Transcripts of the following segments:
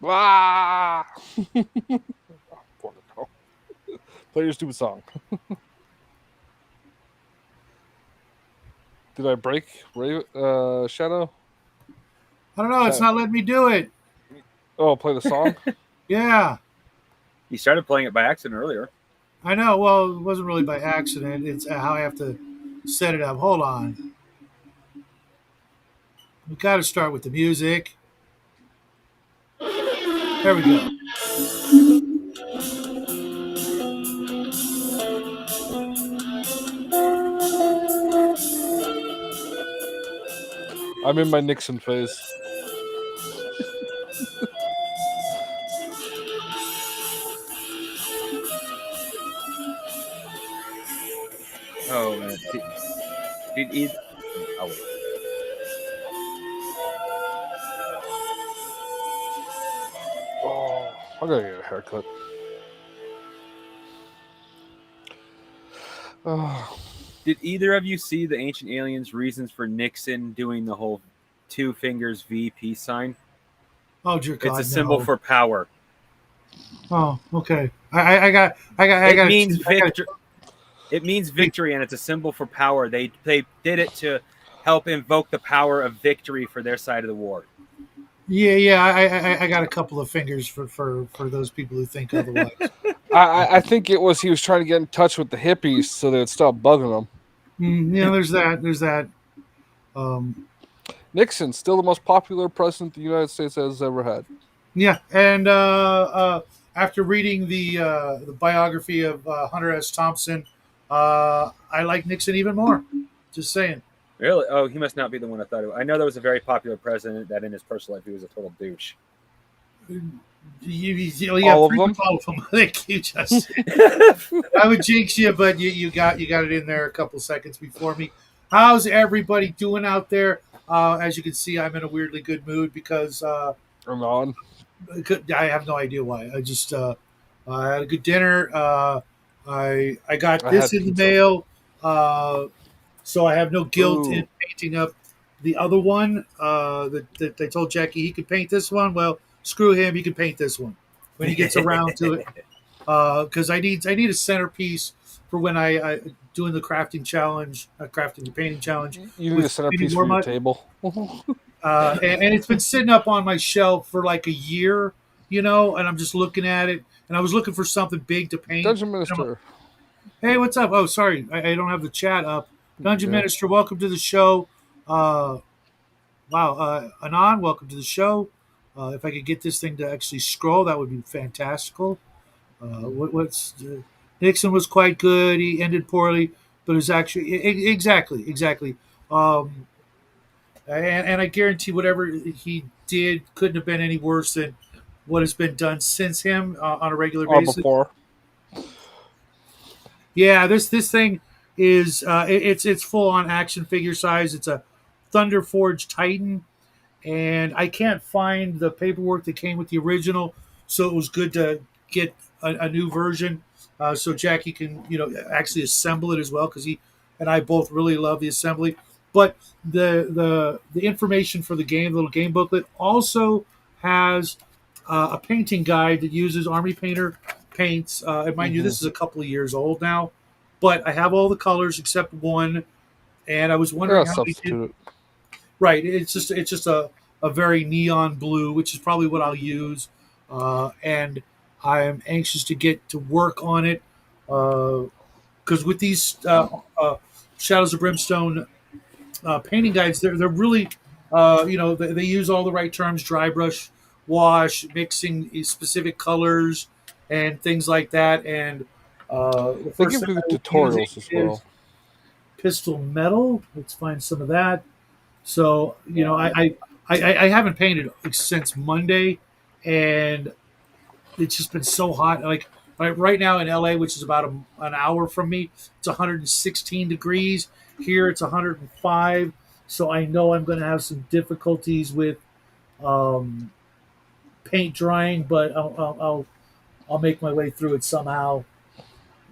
Ah! Play your stupid song. Did I break Shadow? I don't know. It's not letting me do it. Oh, play the song? Yeah, He started playing it by accident earlier. I know. Well, it wasn't really by accident. It's how I have to set it up. Hold on. We got to start with the music. There we go. I'm in my Nixon phase. Oh, man. Did either. Oh, wait. Oh, I gotta get a haircut. Oh, Did either of you see the Ancient Aliens' reasons for Nixon doing the whole two fingers V peace sign? Oh dear It's a God, symbol no. for power. Oh, okay. I It got means to. I got. victory. It means victory, and it's a symbol for power. They did it to help invoke the power of victory for their side of the war. Yeah. I got a couple of fingers for those people who think otherwise. I think it was he was trying to get in touch with the hippies so they'd stop bugging him. There's that. There's that. Um, Nixon, still the most popular president the United States has ever had. yeah, and after reading the biography of Hunter S. Thompson, I like Nixon even more. Just saying. Really? Oh, he must not be the one I thought of. I know there was a very popular president that in his personal life he was a total douche. Yeah, All of pretty much them? all of them. Thank you, Justin. I would jinx you, but you got it in there a couple seconds before me. How's everybody doing out there? As you can see, I'm in a weirdly good mood because I'm on. I have no idea why. I had a good dinner. I got I this had in the pizza. mail, so I have no guilt in Ooh. painting up the other one. That they told Jackie he could paint this one. Well, screw him. He can paint this one when he gets around to it. Because I need a centerpiece for when I doing the crafting challenge, crafting the painting challenge You need a with Tiny centerpiece for your Warmut. table. And it's been sitting up on my shelf for like a year, and I'm just looking at it. And I was looking for something big to paint. Dungeon And I'm like, Minister. hey, what's up? Oh, sorry, I don't have the chat up. Dungeon Yeah. Minister, welcome to the show. Uh, wow, Anon, welcome to the show. If I could get this thing to actually scroll, that would be fantastical. What's Nixon was quite good. He ended poorly, but it was actually exactly. Um, and I guarantee whatever he did couldn't have been any worse than what has been done since him on a regular Or basis. before. Yeah, this thing is it's full on action figure size. It's a Thunder Forge Titan, and I can't find the paperwork that came with the original, so it was good to get a new version, so Jackie can actually assemble it as well because he and I both really love the assembly. But the information for the game, the little game booklet, also has a painting guide that uses Army Painter paints. And mind you, Mm-hmm. this is a couple of years old now, but I have all the colors except one. And I was Yeah, wondering how they did. substitute it. Right, it's just a very neon blue, which is probably what I'll use. And I am anxious to get to work on it because with these Shadows of Brimstone painting guides, they're really they use all the right terms: dry brush, wash, mixing specific colors, and things like that. And the They first give thing good I was using tutorials as is well. Pistol Metal. Let's find some of that. So Yeah. I haven't painted since Monday, and it's just been so hot. Like right now in LA, which is about an hour from me, it's 116 degrees. Here it's 105. So I know I'm going to have some difficulties with um, paint drying, but I'll make my way through it somehow.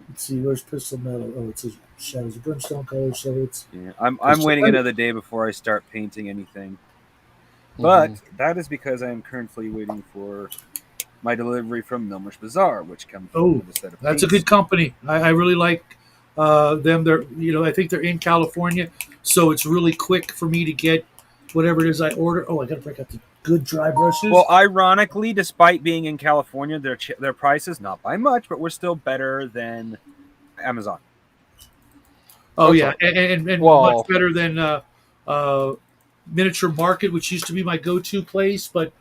Let's see, where's Pistol Metal? Oh, it's a Shadows of Brimstone color, so it's Yeah, I'm because waiting another day before I start painting anything. But that is because I am currently waiting for my delivery from Milmer's Bazaar, which comes Oh, with a set of that's a paints. good company. I really like them. They're I think they're in California, so it's really quick for me to get whatever it is I order. Oh, I got to break out the good dry brushes. Well, ironically, despite being in California, their prices, not by much, but we're still better than Amazon. Oh That's yeah, all. and much Well, better than Miniature Market, which used to be my go-to place, but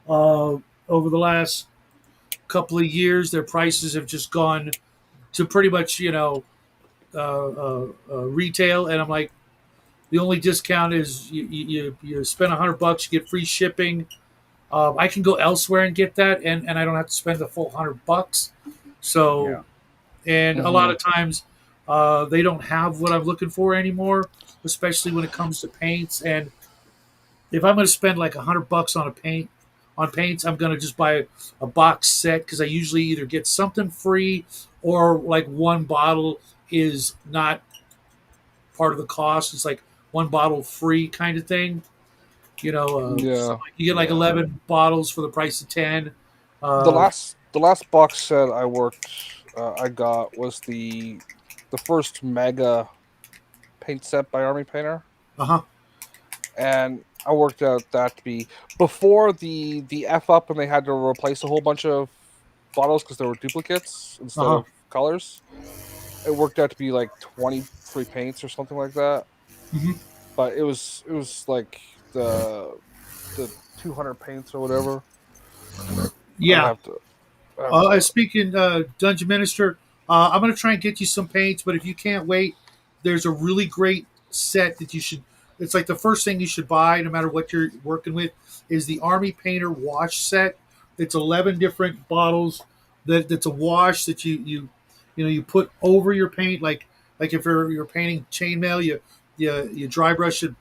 over the last couple of years, their prices have just gone to pretty much retail, and I'm like, the only discount is you spend $100, you get free shipping. I can go elsewhere and get that, and I don't have to spend the full $100. So, Yeah. and a lot of times, they don't have what I'm looking for anymore, especially when it comes to paints. And if I'm going to spend like $100 on paints, I'm going to just buy a box set because I usually either get something free or like one bottle is not part of the cost. It's like one bottle free kind of thing. So yeah. you get like 11 bottles for the price of 10. The Uh last box set I got was the first mega paint set by Army Painter, huh. and I worked out that to be before the F up, and they had to replace a whole bunch of bottles because there were duplicates Uh instead huh. of colors. It worked out to be like 20 free paints or something like that. Hmm. But it was like the 200 paints or whatever. I'd Yeah. have to. I have to Speaking Dungeon Minister, I'm gonna try and get you some paints, but if you can't wait, there's a really great set that you should. It's like the first thing you should buy, no matter what you're working with, is the Army Painter wash set. It's 11 different bottles. That's a wash that you put over your paint. Like if you're painting chainmail, you dry brush it,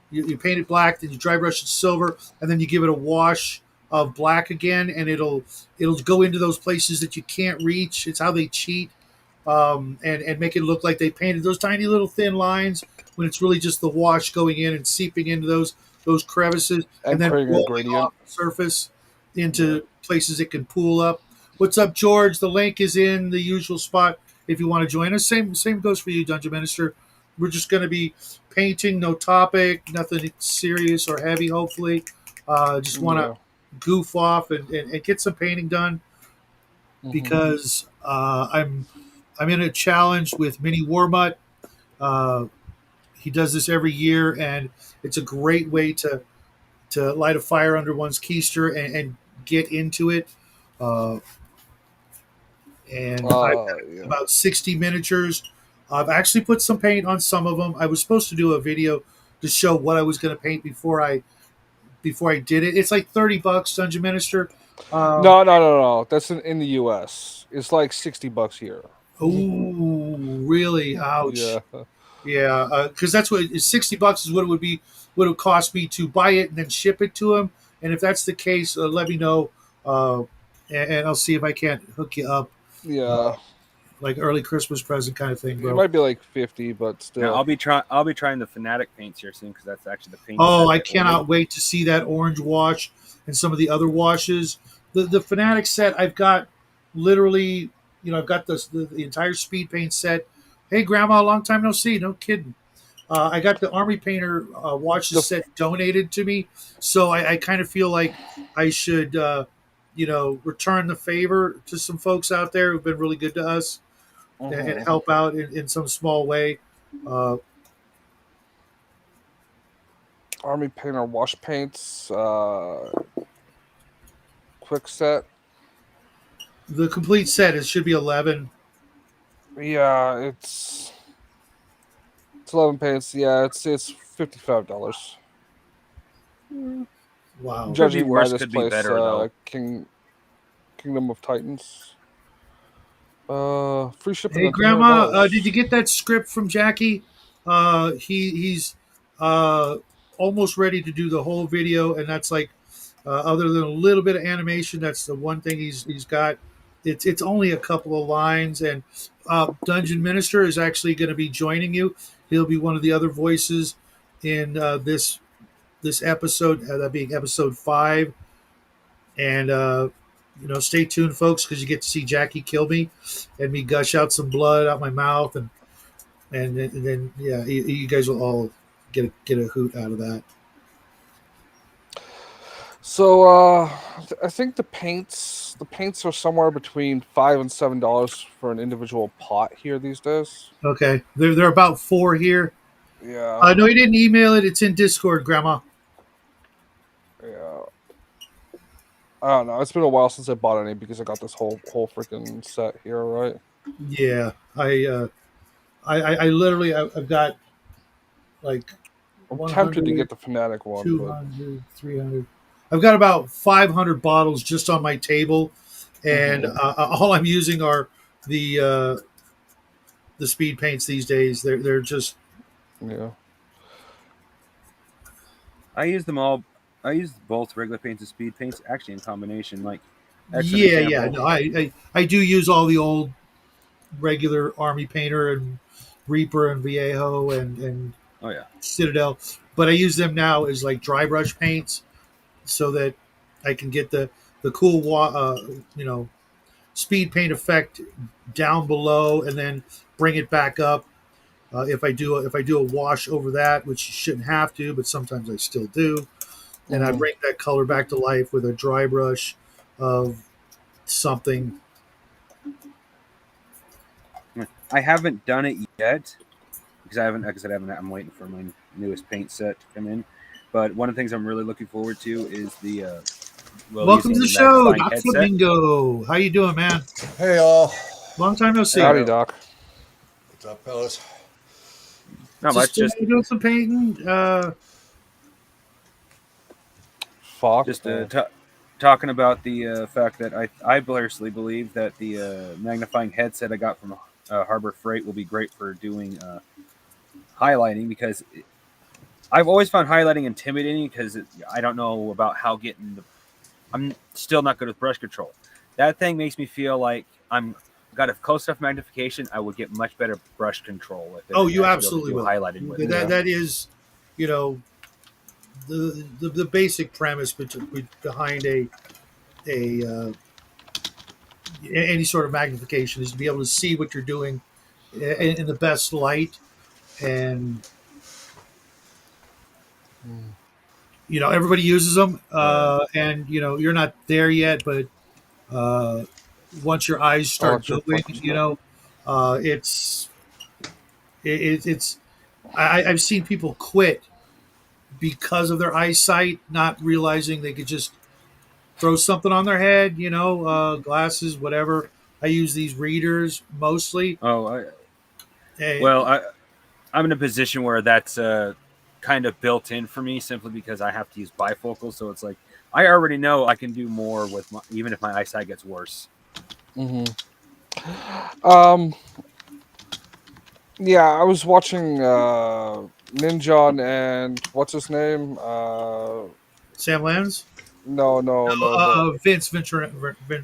you paint it black, then you dry brush it silver, and then you give it a wash of black again, and it'll go into those places that you can't reach. It's how they cheat, and make it look like they painted those tiny little thin lines when it's really just the wash going in and seeping into those crevices, and and then creating a rolling gradient. off the surface Yeah. into places it can pool up. What's up, George? The link is in the usual spot if you want to join us. Same goes for you, Dungeon Minister. We're just going to be painting, no topic, nothing serious or heavy. Hopefully, just want to Yeah. goof off and get some painting done Hmm. because I'm in a challenge with Mini Warmut. Uh, he does this every year, and it's a great way to light a fire under one's keister and get into it. Uh, and I've got Yeah. about 60 miniatures. I've actually put some paint on some of them. I was supposed to do a video to show what I was going to paint before I did it. It's like $30, Dungeon Minister. Um, No. That's in the U.S. It's like $60 here. oh, really? Yeah. Ouch. Yeah, because that's what $60 is what it would be. What it would cost me to buy it and then ship it to him. And if that's the case, let me know, and I'll see if I can't hook you up, uh, Yeah. like early Christmas present kind of thing, It bro. might be like 50, but Now still. I'll be trying the Fanatic paints here soon because that's actually the paint set Oh, I I ordered. cannot wait to see that orange wash and some of the other washes. The Fanatic set, I've got literally, I've got the entire speed paint set. Hey, Grandma, long time no see. No kidding. I got the Army Painter washes The set donated to me, so I kind of feel like I should, return the favor to some folks out there who've been really good to us and Mhm. help out in some small way. Uh, Army Painter wash paints, quick set. the complete set it should be 11. Yeah, it's 11 paints. Yeah, it's $55. Wow. Could be Judging by worse, this could be place, better though. Kingdom of Titans. Free shipping Hey, on Grandma, did you $200. get that script from Jackie? He's almost ready to do the whole video, and that's like, other than a little bit of animation, that's the one thing he's got. It's only a couple of lines, and Dungeon Minister is actually going to be joining you. He'll be one of the other voices in this this episode, that being episode 5, and stay tuned, folks, because you get to see Jackie kill me and me gush out some blood out my mouth, and then yeah, you guys will all get a hoot out of that. So I think the paints are somewhere between $5 and $7 for an individual pot here these days. Okay, they're about 4 here. Yeah. No, you didn't email it. It's in Discord, Grandma. Yeah. I don't know. It's been a while since I bought any because I got this whole freaking set here, right? Yeah, I literally I've got like I'm tempted to get the Fnatic one. 200, 300. I've got about 500 bottles just on my table, and all I'm using are the speed paints these days. They're just Yeah. I use them all. I use both regular paints and speed paints actually in combination. Like, as an yeah. example. No, I do use all the old regular Army Painter and Reaper and Viejo and Oh yeah. Citadel, but I use them now as like dry brush paints, so that I can get the cool speed paint effect down below, and then bring it back up. If I do a wash over that, which you shouldn't have to, but sometimes I still do, and I bring that color back to life with a dry brush of something. I haven't done it yet because I haven't. Like I said, I'm waiting for my newest paint set to come in. But one of the things I'm really looking forward to is the. Welcome to the show, Doc Flamingo. How you doing, man? Hey, all. Long time no see. Howdy, Doc. What's up, fellas? Not much. Just doing some painting. Fuck. Just talking about the fact that I personally believe that the magnifying headset I got from Harbor Freight will be great for doing highlighting, because I've always found highlighting intimidating because I don't know about how getting the. I'm still not good with brush control. That thing makes me feel like I'm got a close enough magnification. I would get much better brush control with it. Oh, you absolutely will. Highlighting with it. That is, the basic premise behind any sort of magnification is to be able to see what you're doing in the best light, and everybody uses them, and you're not there yet, but once your eyes start going, I've seen people quit because of their eyesight, not realizing they could just throw something on their head, glasses, whatever. I use these readers mostly. I'm in a position where that's kind of built in for me, simply because I have to use bifocals. So it's like I already know I can do more with even if my eyesight gets worse. Yeah, I was watching Ninjon and what's his name? Sam Lands? No. Vince Ventura.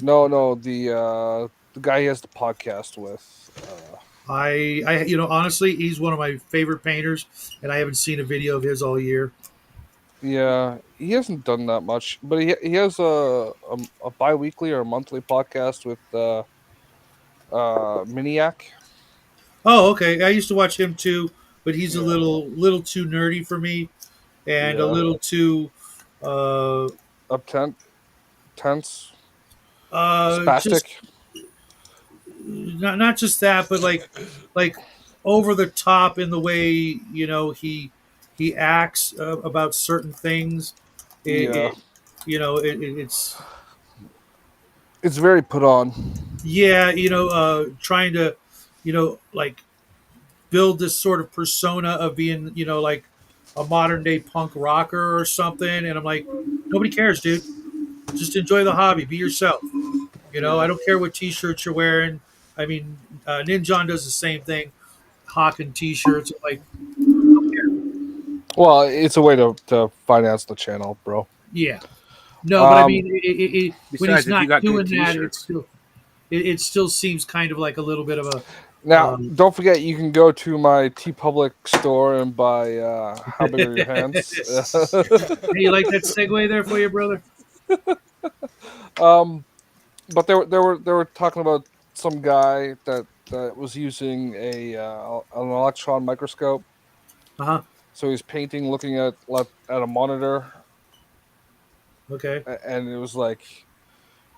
No, the guy he has the podcast with. I honestly, he's one of my favorite painters, and I haven't seen a video of his all year. Yeah, he hasn't done that much, but he has a bi-weekly or a monthly podcast with Miniac. Oh, okay. I used to watch him too, but he's a little too nerdy for me, and a little too tense, spastic. Not just that, but like over the top in the way he acts about certain things. It's very put on. Yeah, trying to like build this sort of persona of being like a modern day punk rocker or something, and I'm like, nobody cares, dude. Just enjoy the hobby, be yourself. I don't care what t-shirts you're wearing. I mean, Ninjon does the same thing, hawking t-shirts. Like, don't care. Well, it's a way to finance the channel, bro. Yeah. No, but I mean, when he's not doing that, it still seems kind of like a little bit of a Now, Um, don't forget, you can go to my T Public store and buy How Big Are Your Hands? Hey, you like that segue there for you, brother? um, but they were talking about some guy that was using an electron microscope. Uh huh. So he's painting, looking at a monitor, Okay. and it was like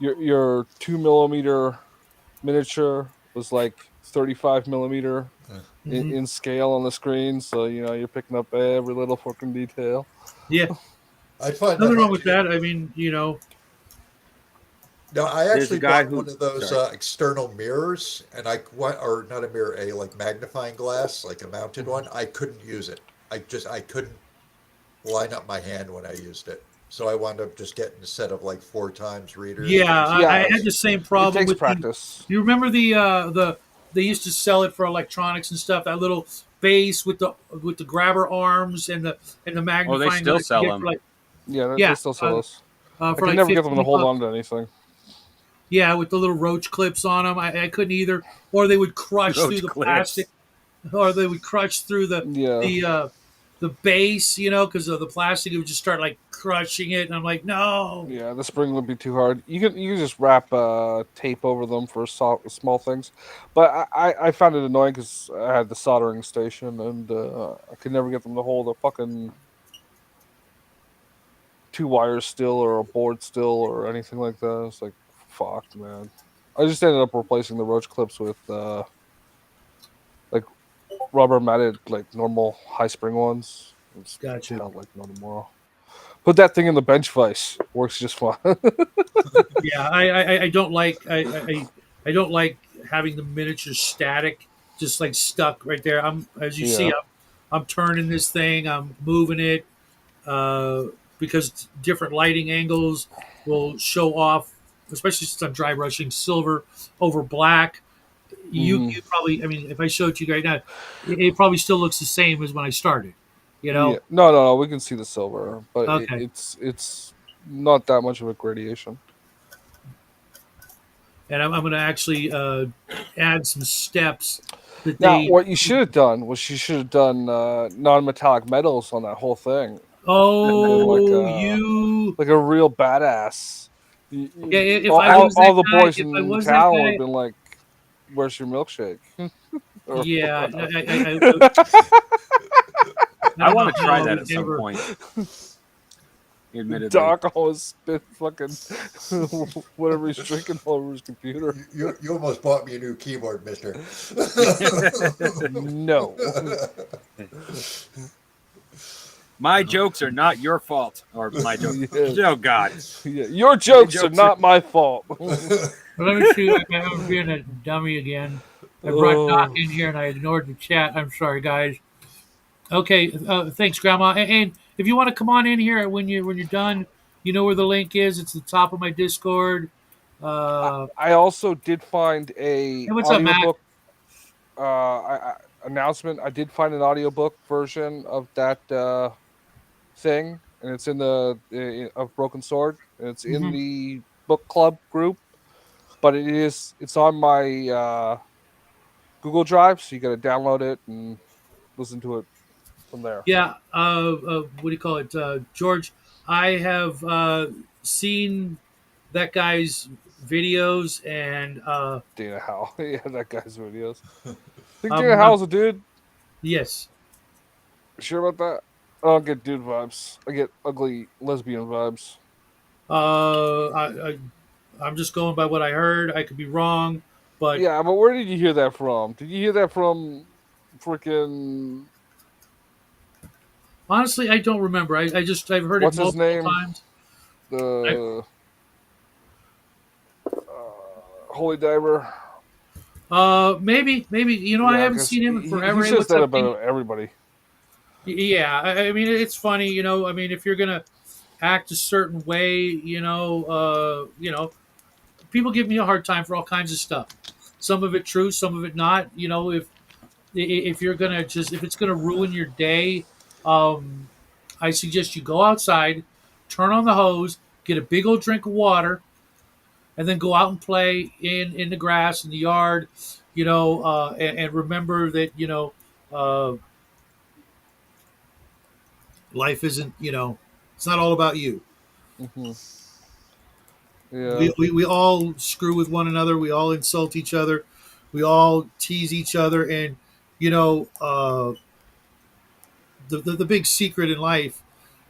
your 2 millimeter miniature was like 35 millimeter Hmm. in scale on the screen. So you're picking up every little fucking detail. Yeah. I find that Nothing wrong hard with to get. that. I mean, No, I There's a actually guy bought who. one of those Sorry. external mirrors, and or not a mirror, a like magnifying glass, like a mounted one. I couldn't use it. I couldn't line up my hand when I used it. So I wound up just getting a set of like 4 times readers yeah, basically. I Yeah, had the same it problem takes with the. practice. You remember the they used to sell it for electronics and stuff. That little base with the grabber arms and the Oh, they magnifying still glass you sell get for them. like Yeah, they yeah still sell this. I for can like never get them to hold $15. on to anything. Yeah, with the little roach clips on them. I couldn't either. Or they would crush through Roach the clips. plastic, or they would crush through Yeah, the uh, the base, because of the plastic. It would just start like crushing it, and I'm like, no. yeah, the spring would be too hard. You can just wrap tape over them for small things, but I found it annoying because I had the soldering station and I could never get them to hold a fucking 2 wires still or a board still or anything like that. It's like fuck, man. I just ended up replacing the roach clips with like rubber matted, like normal high spring ones. It's Gotcha. held like no tomorrow. Put that thing in the bench vise. Works just fine. Yeah, I don't like I don't like having the miniature static, just like stuck right there. As you see, Yeah. I'm turning this thing, I'm moving it, uh, because different lighting angles will show off, especially since I'm dry brushing silver over black. Mhm. You probably, I mean, if I showed it to you right now, it probably still looks the same as when I started. You Yeah. know? No. We can see the silver, but Okay. it's not that much of a gradation. And I'm going to actually add some steps that Now, they. what you should have done was you should have done non-metallic metals on that whole thing. Would have been Oh, you. like a real badass. Yeah, if I was that All the guy, boys if I in was that town would have guy, been like, "Where's your milkshake?" Or- yeah, I I don't want know to how try I that would at some ever. point. Admittedly. Doc always spit fucking whatever he's drinking over his computer. You almost bought me a new keyboard, Mister. No. My jokes are not your fault. Or my jokes. Yeah. Oh, God. Yeah, your jokes are jokes are- not my fault. Let me see. I'm being a dummy again. I brought Doc Oh, in here and I ignored the chat. I'm sorry, guys. Okay, thanks, Grandma. And if you want to come on in here when you're done, you know where the link is. It's the top of my Discord. I also did find a Hey, what's up, Matt? audiobook announcement. I did find an audiobook version of that thing, and it's in of Broken Sword, and it's in Hmm. the book club group. But it's on my Google Drive, so you got to download it and listen to it from there. Yeah. What do you call it, George? I have seen that guy's videos, and Dana Howell, yeah, that guy's videos. Think Dana I'm Howell's a dude? yes. Sure about that? I don't get dude vibes. I get ugly lesbian vibes. I'm just going by what I heard. I could be wrong, but Yeah, but where did you hear that from? Did you hear that from freaking honestly, I don't remember. I've heard it what's his multiple name? times. I, The Holy Diver. maybe I Yeah, haven't 'cause seen him in he forever. Hey, says what's that up, King? about everybody. Yeah, I mean it's funny. I mean if you're gonna act a certain way, people give me a hard time for all kinds of stuff. Some of it true, some of it not. If you're gonna if it's gonna ruin your day, um, I suggest you go outside, turn on the hose, get a big old drink of water, and then go out and play in the grass in the yard. and remember that uh, life isn't it's not all about you. Hmm. Yeah. We all screw with one another. We all insult each other. We all tease each other, and you know the big secret in life.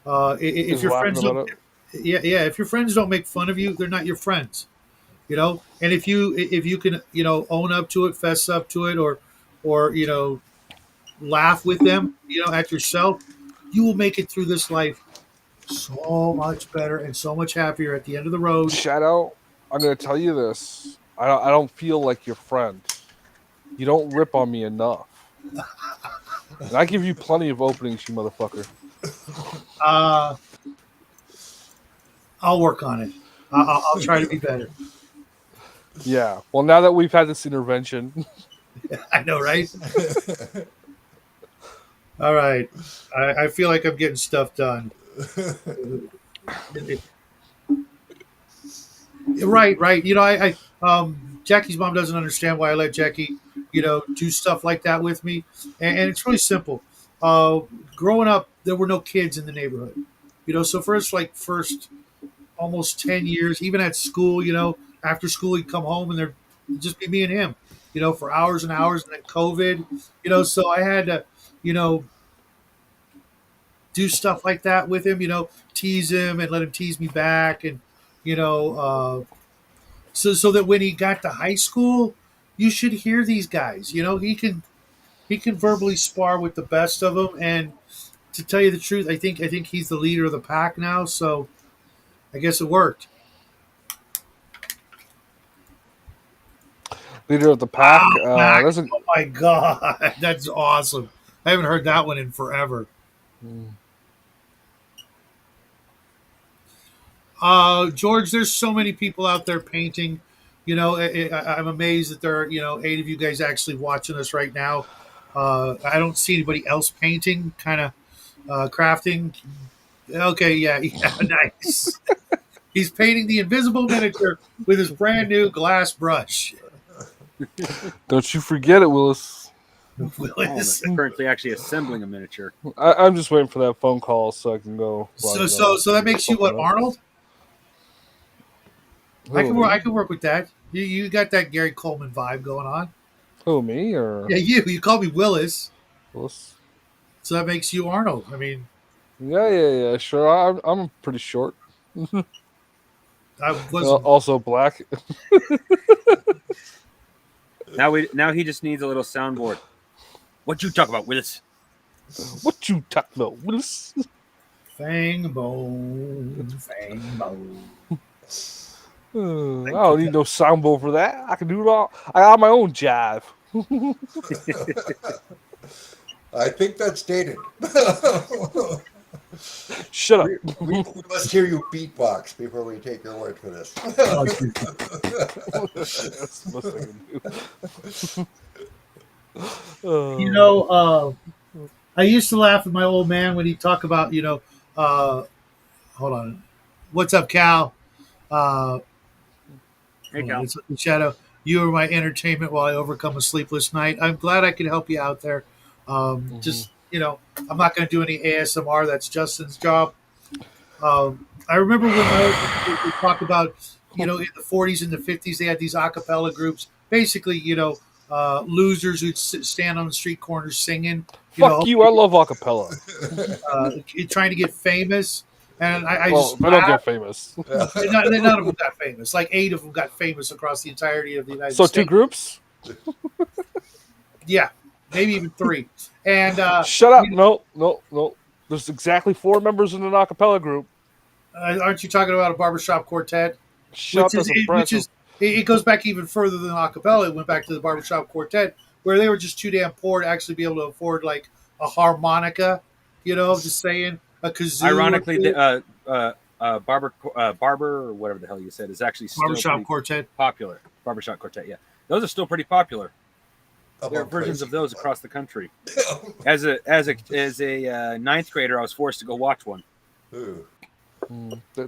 If Just your laughing friends don't, about it. yeah, if your friends don't make fun of you, they're not your friends. And if you can own up to it, fess up to it, or laugh with them, at yourself, you will make it through this life so much better and so much happier at the end of the road. Shadow, I'm gonna tell you this. I don't feel like your friend. You don't rip on me enough. And I give you plenty of openings, you motherfucker. Uh, I'll work on it. I'll try to be better. Yeah. Well, now that we've had this intervention, I know, right? All right. I feel like I'm getting stuff done. Right, right. Jackie's mom doesn't understand why I let Jackie, do stuff like that with me, and it's really simple. Uh, Growing up, there were no kids in the neighborhood, so first almost 10 years, even at school, after school he'd come home and there'd just be me and him, for hours and hours, and then COVID, so I had to, you know, do stuff like that with him, tease him and let him tease me back, and you know. So that when he got to high school, you should hear these guys. He can verbally spar with the best of them, and to tell you the truth, I think he's the leader of the pack now. So I guess it worked. leader of the Wow, pack. Max! That's a Oh my god, that's awesome. I haven't heard that one in forever. George, there's so many people out there painting. I'm amazed that there are 8 of you guys actually watching us right now. I don't see anybody else painting, kind of crafting. Okay, yeah, yeah, nice. He's painting the invisible miniature with his brand new glass brush. Don't you forget it, Willis. Willis. I'm currently actually assembling a miniature. I'm just waiting for that phone call so I can go. So that makes you what, Arnold? I can work with that. You got that Gary Coleman vibe going on. Who, me or Yeah, you call me Willis, Willis? so that makes you Arnold. I mean, Yeah. Sure. I'm pretty short. I wasn't. Also black. Now he just needs a little soundboard. What you talk about, Willis? What you talking about, Willis? Fang bone, fang bone. I don't need no soundboard for that. I can do it all. I got my own jive. I think that's dated. Shut up. We must hear you beatbox before we take your word for this. Oh, That's the most I can do. I used to laugh at my old man when he'd talk about, hold on. What's up, Cal? Uh, Hey, Cal. What's up, Shadow? You are my entertainment while I overcome a sleepless night. I'm glad I could help you out there. Just, I'm not going to do any ASMR. That's Justin's job. I remember when we talked about, in the 40s and the 50s, they had these a cappella groups. Basically, losers who'd stand on the street corners singing. Fuck you, I love acapella. Trying to get famous. And I Well, just if I don't get famous. none of them got famous. Like 8 of them got famous across the entirety of the United So States. 2 groups? Yeah, maybe even 3. And Shut up. No. There's exactly 4 members in an acapella group. aren't you talking about a barbershop quartet? Shut up. It goes back even further than a cappella. It went back to the barbershop quartet, where they were just too damn poor to actually be able to afford like a harmonica. Just saying, a kazoo. Ironically, Barber or whatever the hell you said is actually still barbershop pretty quartet. popular. Barbershop quartet, yeah, those are still pretty popular. There are Among versions crazy of those people. across the country. As a ninth grader, I was forced to go watch one. Ooh.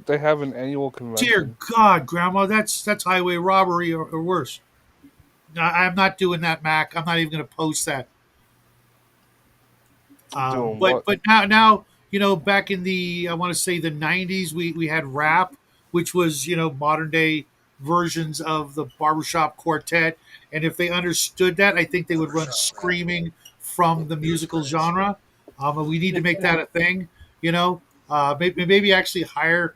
They have an annual convention. Dear God, Grandma, that's highway robbery or worse. I'm not doing that, Mac. I'm not even going to post that. Doing But what? now back in the I want to say the '90s, we had rap, which was modern day versions of the barbershop quartet, and if they understood that, I think they would run Barbershop rap screaming from with the Booze musical Friends. genre. And we need to make that a thing. Maybe actually hire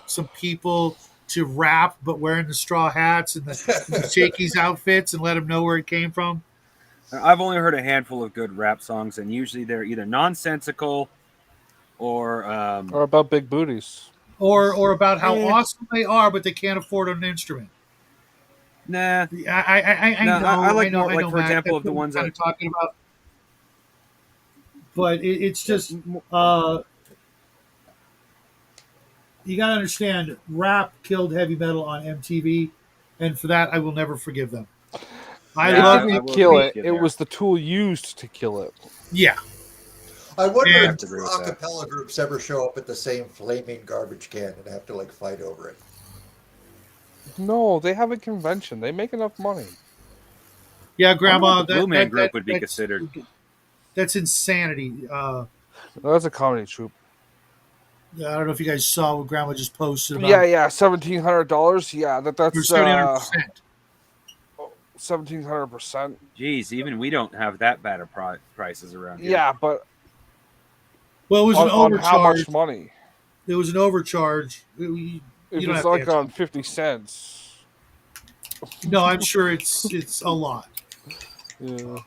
some people to rap, but wearing the straw hats and the Shakey's outfits, and let them know where it came from. I've only heard a handful of good rap songs, and usually they're either nonsensical or Or about big booties? Or about how eh, awesome they are, but they can't afford an instrument. nah. I No, I know, like more I like know, for Mac. example That's of the what we're ones kind that of talking about. But it's yeah, just uh, you got to understand, rap killed heavy metal on MTV, and for that, I will never forgive them. I It yeah, love I didn't will agree kill with MTV. it. you It there. was the tool used to kill it. Yeah, I wonder I if have and to two agree with a that. cappella groups ever show up at the same flaming garbage can and have to like fight over it. No, they have a convention. They make enough money. yeah, I wonder what Grandma, the Blue Man Group would be that's considered. insanity. No, that's a comedy troupe. I don't know if you guys saw what Grandma just posted Yeah, about. yeah, $1,700. Yeah, Or that's 700%. 1,700%. Geez, even we don't have that bad of prices around here. Yeah, but Well, it was an on how much overcharge. money? It was an overcharge. You If don't it's have to like answer. on 50 cents. No, I'm sure it's a lot. Yeah.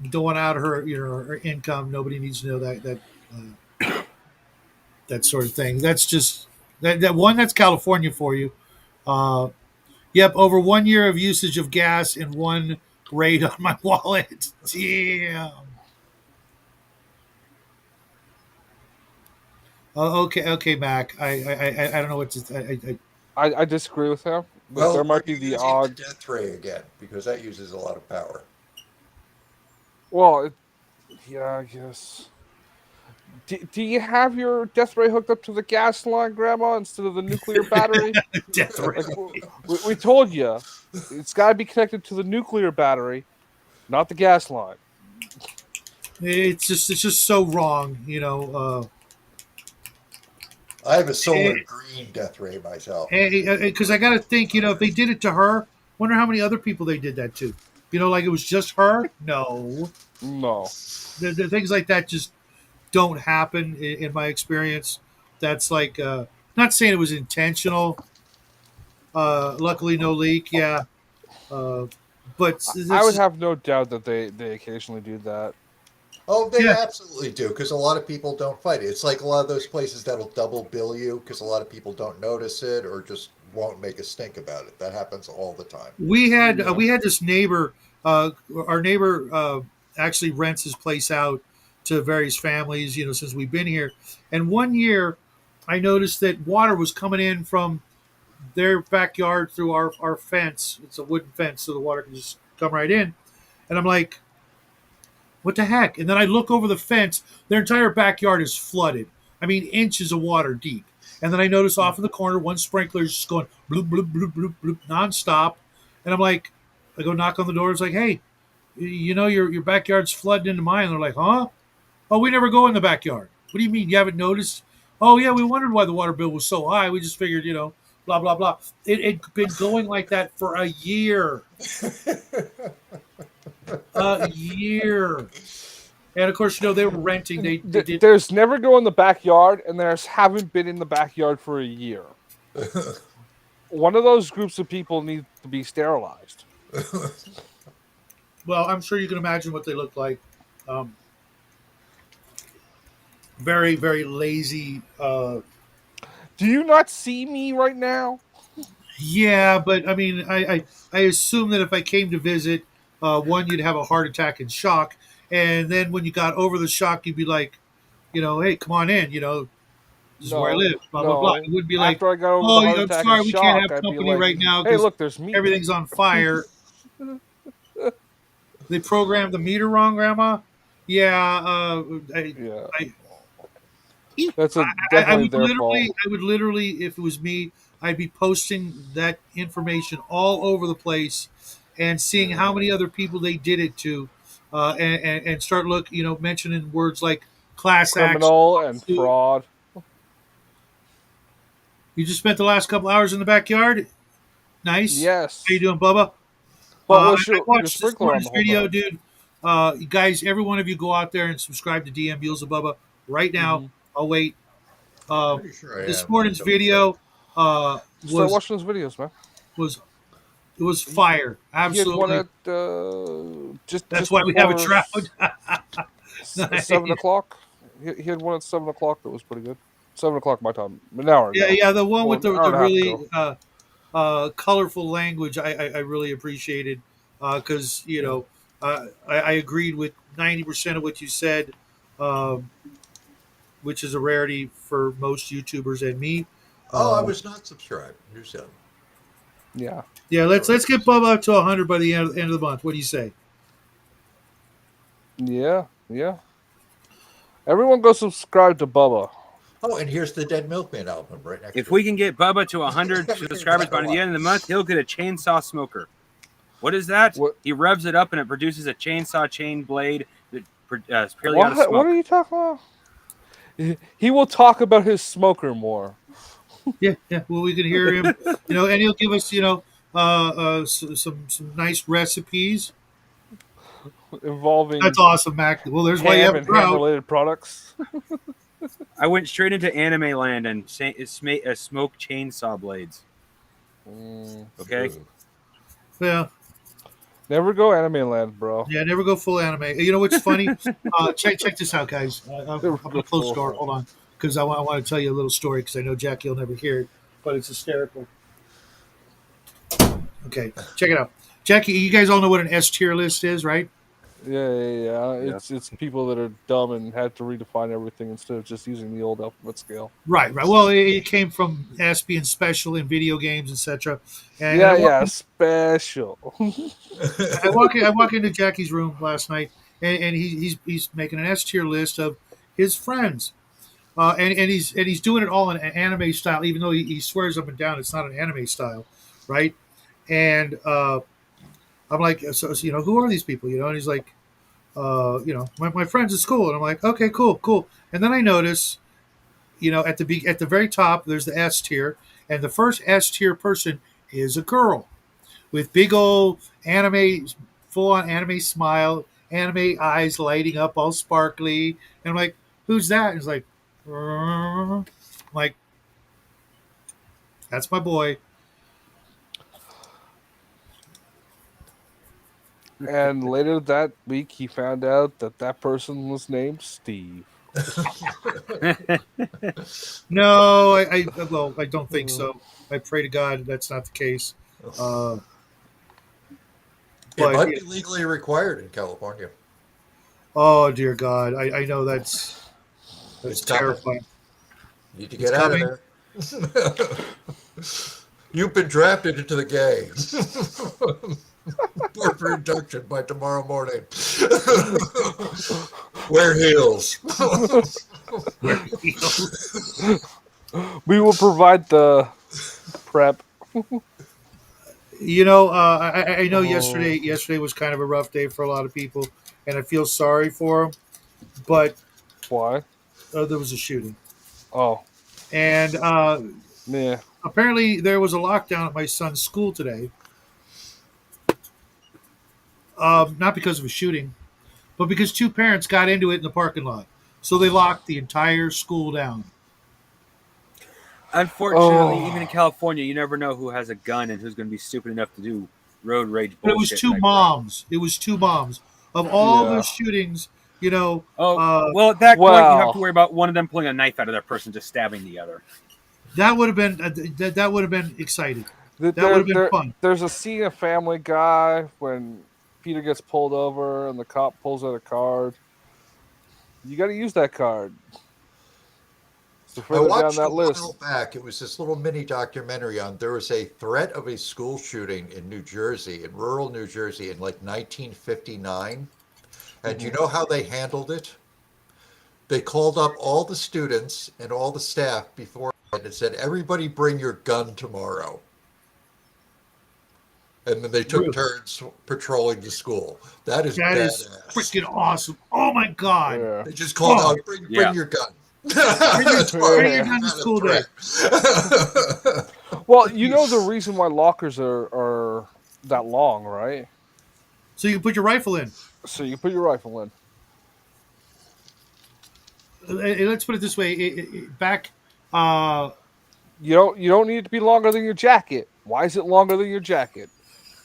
Don't want out her her income. Nobody needs to know that sort of thing. That's just that one. That's California for you. Uh, yep, over 1 year of usage of gas and one raid on my wallet. Damn. Okay, Mac. I don't know what to. I disagree with him. There Well, are might be you the using the odd. death ray again? Because that uses a lot of power. Well, yeah, I guess. Do you have your death ray hooked up to the gas line, Grandma, instead of the nuclear battery? Death ray. Like we told you, it's got to be connected to the nuclear battery, not the gas line. It's just so wrong. I have a solar green death ray myself. Because I got to think, if they did it to her, wonder how many other people they did that to. Like it was just her. No, No. the things like that just don't happen in my experience. That's like not saying it was intentional. Luckily, no leak. Yeah, uh, but I this would is have no doubt that they occasionally do that. Oh, they yeah. absolutely do, because a lot of people don't fight it. It's like a lot of those places that'll double bill you because a lot of people don't notice it or just won't make a stink about it. That happens all the time. Yeah. We had this neighbor. Our neighbor actually rents his place out to various families. Since we've been here, and 1 year I noticed that water was coming in from their backyard through our fence. It's a wooden fence, so the water can just come right in. And I'm like, what the heck? And then I look over the fence. Their entire backyard is flooded. I mean, inches of water deep. And then I notice off in the corner, one sprinkler is just going bloop, bloop, bloop, bloop, bloop, nonstop. And I'm like, I go knock on the door. It's like, hey, your backyard's flooding into mine. And they're like, huh? Oh, we never go in the backyard. What do you mean? You haven't noticed? Oh, yeah, we wondered why the water bill was so high. We just figured, blah, blah, blah. It been going like that for a year. A year. And of course, they were renting. They did. There's never go in the backyard, and there's haven't been in the backyard for a year. One of those groups of people need to be sterilized. Well, I'm sure you can imagine what they look like. Um, very, very lazy. Do you not see me right now? Yeah, but I mean, I assume that if I came to visit, one, you'd have a heart attack and shock, and then when you got over the shock, you'd be like, hey, come on in. This is where I No, live. Blah blah blah. no. It would be like, After I got over the oh, heart I'm attack and sorry, we can't shock, have I'd be company like, right now "Hey, because look, there's meat." everything's on fire. They programmed the meter wrong, Grandma. Yeah, Yeah, I, that's I, I definitely would their fault. literally, if it was me, I'd be posting that information all over the place. and seeing how many other people they did it to, and start mentioning words like class action. Criminal and lawsuit. fraud. You just spent the last couple hours in the backyard. Nice. How you Yes. doing, Bubba? But I was your watched this sprinkler on morning's the whole video, time? dude. You guys, every one of you go out there and subscribe to DM Beelzebubba right now. Mm-hmm. I'll wait. Um, Pretty sure I this am. morning's Double check. video Start was watching his videos, man. was it was fire. He had one Absolutely. at That's just why we have a before drought. 7 o'clock. He had one at 7 o'clock that was pretty good. 7 o'clock my time, an hour Yeah, ago. yeah, the one Well, with an hour the and a half really ago. colorful language, I really appreciated because I agreed with 90% of what you said, um, which is a rarity for most YouTubers and me. Oh, I Uh, was not subscribed. New sub. Yeah. yeah, let's get Bubba up to 100 by the end of the month. What do you say? Yeah. Yeah. Everyone go subscribe to Bubba. Oh, and here's the Dead Milkman album right next If to we it. can get Bubba to 100 subscribers by the end of the month, he'll get a chainsaw smoker. What is that? What? He revs it up and it produces a chainsaw chain blade that is purely out of What? smoke. What are you talking about? He will talk about his smoker more. Yeah, yeah. Well, we can hear him, and he'll give us, some nice recipes. Involving That's awesome, Mac. Well, there's why you ham have a and ham drought. related products. I went straight into anime land and smoke chainsaw blades. Okay. Ooh. Yeah, Never go anime land, bro. yeah. Never go full anime. You know what's funny? Check this out, guys. I'm Never gonna go close the full door. on. Hold on, because I want to tell you a little story because I know Jackie will never hear it, but it's hysterical. Okay, check it out. Jackie, you guys all know what an S tier list is, right? Yeah. Yeah. It's people that are dumb and had to redefine everything instead of just using the old alphabet scale. Right, right. Well, it came from S being special in video games, etc. And Yeah, special. I walk into Jackie's room last night, and he's making an S tier list of his friends, and he's doing it all in an anime style, even though he swears up and down it's not an anime style, right? And I'm like, so who are these people? And he's like, my friends at school, and I'm like, okay, cool. And then I notice, at the very top, there's the S tier, and the first S tier person is a girl with big old anime, full on anime smile, anime eyes lighting up, all sparkly. And I'm like, who's that? And he's like, I'm like, that's my boy. And later that week, he found out that person was named Steve. No, I don't think so. I pray to God that's not the case. Uh, It but might be legally required in California. oh dear God, I know that's It's coming. terrifying. You need to It's get out coming. of there. You've been drafted into the gang. Board for induction by tomorrow morning. Wear heels. We will provide the prep. I know Oh. yesterday was kind of a rough day for a lot of people, and I feel sorry for them. But Why? there was a shooting, Oh, and yeah. apparently there was a lockdown at my son's school today. Not because of a shooting, but because two parents got into it in the parking lot, so they locked the entire school down. Unfortunately, Oh. even in California, you never know who has a gun and who's going to be stupid enough to do road rage But bullshit. it was two like that. moms. It was two moms. Of all Yeah. the shootings, Oh, uh, well, at that point, you have Well. to worry about one of them pulling a knife out of their person, just stabbing the other. that would have been that would have been exciting. Th- That would have been fun. There's a scene of Family Guy when Peter gets pulled over and the cop pulls out a card. You got to use that card. So I further down watched a that while list. back. It was this little mini documentary on. There was a threat of a school shooting in New Jersey, in rural New Jersey, in like 1959. And do you know how they handled it? They called up all the students and all the staff before and said, "Everybody, bring your gun tomorrow." and then they took turns patrolling the school. That is That is badass. freaking awesome. Oh my god. Yeah. They just called Oh. out, bring Yeah. your gun. Bring your gun to Not a school day. threat. Well, you know the reason why lockers are that long, right? So you can put your rifle in. So you put your rifle in. Let's put it this way: back, uh, You don't need it to be longer than your jacket. Why is it longer than your jacket?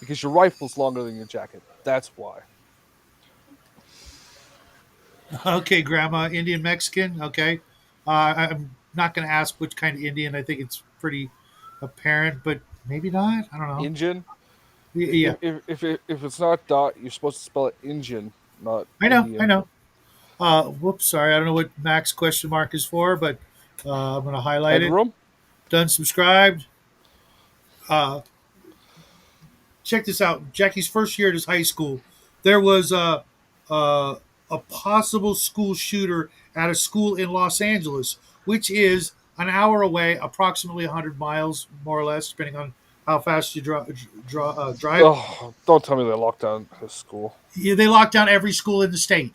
Because your rifle's longer than your jacket. That's why. okay, Grandma, Indian Mexican. Okay, I'm not going to ask which kind of Indian. I think it's pretty apparent, but maybe not. I don't know. Engine. Yeah, If it's not dot, you're supposed to spell it engine, not. I know. Indian. I know. Whoops, sorry. I don't know what Max question mark is for, but I'm going to highlight it. Headroom. Done. Subscribed. Check this out. Jackie's first year at his high school, there was a possible school shooter at a school in Los Angeles, which is an hour away, approximately 100 miles, more or less, depending on how fast you drive. Oh, don't tell me they locked down his school. Yeah, they locked down every school in the state,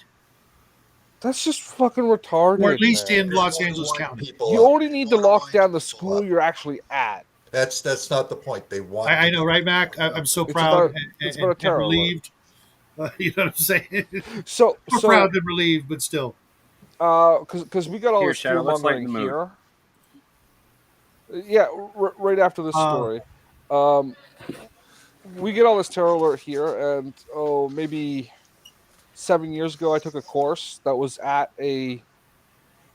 That's just fucking retarded. or at least man. in Los Angeles County. You only need to lock down the school you're actually at. That's not the point. They want. I know, right, Mac? I'm so It's proud about- it's about a and terror alert. relieved. You know what I'm saying? So More proud than relieved, but still. because we got all Here, this Shadow, fear let's lighten mongering the mood. here. Yeah, right after this story, we get all this terror alert here, and maybe 7 years ago, I took a course that was at a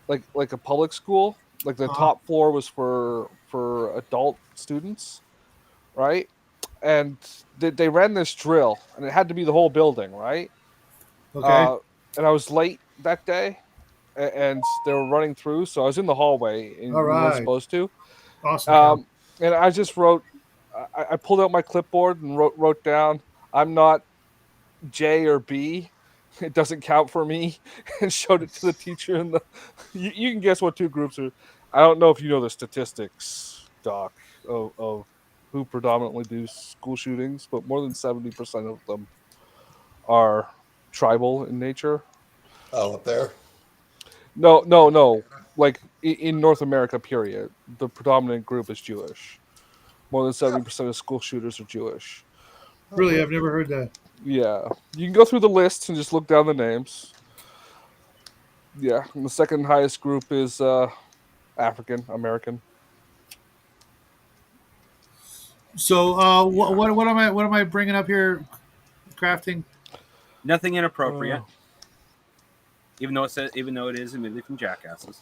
like a public school. Like the top floor was for adult students, right? And they ran this drill, and it had to be the whole building, right? Okay. And I was late that day, and they were running through, so I was in the hallway, and All we weren't right. supposed to. Awesome. Cal. And I just wrote. I pulled out my clipboard and wrote down, "I'm not J or B. It doesn't count for me," and showed it to the teacher. And you can guess what two groups are. I don't know if you know the statistics, Doc, of who predominantly do school shootings, but more than 70% of them are tribal in nature. Oh, up there. No. Like in North America, period, the predominant group is Jewish. More than 70% of school shooters are Jewish. Really, I've never heard that. Yeah, you can go through the lists and just look down the names. Yeah, and the second highest group is African American. So, what am I bringing up here? Crafting. Nothing inappropriate. Even though it is admittedly from jackasses.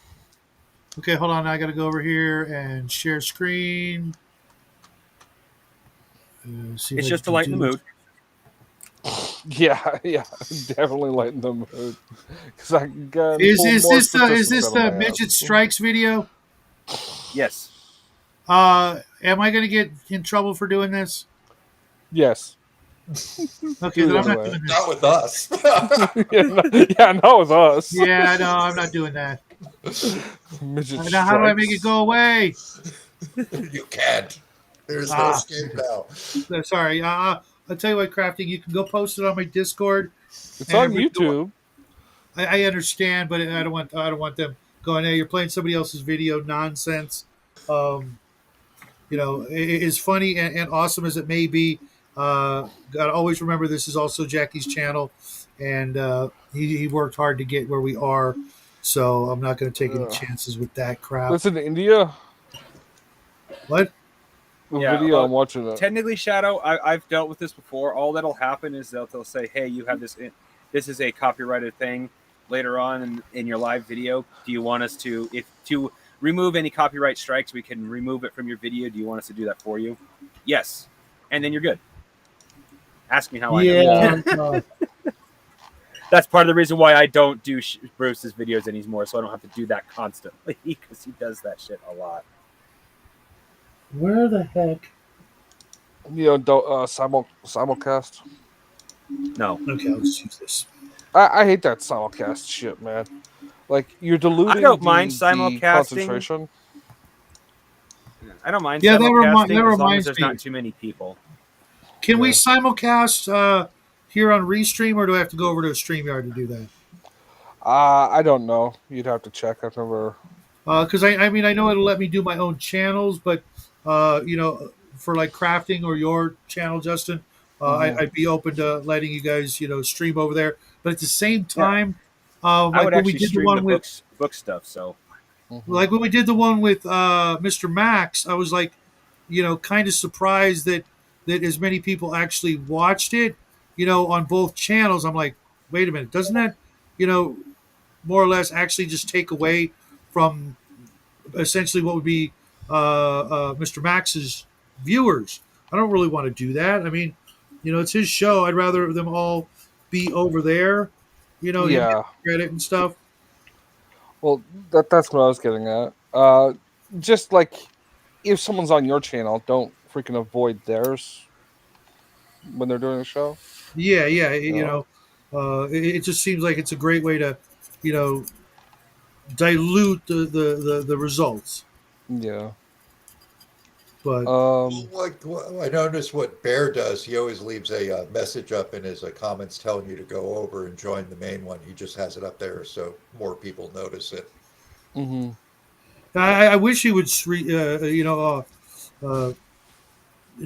Okay, hold on. I got to go over here and share screen. See if It's I just to can lighten the do mood. Yeah, definitely lighten the mood. Because I can Is pull this more the statistics out of my midget ass. strikes video? Yes. Am I going to get in trouble for doing this? Yes. Okay, Do then it I'm not anyway. doing this. Not with us. Not with us. Yeah, no, I'm not doing that. Midget Now, how do I make it strikes. go away? You can't. There's no Ah. escape now. Sorry. I'll tell you what, Crafting. You can go post it on my Discord. It's on and we can go- YouTube. I understand, but I don't want them going, "Hey, you're playing somebody else's video nonsense." As funny and awesome as it may be, gotta always remember this is also Jackie's channel, and he worked hard to get where we are. So I'm not going to take any chances with that crap. That's in India. What? The Yeah, video well, I'm watching it. Technically, Shadow, I've dealt with this before. All that'll happen is they'll say, "Hey, you have this. This is a copyrighted thing." Later on in your live video, do you want us to remove any copyright strikes? We can remove it from your video. Do you want us to do that for you? Yes, and then you're good. Ask me how I know. Yeah. That's part of the reason why I don't do Bruce's videos anymore, so I don't have to do that constantly because he does that shit a lot. Where the heck? Simulcast. No, Okay, I'll just use this. I hate that simulcast shit, man. Like you're diluting. I don't mind the simulcasting. concentration. I don't mind. Yeah, that simulcasting that as long as reminds there's me. not too many people. Can we Yeah. simulcast here on Restream, or do I have to go over to StreamYard to do that? I don't know. You'd have to check. I've never. Because I mean, I know it'll let me do my own channels, but you know, for like crafting or your channel, Justin, Mhm. I'd be open to letting you guys, you know, stream over there. But at the same Yeah, time, I like would when we actually did the stream the one with, book stuff. So Mhm. like when we did the one with Mr. Max, I was like, you know, kind of surprised that as many people actually watched it, you know, on both channels. I'm like, wait a minute, doesn't that, you know, more or less actually just take away from essentially what would be Mr. Max's viewers? I don't really want to do that. I mean, you know, it's his show. I'd rather them all be over there, you know, him Yeah. getting credit and stuff. Well, that's what I was getting at. Just like if someone's on your channel, don't freaking avoid theirs when they're doing a show. Yeah, yeah, You you know? know, it just seems like it's a great way to, you know, dilute the results. Yeah. But Like I noticed what Bear does. He always leaves a message up in his comments telling you to go over and join the main one. He just has it up there so more people notice it. Mhm. I wish he would, you know,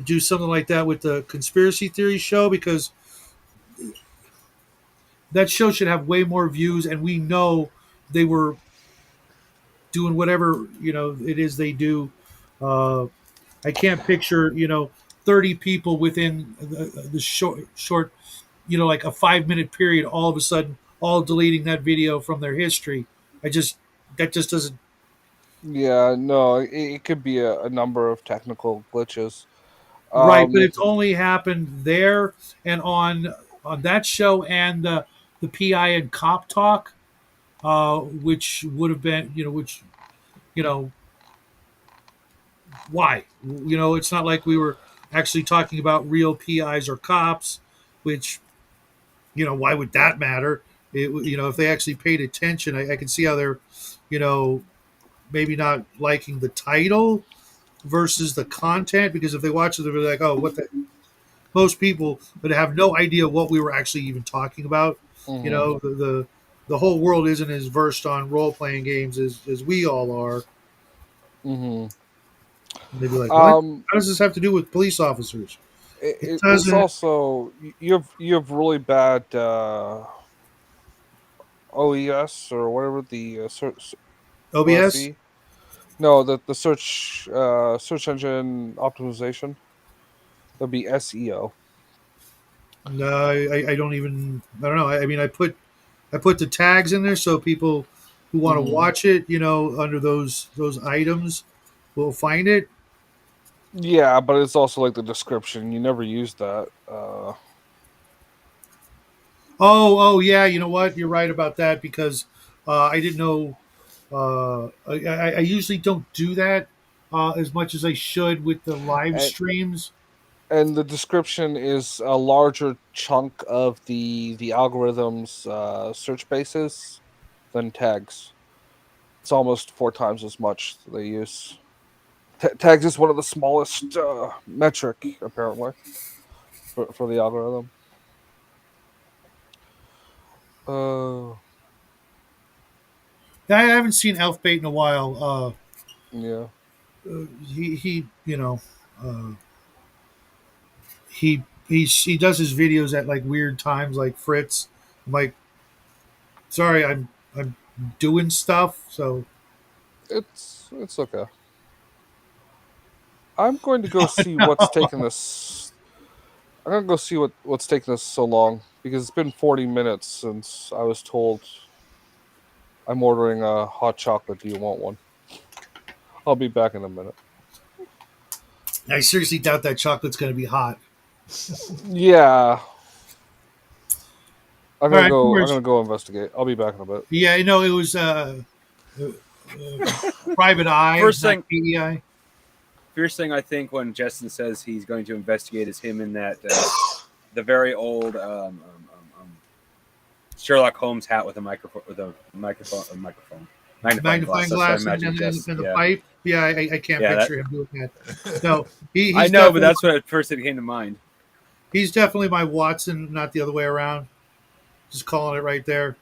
do something like that with the conspiracy theory show, because that show should have way more views, and we know they were doing whatever, you know, it is they do. Uh, I can't picture, you know, 30 people within the short, you know, like a 5 minute period, all of a sudden, all deleting that video from their history. I just that just doesn't. Yeah, no, it could be a number of technical glitches. Right, but Um, it's only happened there and on that show and the PI and Cop Talk, which would have been, you know, which, you know, why? You know, it's not like we were actually talking about real PIs or cops, which, you know, why would that matter? You know, if they actually paid attention, I can see how they're, you know, maybe not liking the title versus the content, because if they watch it, they'll be like, oh, what the. Most people would have no idea what we were actually even talking about. You mhm, know, the whole world isn't as versed on role playing games as we all are. mhm. And they'd be like, "What? Um, How does this have to do with police officers?" It it's doesn't. also you have really bad OES or whatever the OBS? OSE. No, the search engine optimization. That'd be SEO. No, I don't even. I don't know. I mean, I put the tags in there so people who want to Hmm. watch it, you know, under those items will find it. Yeah, but it's also like the description. You never use that. Oh, yeah. You know what? You're right about that, because I didn't know. I usually don't do that as much as I should with the live And streams. and the description is a larger chunk of the algorithm's search bases than tags. It's almost 4 times as much they use. Tags is one of the smallest metric apparently for the algorithm. Uh, I haven't seen Elfbait in a while. yeah. He you know, uh, he does his videos at like weird times, like Fritz. I'm like, sorry, I'm doing stuff. So It's okay. I'm going to go see what's taking this. I'm gonna go see what's taking this so long because it's been 40 minutes since I was told I'm ordering a hot chocolate. Do you want one? I'll be back in a minute. I seriously doubt that chocolate's going to be hot. Yeah, I'm All gonna right, go. I'm where's gonna go investigate. I'll be back in a bit. yeah, I know it was Private Eye, first not thing, PEI. first thing I think when Justin says he's going to investigate is him in that the very old Sherlock Holmes hat with a microphone magnifying glass. Magnifying That's what I glass imagine. and Just the yeah, pipe. Yeah, I can't yeah. That picture him doing that. No, I he's know, but definitely. that's what at first it came to mind. He's definitely my Watson, not the other way around. Just calling it right there.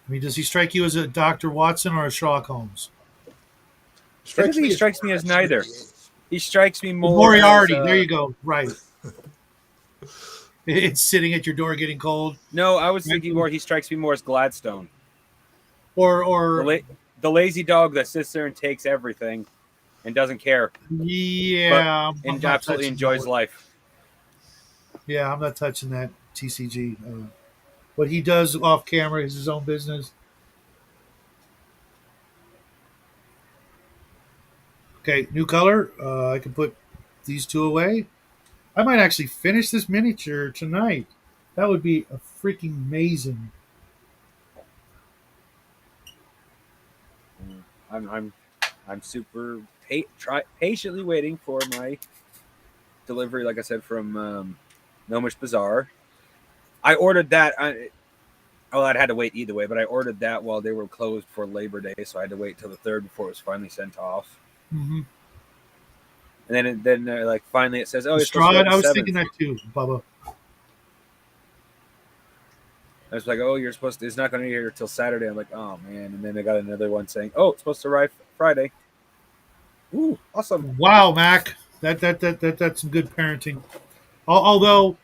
I mean, does he strike you as a Dr. Watson or a Sherlock Holmes? Typically, he as strikes me more as neither. SUV. He strikes me more Moriarty. as, There you go. Right. It's sitting at your door getting cold. No, I was thinking more. He strikes me more as Gladstone, Or the lazy dog that sits there and takes everything and doesn't care, yeah, and not absolutely touching enjoys that. life. Yeah, I'm not touching that TCG. What he does off camera is his own business. Okay, new color. I can put these two away. I might actually finish this miniature tonight. That would be a freaking amazing. I'm super patiently waiting for my delivery. Like I said, from Gnomish Bazaar. I ordered that. Well, I'd had to wait either way, but I ordered that while they were closed for Labor Day, so I had to wait till the 3rd before it was finally sent off. Mm-hmm. And then like finally it says, "Oh, it's supposed to Strahd, be I was 7th." thinking that too, Bubba. I was like, "Oh, you're supposed to. It's not going to be here till Saturday." I'm like, "Oh man!" And then I got another one saying, "Oh, it's supposed to arrive Friday." Ooh, awesome! Wow, Mac, that's some good parenting. Although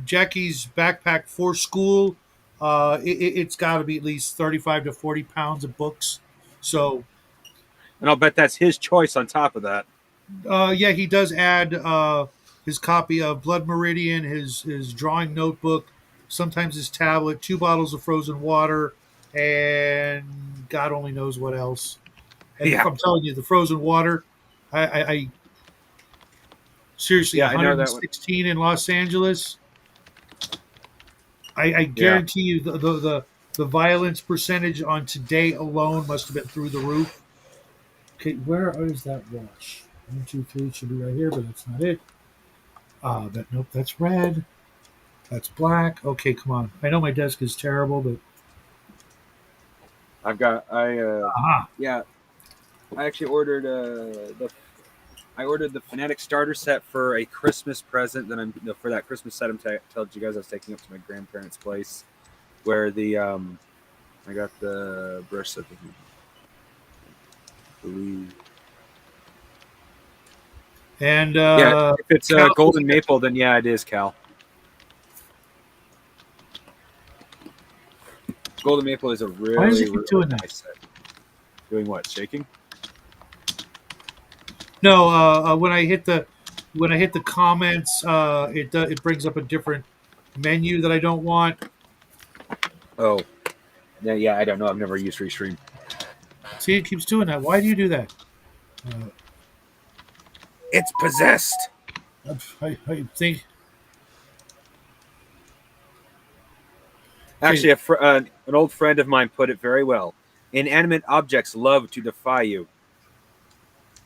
Jackie's backpack for school, it's got to be at least 35 to 40 pounds of books. So And I'll bet that's his choice on top of that. yeah, he does add his copy of Blood Meridian, his drawing notebook, sometimes his tablet, 2 bottles of frozen water, and God only knows what else. And Yeah. I'm telling you, the frozen water, I seriously, Yeah, I know that one. 116 in Los Angeles. I guarantee you the violence percentage on today alone must have been through the roof. Okay, where is that watch? 1, 2, 3 should be right here, but that's not it. Nope, that's red. That's black. Okay, come on. I know my desk is terrible, but I actually ordered I ordered the Fnatic starter set for a Christmas present. For that Christmas set told you guys I was taking up to my grandparents' place, where I got the brush set. and If it's Cal- golden maple, then yeah, it is Cal. Golden maple is a Why does it really, keep doing really that? nice set. Doing what? Shaking? No, when I hit the comments, it brings up a different menu that I don't want. Oh, yeah. I don't know. I've never used Restream. See, it keeps doing that. Why do you do that? It's possessed. I think Actually, an old friend of mine put it very well. Inanimate objects love to defy you.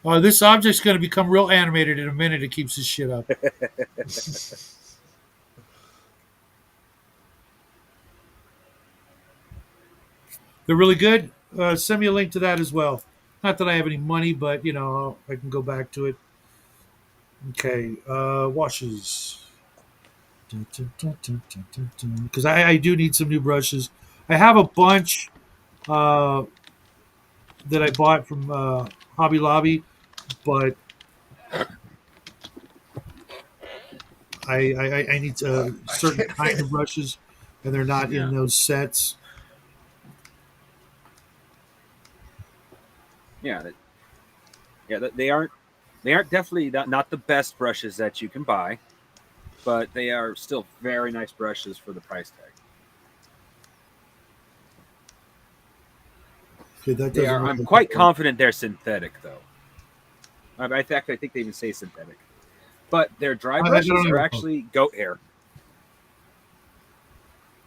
this object's going to become real animated in a minute. It keeps this shit up. They're really good. Send me a link to that as well. Not that I have any money, but I can go back to it. Okay, washes. Because I do need some new brushes. I have a bunch that I bought from Hobby Lobby, but I need a certain kind of brushes, and they're not in those sets. Yeah, they aren't definitely not the best brushes that you can buy, but they are still very nice brushes for the price tag. Okay, I'm quite confident they're synthetic, though. In fact, I think they even say synthetic. But their dry brushes are actually goat hair.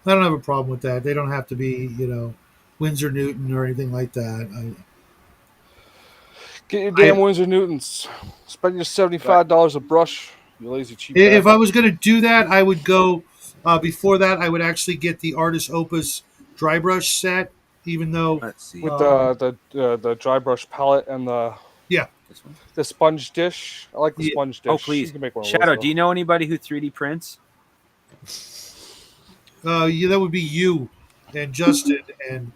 I don't have a problem with that. They don't have to be, Winsor Newton or anything like that. Get your damn Winsor Newtons. Spend your $75 a brush. You lazy cheap. If I was going to do that, I would go. Before that, I would actually get the Artist Opus dry brush set. Even though Let's see. With the dry brush palette and the yeah, This one. The sponge dish. I like the Yeah. sponge dish. Oh You please, can make one of Shadow. those, Do you know anybody who 3D prints? Yeah, that would be you and Justin and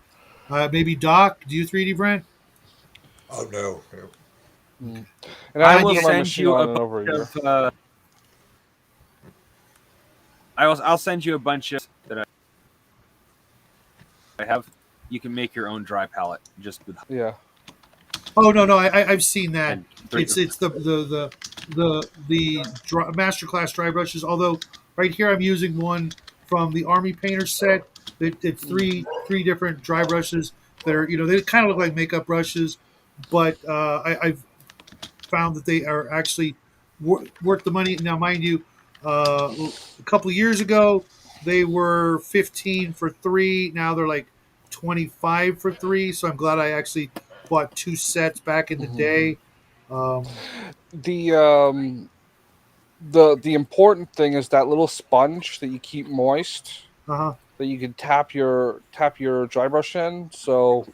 maybe Doc. Do you 3D print? Oh no, no. though. Okay. And I I haven't will turned my send machine you on a in over a year. bunch of. I'll send you a bunch of that I have. You can make your own dry palette just with Yeah. Oh no, I've seen that. and three. It's the masterclass dry brushes. Although right here I'm using one from the Army Painter set. It's three different dry brushes that are they kind of look like makeup brushes, but I've found that they are actually worth the money. Now, mind you, a couple of years ago they were 15 for three. Now they're like 25 for three. So I'm glad I actually bought two sets back in the Mhm. day. Um, The important thing is that little sponge that you keep moist uh-huh. that you can tap your dry brush in. So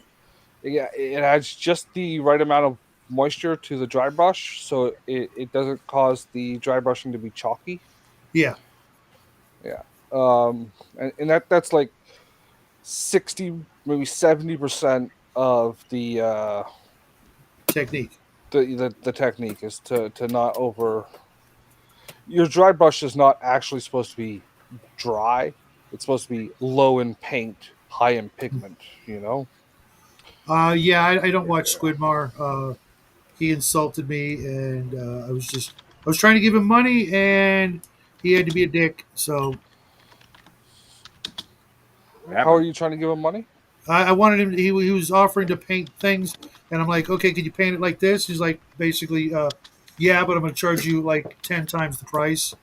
yeah, it adds just the right amount of moisture to the dry brush, so it doesn't cause the dry brushing to be chalky. Yeah, Yeah. And that's like 60, maybe 70% of technique. the technique is to not over. Your dry brush is not actually supposed to be dry. It's supposed to be low in paint, high in pigment. You know. Yeah, I don't watch Squidmar. He insulted me, and I was trying to give him money, and he had to be a dick. So What How are happened? you trying to give him money? I wanted him. He was offering to paint things, and I'm like, okay, could you paint it like this? He's like, basically, yeah, but I'm going to charge you like 10 times the price.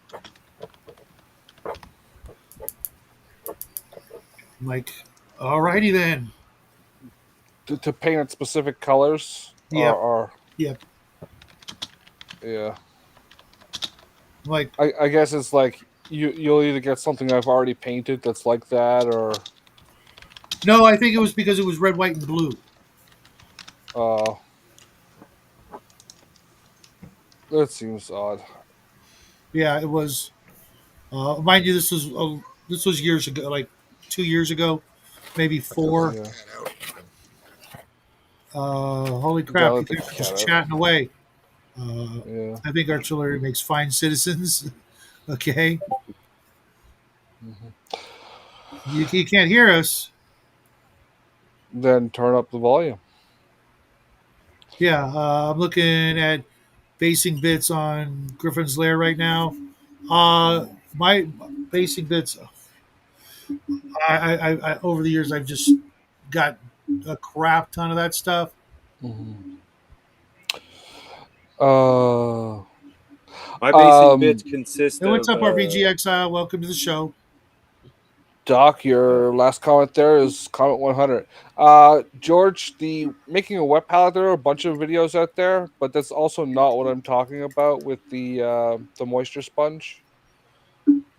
I'm like, alrighty then. To paint it specific colors Yep, or yep. yeah. I'm like, I guess it's like you'll either get something I've already painted that's like that, or no, I think it was because it was red, white, and blue. uh, that seems odd. Yeah, it was. Mind you, this was years ago, like 2 years ago, maybe I gotta let four. Yeah, the cat out. Holy you gotta crap! let These the guys are cat just out. chatting away. Uh, Yeah. I think artillery makes fine citizens. Okay, Hmm. you can't hear us. Then turn up the volume. Yeah, I'm looking at basing bits on Griffin's Lair right now. My basing bits, over the years, I've just got a crap ton of that stuff. Hmm. Uh, My basing bits um, consist Hey, what's of up, RPG Exile? Welcome to the show. Doc, uh, your last comment there is comment 100. George, the making a wet palette, there are a bunch of videos out there, but that's also not what I'm talking about with the moisture sponge.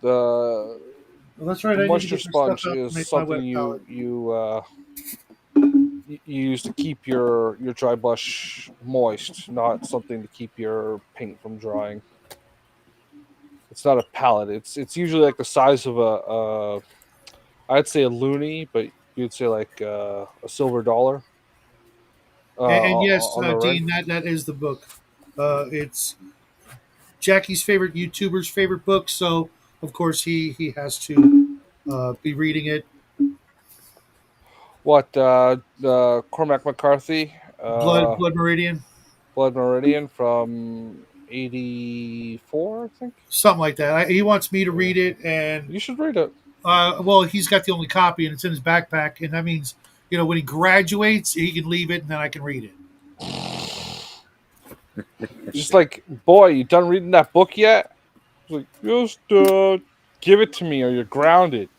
The Well, that's right. the I need to moisture get this stuff sponge out to is make my something wet palette. you use to keep your dry brush moist, not something to keep your paint from drying. It's not a palette. It's usually like the size of I'd say a loonie, but you'd say like a silver dollar And yes, on the ring. Dean, that is the book. It's Jackie's favorite YouTuber's favorite book, so of course he has to be reading it. What Cormac McCarthy, Blood Meridian, Blood Meridian from '84, I think. something like that. He wants me to Yeah, read it, and you should read it. well, he's got the only copy, and it's in his backpack, and that means when he graduates, he can leave it, and then I can read it. Just like, boy, you done reading that book yet? It's like, just give it to me, or you're grounded.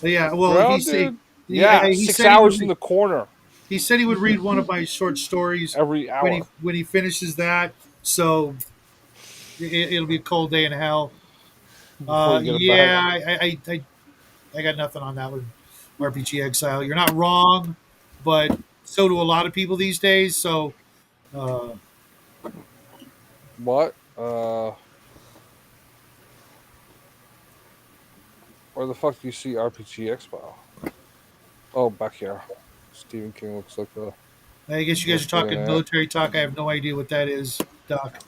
Yeah, well, Grounded. he, Yeah, he six said he would hours in the corner he said he would read one of my short stories every hour. when he finishes that. So it'll be a cold day in hell. Before you get it back. Yeah, I got nothing on that one. RPG Exile, you're not wrong, but so do a lot of people these days. So uh, What? Where the fuck do you see RPG Expo? Oh, back here. Stephen King looks like a I guess you guys are must be an talking ant. military talk. I have no idea what that is, Doc.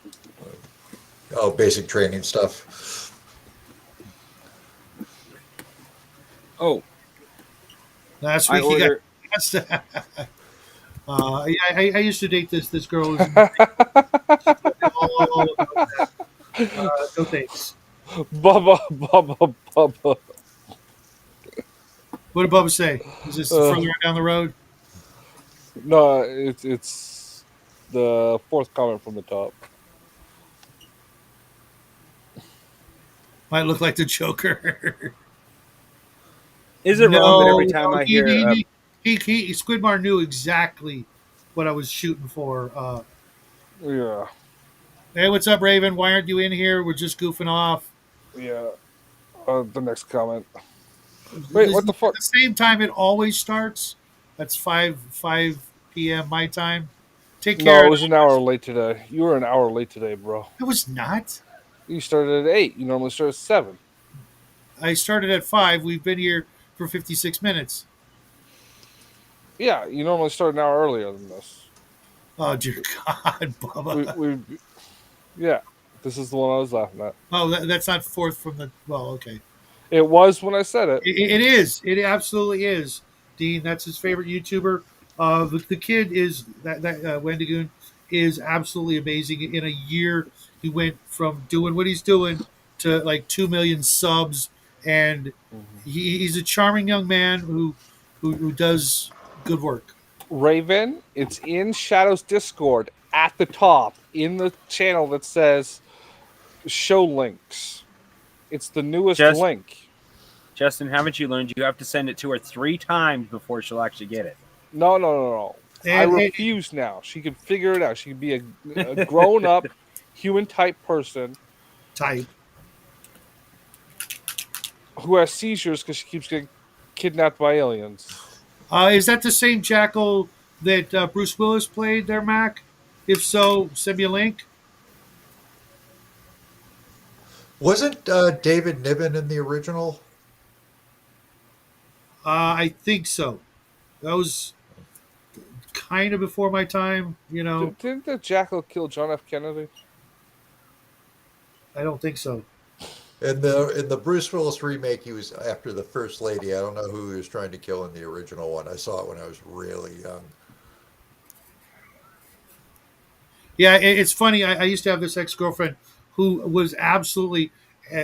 Oh, basic training stuff. Oh, Last I week you got. order. Yeah, I used to date this girl. Who's all about that. No thanks. Bubba, Bubba, Bubba. What did Bubba say? Is this further on down the road? No, it's the fourth comment from the top. Might look like the Joker. Is it wrong that every No, time I he, hear Squidmar knew exactly what I was shooting for. Yeah, Hey, what's up, Raven? Why aren't you in here? We're just goofing off. yeah. The next comment. Wait, what the At fuck? the same time it always starts. That's 5 p.m. my time. Take No, care. it was an hour late today. You were an hour late today, bro. It was not. You started at 8. You normally start at 7. I started at 5. We've been here for 56 minutes. Yeah, you normally start an hour earlier than this. Oh, dear God, Bubba. We yeah. This is the one I was laughing at. Oh, that's not fourth from the. Well, okay. It was when I said it. It is. It absolutely is. Dean, that's his favorite YouTuber. The kid is that Wendigoon is absolutely amazing. In a year, he went from doing what he's doing to like 2 million subs, and he's a charming young man who does good work. Raven, it's in Shadow's Discord at the top in the channel that says show links. It's the newest Just- link. Justin, haven't you learned you have to send it to her 3 times before she'll actually get it? No. I And- refuse now. She can figure it out. She can be a grown up human type person Type. who has seizures because she keeps getting kidnapped by aliens. Is that the same Jackal that Bruce Willis played there, Mac? If so, send me a link. Wasn't David Niven in the original? I think so. That was kind of before my time, you know. Didn't the Jackal kill John F. Kennedy? I don't think so. In the Bruce Willis remake, he was after the First Lady. I don't know who he was trying to kill in the original one. I saw it when I was really young. Yeah, it's funny. I used to have this ex-girlfriend who was absolutely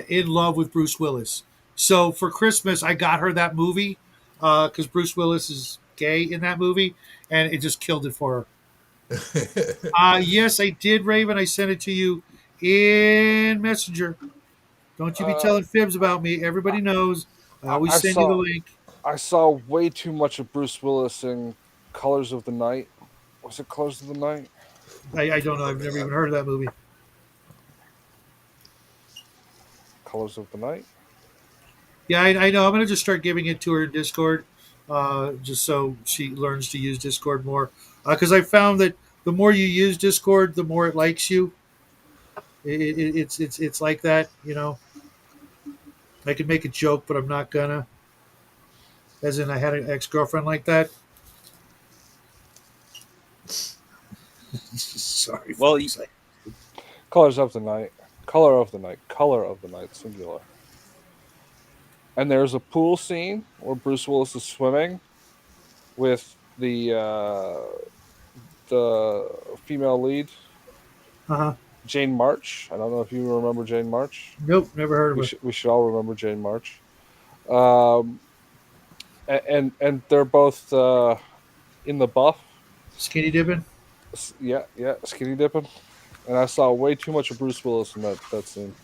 in love with Bruce Willis. So for Christmas, I got her that movie because Bruce Willis is gay in that movie, and it just killed it for her. Yes, I did, Raven. I sent it to you in Messenger. Don't you be telling fibs about me. Everybody knows. I always I send saw- you the link. I saw way too much of Bruce Willis in Colors of the Night. Was it Colors of the Night? I don't know. I've never even heard of that movie. Colors of the Night? Yeah, I know. I'm going to just start giving it to her in Discord, just so she learns to use Discord more. Because I found that the more you use Discord, the more it likes you. It's like that, you know. I could make a joke, but I'm not gonna. As in, I had an ex-girlfriend like that. Sorry. Well, folks. Colors of the Night. Color of the Night. Color of the Night, singular. And there's a pool scene where Bruce Willis is swimming with the female lead, Uh-huh. Jane March. I don't know if you remember Jane March. Nope, never heard of We, it. we should all remember Jane March. And they're both in the buff. Skinny dipping. Yeah, skinny dipping. And I saw way too much of Bruce Willis in that scene.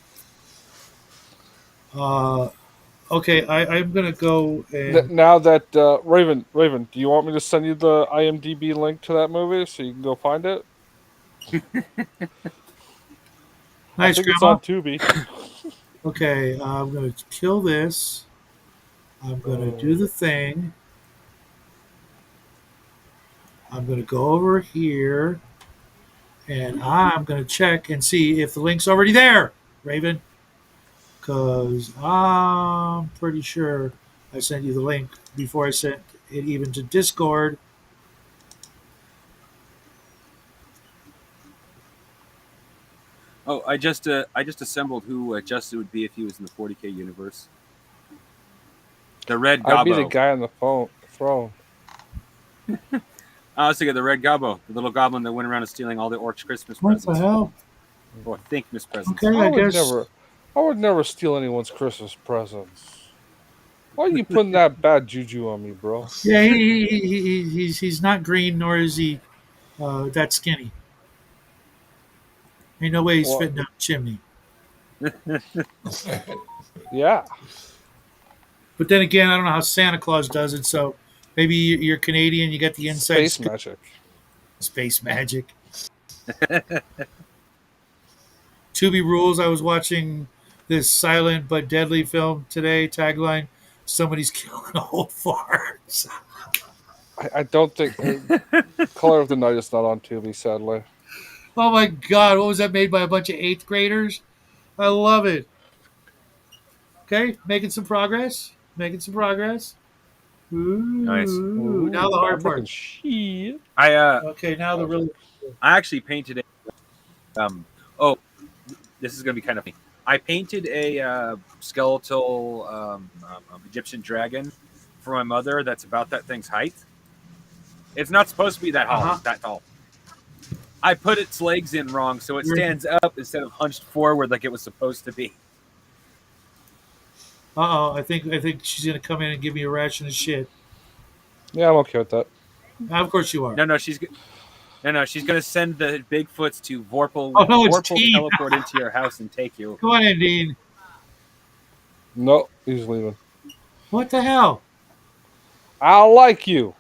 Okay, I'm gonna go and Now that Raven, do you want me to send you the IMDb link to that movie so you can go find it? I nice, think it's Grandma. on Tubi. Okay, I'm gonna kill this. I'm gonna do the thing. I'm gonna go over here, And I'm going to check and see if the link's already there, Raven, because I'm pretty sure I sent you the link before I sent it even to Discord. Oh, I just assembled who Justin would be if he was in the 40k universe. The Red I'd be the Gobbo. guy on the throne. I was thinking the Red Gobbo, the little goblin that went around and stealing all the orcs' Christmas What presents. the hell? Or Thinkmas presents. Okay, I guess. I would never steal anyone's Christmas presents. Why are you putting that bad juju on me, bro? Yeah, he's not green, nor is he that skinny. Ain't no way he's Well, fitting down the chimney. Yeah. But then again, I don't know how Santa Claus does it. So maybe you're Canadian, you got the inside Space scoop. magic. Space magic. Tubi rules. I was watching this silent but deadly film today. Tagline: somebody's killing old farts. I don't think Color of the Night is not on Tubi, sadly. Oh my God! What was that made by a bunch of eighth graders? I love it. Okay, making some progress. Making some progress. Ooh, Nice. now the hard part. Shit. Okay, now the really. I actually painted a oh, this is gonna be kind of funny. I painted a skeletal Egyptian dragon for my mother that's about that thing's height. It's not supposed to be that Uh-huh. that tall. I put its legs in wrong, so it stands up instead of hunched forward like it was supposed to be. I think she's gonna come in and give me a ration of shit. Yeah, I'm okay with that. Of course you are. No, she's gonna send the Bigfoots to Vorpal. Oh, no, it's Vorpal Dean. teleport into your house and take you. Come on in, Dean. No, he's leaving. What the hell? I like you.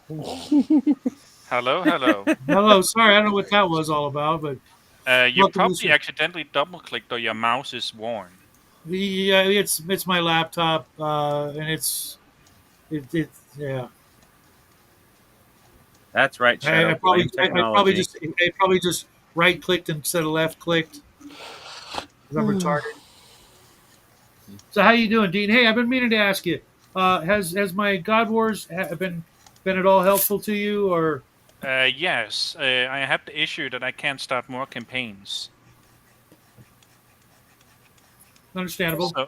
Hello, hello. Hello, sorry, I don't know what that was all about, but You Welcome to probably the- accidentally double-clicked or your mouse is worn. it's my laptop, and it's yeah. That's right, Shadow. I probably Blame technology. I probably just right clicked instead of left clicked. 'Cause I'm retarded. So how you doing, Dean? Hey, I've been meaning to ask you. Has my God Wars been at all helpful to you, or Yes, I have the issue that I can't start more campaigns. understandable? So,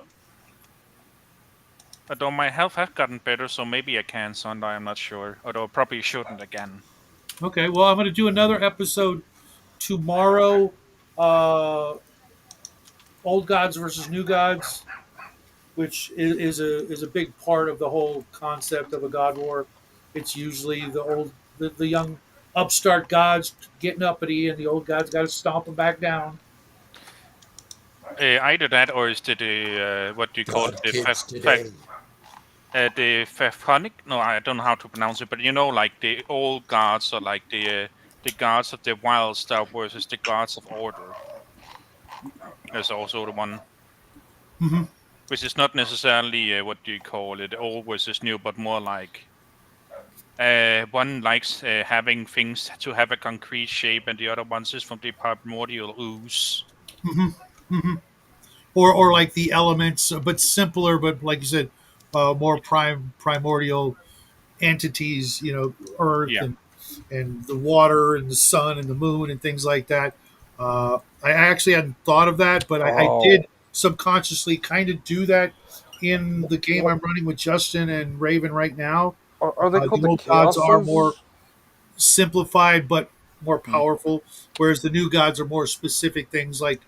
although my health has gotten better, so maybe I can Sunday, I'm not sure. Although I probably shouldn't again. Okay, well, I'm going to do another episode tomorrow. Old Gods versus New Gods, which is a big part of the whole concept of a God War. It's usually the young upstart gods getting uppity, and the old gods got to stomp them back down. Either that, or is the what do you call God, it? kids today. The Phonic? No, I don't know how to pronounce it, but you know, like the old gods, or like the gods of the wild stuff versus the gods of order. There's also the one, Mhm. which is not necessarily what do you call it, old versus new, but more like one likes having things to have a concrete shape, and the other one is from the primordial ooze. Or like the elements, but simpler, but like you said, more primordial entities. You know, Earth Yeah. and the water and the sun and the moon and things like that. I actually hadn't thought of that, but I Oh. did subconsciously kind of do that in the game I'm running with Justin and Raven right now. Are they called the the old gods are Chaoses? more simplified but more powerful, whereas the new gods are more specific things like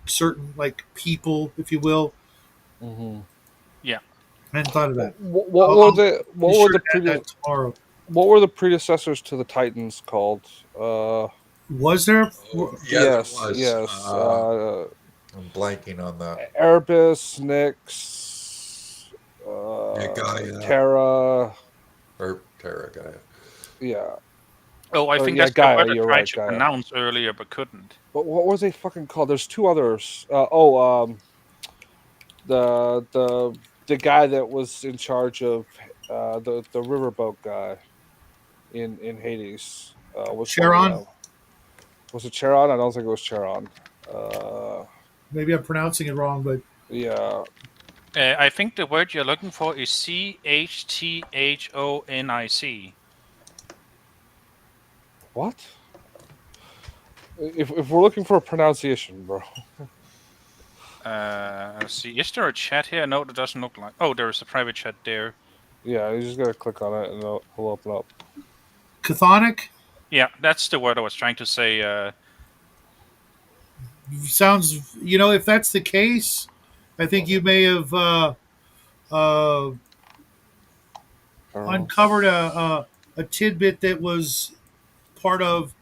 certain like people, if you will. Mhm. I hadn't thought of that. What I'll- were I'll the Be sure to add previous that tomorrow. what were the predecessors to the Titans called? Was there? Yeah, yes, there was. yes. I'm blanking on that. Erebus, Nyx, Gaia. Terra. Or Terra Gaia. Yeah. Oh, I Or, think yeah, that's Gaia, the word I you're tried right, to Gaia. pronounce earlier, but couldn't. But what were they fucking called? There's two others. The guy that was in charge of the riverboat guy in Hades was one of Charon? them. Was it Charon? I don't think it was Charon. Maybe I'm pronouncing it wrong, but Yeah. I think the word you're looking for is Chthonic. What? If we're looking for a pronunciation, bro. Let's see. Is there a chat here? No, that doesn't look like. Oh, there's a private chat there. Yeah, you just gotta click on it and it'll open up. chthonic Yeah, that's the word I was trying to say. sounds. If that's the case, I think you may have uncovered a tidbit that was part of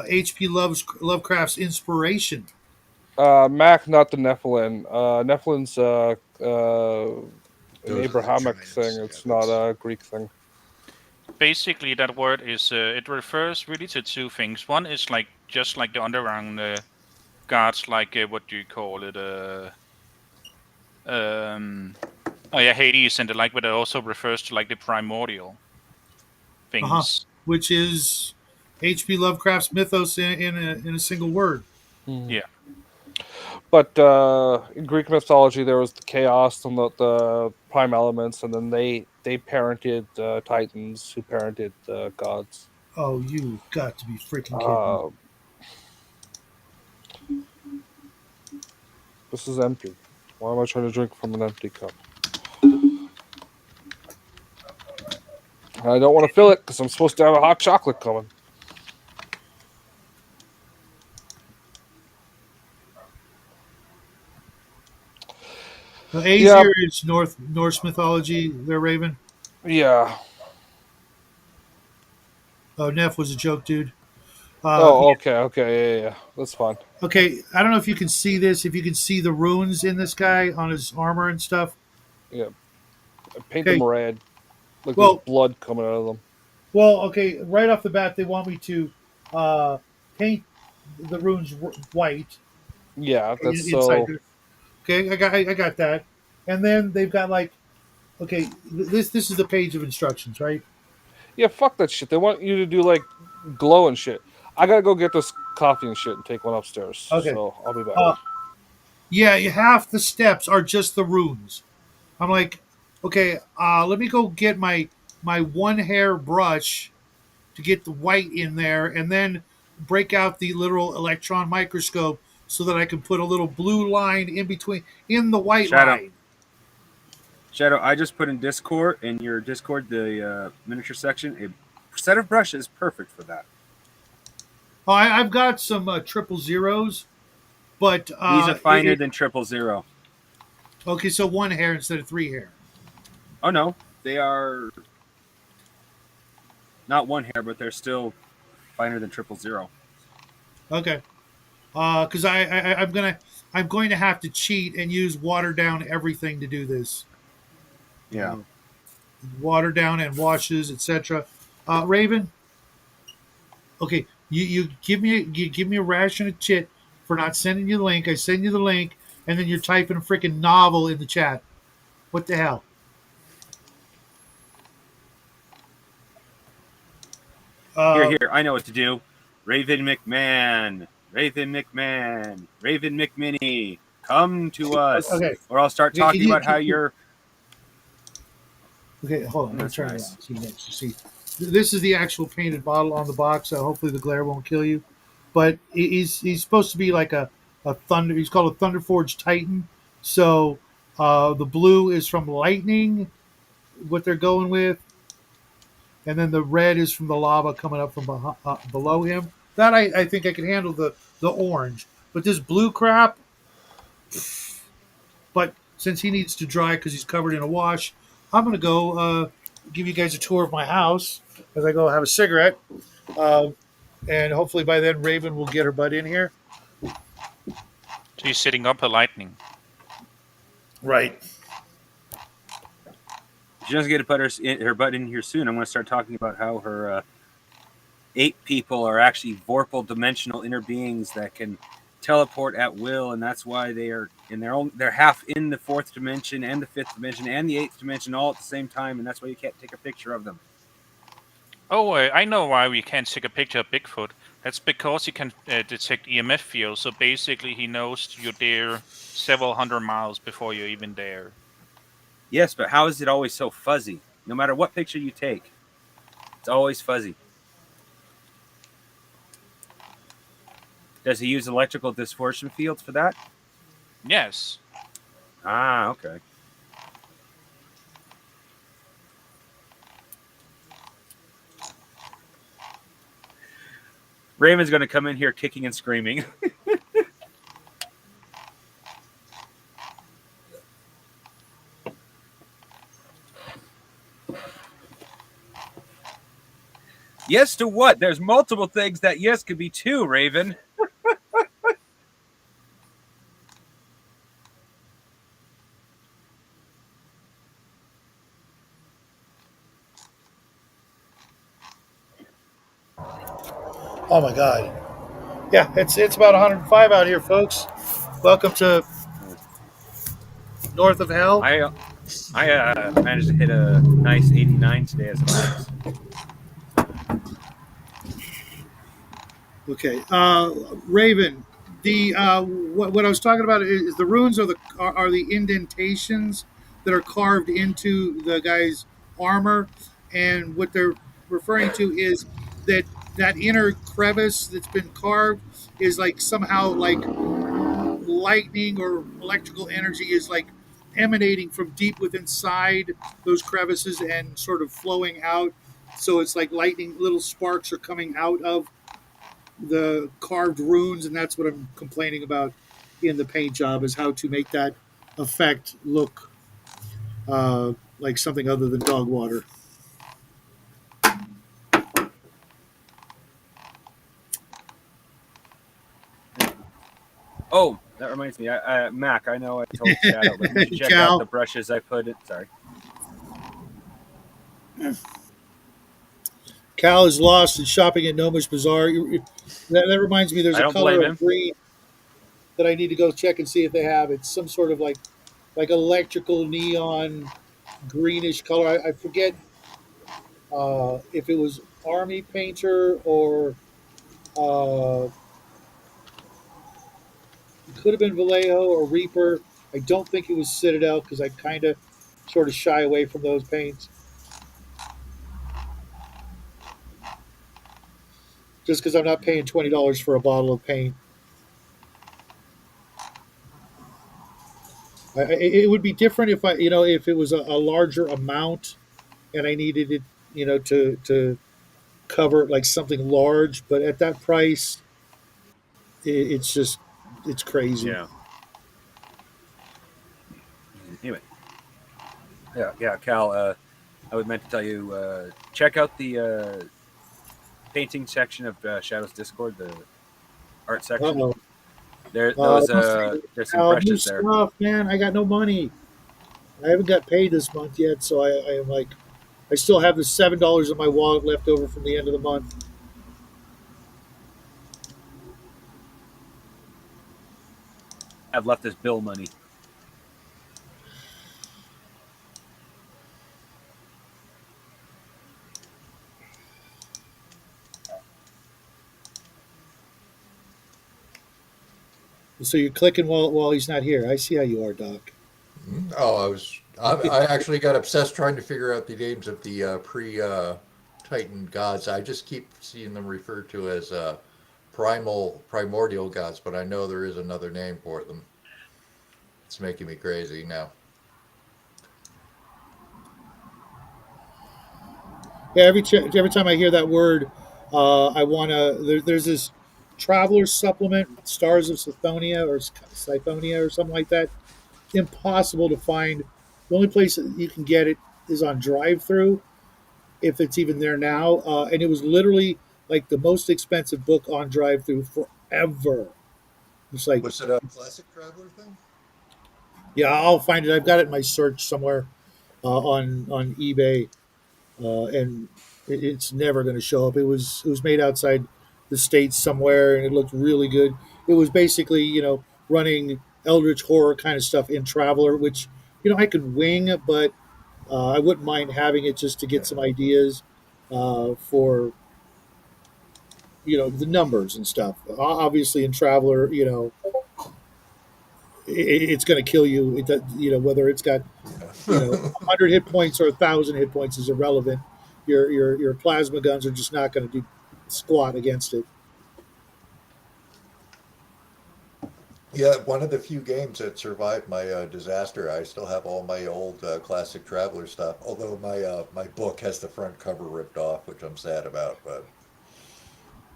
H.P. Lovecraft's inspiration. Mac, not the Nephilim. Nephilim's an Those are the Abrahamic giants, thing. yeah, It's not that's- a Greek thing. Basically, that word is. It refers really to two things. One is like just like the underground gods, like what do you call it? Oh yeah, Hades and the like, but it also refers to like the primordial things. Uh-huh. Which is H.P. Lovecraft's mythos in a single word. Yeah. But in Greek mythology, there was the chaos and the prime elements, and then they parented titans who parented gods. Oh, you've got to be freaking kidding me. This is empty. Why am I trying to drink from an empty cup? I don't want to fill it because I'm supposed to have a hot chocolate coming. Aesir is Norse mythology. There, Raven. Yeah. Oh, Neff was a joke, dude. Okay. Yeah. That's fine. Okay, I don't know if you can see this. If you can see the runes in this guy on his armor and stuff. Yeah. Paint Okay. them red. Like Well- there's blood coming out of them. Well, okay, right off the bat, they want me to paint the runes white. Yeah, that's inside so. there. Okay, I got that. And then they've got like, okay, this is the page of instructions, right? Yeah, fuck that shit. They want you to do like glow and shit. I gotta go get this coffee and shit and take one upstairs. Okay. So I'll be back. Yeah, half the steps are just the runes. I'm like, okay, let me go get my one hair brush to get the white in there, and then break out the literal electron microscope so that I can put a little blue line in the white Shadow. line. Shadow, I just put in your Discord, the miniature section, a set of brushes perfect for that. Oh, I've got some 000s, but These are finer than 000. Okay, so one hair instead of three hair. Oh no, they are not one hair, but they're still finer than 000. Okay, because I'm going to have to cheat and use water down everything to do this. Yeah. Water down and washes, etc. Raven. Okay, you give me a ration of chit for not sending you the link. I send you the link, and then you're typing a freaking novel in the chat. What the hell? Here, I know what to do. Raven McMahon, Raven McMini, come to us. Okay. Or I'll start Okay, talking you- about how you- you're. Okay, hold on. Let me That's turn nice. it on. See. This is the actual painted bottle on the box, so hopefully the glare won't kill you. But he's supposed to be like a thunder. He's called a Thunderforged Titan. So the blue is from lightning, what they're going with, and then the red is from the lava coming up from below him. That I think I can handle the orange, but this blue crap. But since he needs to dry because he's covered in a wash, I'm going to go give you guys a tour of my house as I go have a cigarette. And hopefully by then Raven will get her butt in here. She's setting up her lightning. Right. She doesn't get to put her butt in here soon. I'm going to start talking about how her ape people are actually vorpal dimensional inner beings that can teleport at will, and that's why they are in their own. They're half in the fourth dimension and the fifth dimension and the eighth dimension all at the same time, and that's why you can't take a picture of them. Oh, I know why we can't take a picture of Bigfoot. That's because he can detect EMF fields. So basically, he knows you're there several hundred miles before you're even there. Yes, but how is it always so fuzzy? No matter what picture you take, it's always fuzzy. Does he use electrical distortion fields for that? Yes. Ah, okay. Raven's going to come in here kicking and screaming. Yes to what? There's multiple things that yes could be too, Raven. Oh my God. Yeah, it's about 105 out here, folks. Welcome to North of Hell. I managed to hit a nice 89 today as a max. Okay, Raven. The what I was talking about is the runes are the indentations that are carved into the guy's armor, and what they're referring to is that that inner crevice that's been carved is like somehow like lightning or electrical energy is like emanating from deep within inside those crevices and sort of flowing out. So it's like lightning, little sparks are coming out of the carved runes, and that's what I'm complaining about in the paint job is how to make that effect look like something other than dog water. Oh, that reminds me. Mac, I know I told Shadow, but you should check Cal. out the brushes I put it. Sorry. Cal is lost and shopping at Gnomish Bazaar. That reminds me, there's I a don't color blame him. of green that I need to go check and see if they have. It's some sort of like electrical neon greenish color. I forget if it was Army Painter or it could have been Vallejo or Reaper. I don't think it was Citadel because I kind of sort of shy away from those paints. Just because I'm not paying $20 for a bottle of paint. It would be different if if it was a larger amount and I needed it, to cover like something large. But at that price, it's crazy. Yeah. Anyway. Yeah, Cal. I was meant to tell you, check out the painting section of Shadow's Discord, the art section. Uh-oh. There's some New brushes there. stuff, man. I got no money. I haven't got paid this month yet, so I am like, I still have the $7 in my wallet left over from the end of the month. I've left this bill money. So you're clicking while he's not here. I see how you are, Doc. Oh, I actually got obsessed trying to figure out the names of the pre-Titan gods. I just keep seeing them referred to as primordial gods, but I know there is another name for them. It's making me crazy now. Yeah, every time I hear that word, I want to. There's this traveler's supplement, Stars of Scythonia or Scythonia or something like that. Impossible to find. The only place that you can get it is on drive-through, if it's even there now. And it was literally like the most expensive book on drive-through forever. It's like, Was it a classic traveler thing? yeah, I'll find it. I've got it in my search somewhere on eBay, and it's never going to show up. It was made outside the states somewhere, and it looked really good. It was basically running Eldritch horror kind of stuff in Traveler, which I could wing, but I wouldn't mind having it just to get some ideas for the numbers and stuff. Obviously, in Traveler, it's going to kill you. Whether it's got 100 hit points or 1,000 hit points is irrelevant. Your plasma guns are just not going to do squat against it. Yeah, one of the few games that survived my disaster. I still have all my old classic Traveler stuff. Although my book has the front cover ripped off, which I'm sad about. But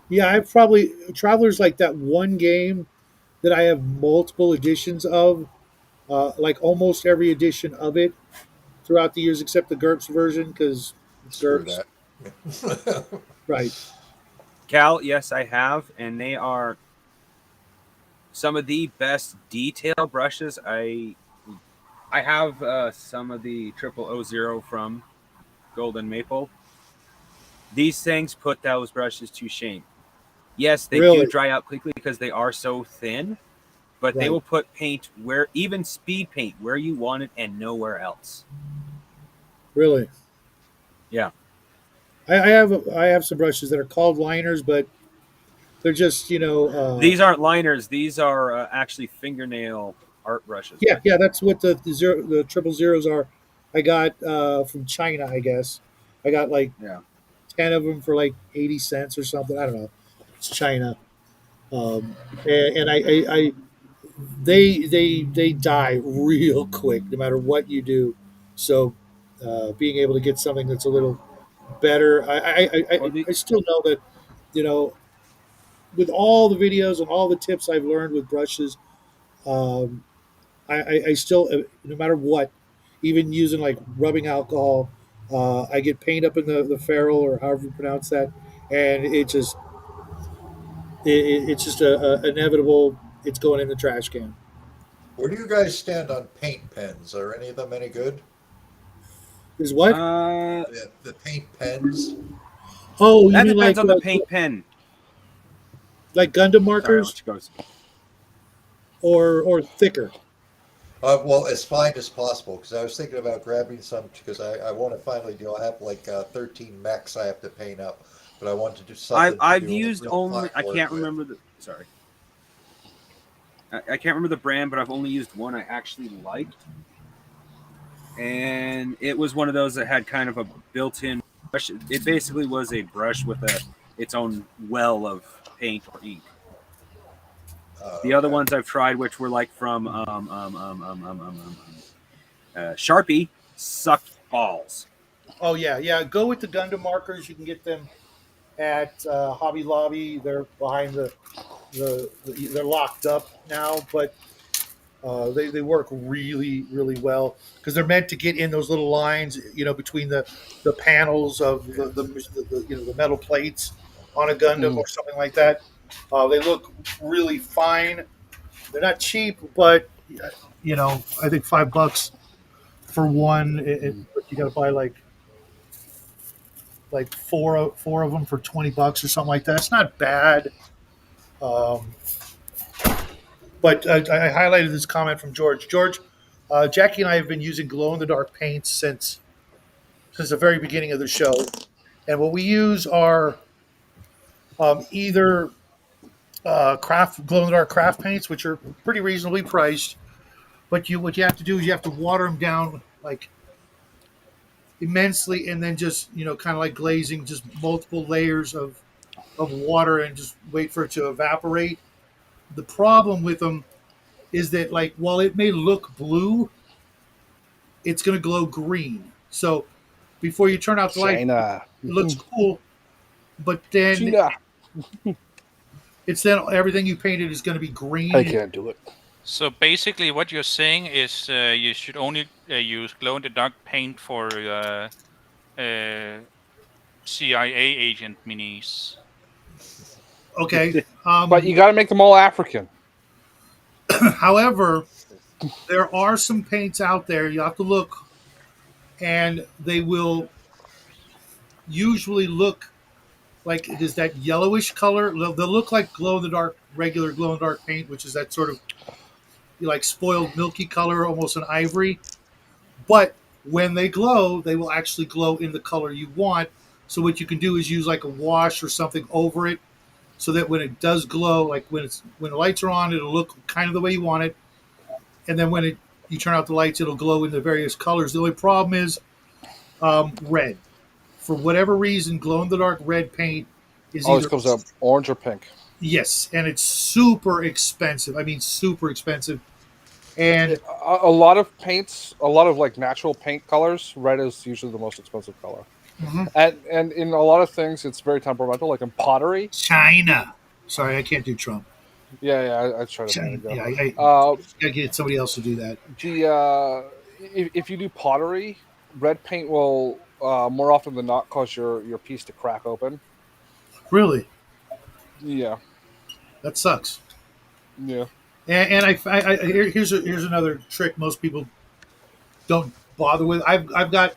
Yeah, I probably Traveler's like that one game that I have multiple editions of, like almost every edition of it throughout the years, except the GURPS version because it's screw GURPS, that. right? Cal, yes, I have, and they are some of the best detail brushes. I have some of the Triple O0 from Golden Maple. These things put those brushes to shame. Yes, they Really? do dry out quickly because they are so thin, but they Right. will put paint where, even speed paint, where you want it and nowhere else. Really? Yeah. I have some brushes that are called liners, but they're just These aren't liners. These are actually fingernail art brushes. yeah, that's what the triple zeros are. I got from China, I guess. I got like Yeah. 10 of them for like 80 cents or something. I don't know. It's China. And they die real quick no matter what you do. So being able to get something that's a little better, Well, the- I still know that, you know, with all the videos and all the tips I've learned with brushes, um, I still, no matter what, even using like rubbing alcohol, I get paint up in the ferrule or however you pronounce that, and it's just a inevitable. It's going in the trash can. Where do you guys stand on paint pens? Are any of them any good? Is what? The paint pens? Oh, you that mean depends on the paint pen. like Gundam Sorry, I'll markers let you go. or thicker? Well, as fine as possible, because I was thinking about grabbing some because I want to finally do. I have like 13 mechs I have to paint up, but I want to do something. I've to do used real only. I fine work can't with. remember the. Sorry. I can't remember the brand, but I've only used one I actually liked, and it was one of those that had kind of a built-in brush. It basically was a brush with its own well of paint or ink. The other Okay. ones I've tried, which were like from Sharpie, sucked balls. Oh yeah. Go with the Gundam markers. You can get them at Hobby Lobby. They're behind they're locked up now, but they work really really well because they're meant to get in those little lines, between the panels of the metal plates on a Gundam or something like that. They look really fine. They're not cheap, but I think $5 for one. But you got to buy like four of them for $20 or something like that. It's not bad. Um, but I highlighted this comment from George. George, Jackie and I have been using glow in the dark paints since the very beginning of the show, and what we use are either craft glow in the dark craft paints, which are pretty reasonably priced. But what you have to do is you have to water them down like immensely, and then just kind of like glazing, just multiple layers of water, and just wait for it to evaporate. The problem with them is that, like, while it may look blue, it's going to glow green. So before you turn out the light, China. it looks cool, but then China. it's then everything you painted is going to be green. I can't do it. So basically, what you're saying is you should only use glow-in-the-dark paint for CIA agent minis. Okay. But you got to make them all African. However, there are some paints out there. You have to look, and they will usually look like it is that yellowish color. They'll look like regular glow in the dark paint, which is that sort of like spoiled milky color, almost an ivory. But when they glow, they will actually glow in the color you want. So what you can do is use like a wash or something over it so that when it does glow, like when the lights are on, it'll look kind of the way you want it, and then when you turn out the lights, it'll glow in the various colors. The only problem is red. For whatever reason, glow in the dark red paint is Always either comes up orange or pink. yes, and it's super expensive. I mean, super expensive. And A lot of paints, a lot of like natural paint colors, red is usually the most expensive color. Mhm. And in a lot of things, it's very temperamental. Like in pottery, China. Sorry, I can't do Trump. I try to China. let it Yeah, go. I gotta get somebody else to do that. If you do pottery, red paint will more often than not cause your piece to crack open. Really, Yeah, that sucks. yeah. And here's another trick most people don't bother with. I've got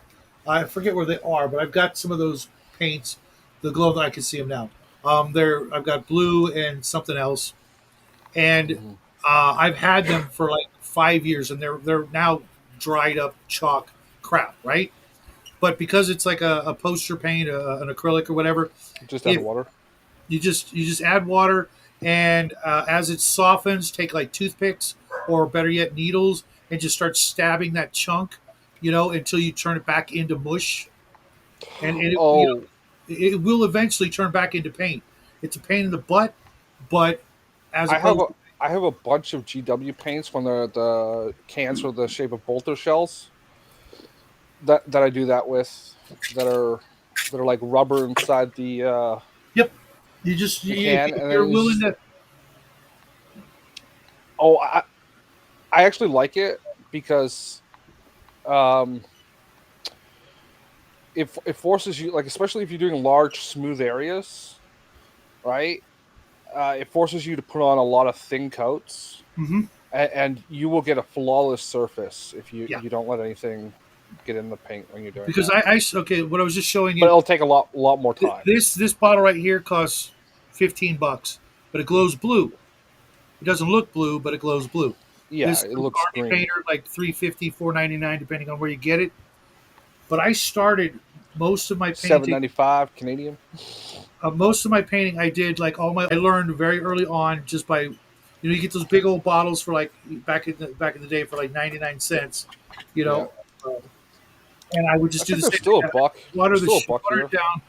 I forget where they are, but I've got some of those paints. The glow I can see them now. I've got blue and something else, and Mhm. I've had them for like 5 years, and they're now dried up chalk crap, right? But because it's like a poster paint, an acrylic or whatever, Just add if water. you just add water, and as it softens, take like toothpicks or better yet needles, and just start stabbing that chunk, until you turn it back into mush, and Oh, it will eventually turn back into paint. It's a pain in the butt, but as I have opposed, a bunch of GW paints when the cans are the shape of bolter shells that I do that with that are like rubber inside yep, you just if can, and you're then willing to, oh I actually like it because um it forces you, like, especially if you're doing large smooth areas, right? It forces you to put on a lot of thin coats, mhm, and you will get a flawless surface if you yeah. you don't let anything get in the paint when you're doing Because that. okay, what I was just showing But you, it'll take a lot more time. this bottle right here costs $15, but it glows blue. It doesn't look blue, but it glows blue. Yeah, This it from looks Army green. Painter, like 350, 499, depending on where you get it. But I started most of my Seven painting. ninety five Canadian. Most of my painting, I did like I learned very early on just by, you get those big old bottles for like back in the day for like 99 cents, you Yeah, know, uh, and I would I just do think the they're same still a thing. buck. They're still a buck Water here. it down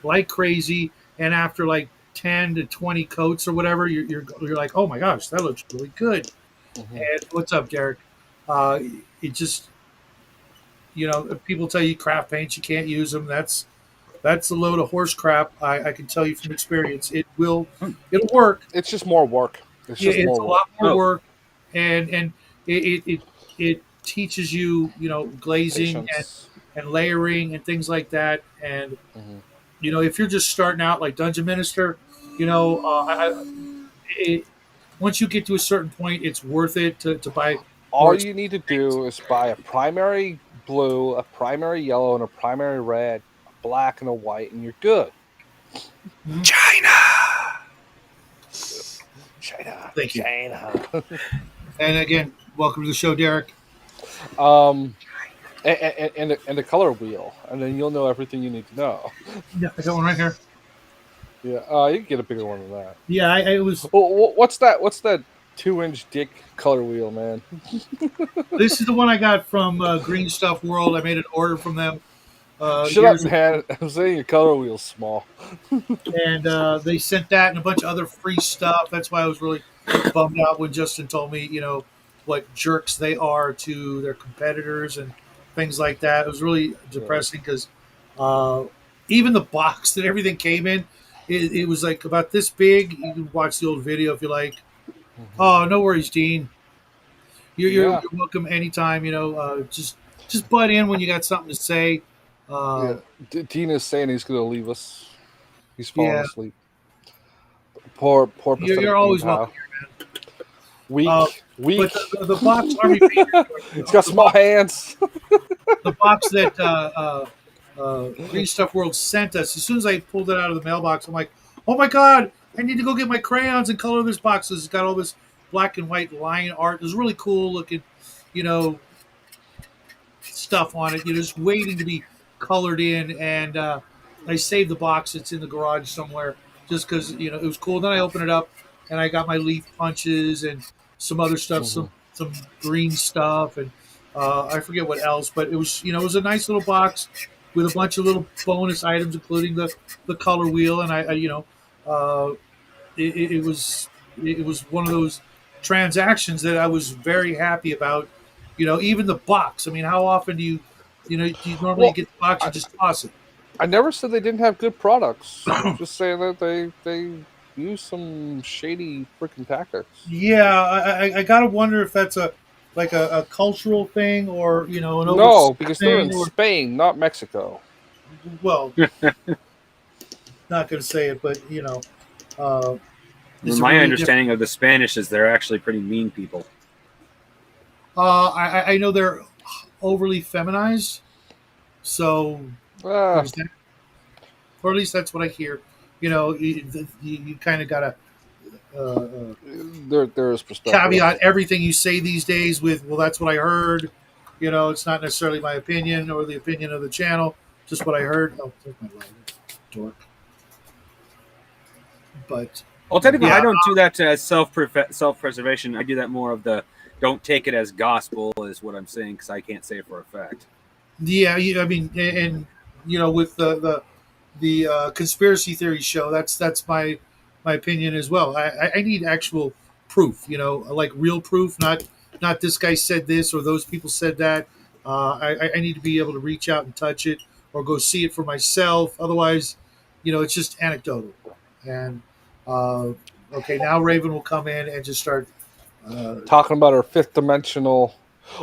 like crazy, and after like 10 to 20 coats or whatever, you're like, oh my gosh, that looks really good. Hmm. And what's up, Derek? Uh, it just, if people tell you craft paints you can't use them. That's a load of horse crap. I can tell you from experience. It'll work. It's just more work. It's Yeah, just it's more a work. lot more Oh, work, and it teaches you, glazing Patience. and layering and things like that. And Hmm. if you're just starting out like Dungeon Minister, it, once you get to a certain point, it's worth it to buy more All you expensive need to paints. do is buy a primary blue, a primary yellow, and a primary red, a black, and a white, and you're good. China, Thank you. China. And again, welcome to the show, Derek. um, and the color wheel, and then you'll know everything you need to know. Yeah, I got one right here. Yeah, you can get a bigger one than that. Yeah, I was. Oh, what's that? What's that 2-inch dick color wheel, man? This is the one I got from Green Stuff World. I made an order from them Shut up, years man! I'm saying your color wheel's small. and they sent that and a bunch of other free stuff. That's why I was really bummed out when Justin told me, what jerks they are to their competitors and things like that. It was really depressing because uh, even the box that everything came in, it was like about this big. You can watch the old video if you like. Oh, no worries, Dean. You're Yeah, welcome anytime. Just butt in when you got something to say. yeah. Uh, Dean is saying he's gonna leave us. He's falling yeah, asleep. Poor you're pathetic Dean always welcome. pal. Weak, Uh, weak. But the box Army Painter, He's got small hands. the box that Green Stuff World sent us, as soon as I pulled it out of the mailbox, I'm like, oh my God, I need to go get my crayons and color this box. It's got all this black and white line art. There's really cool looking, you know, stuff on it. You're just waiting to be colored in. And I saved the box. It's in the garage somewhere. just because it was cool. Then I opened it up, and I got my leaf punches and some other stuff, some green stuff, and I forget what else. But it was it was a nice little box with a bunch of little bonus items, including the color wheel, and uh, it was one of those transactions that I was very happy about. Even the box. I mean, how often do you normally Well, get the box and just toss it? I never said they didn't have good products. I'm just saying that they use some shady freaking tactics. Yeah, I gotta wonder if that's a cultural thing or an No, overseas because they're in thing, or Spain, not Mexico. well, not gonna say it, but is it My really understanding of the Spanish is they're actually pretty mean people. I know they're overly feminized, so Ah, there's that. Or at least that's what I hear. You kind of gotta there is perspective. caveat everything you say these days with, well, that's what I heard. It's not necessarily my opinion or the opinion of the channel, just what I heard. Oh, there's my lighter, dork. But Well, technically, Yeah. I don't do that as self-preservation. I do that more of the don't take it as gospel, is what I'm saying, because I can't say it for a fact. yeah, I mean, and with the conspiracy theory show, that's my opinion as well. I need actual proof, like real proof, not this guy said this or those people said that. I need to be able to reach out and touch it or go see it for myself. Otherwise, it's just anecdotal. And okay, now Raven will come in and just start. Talking about our fifth dimensional.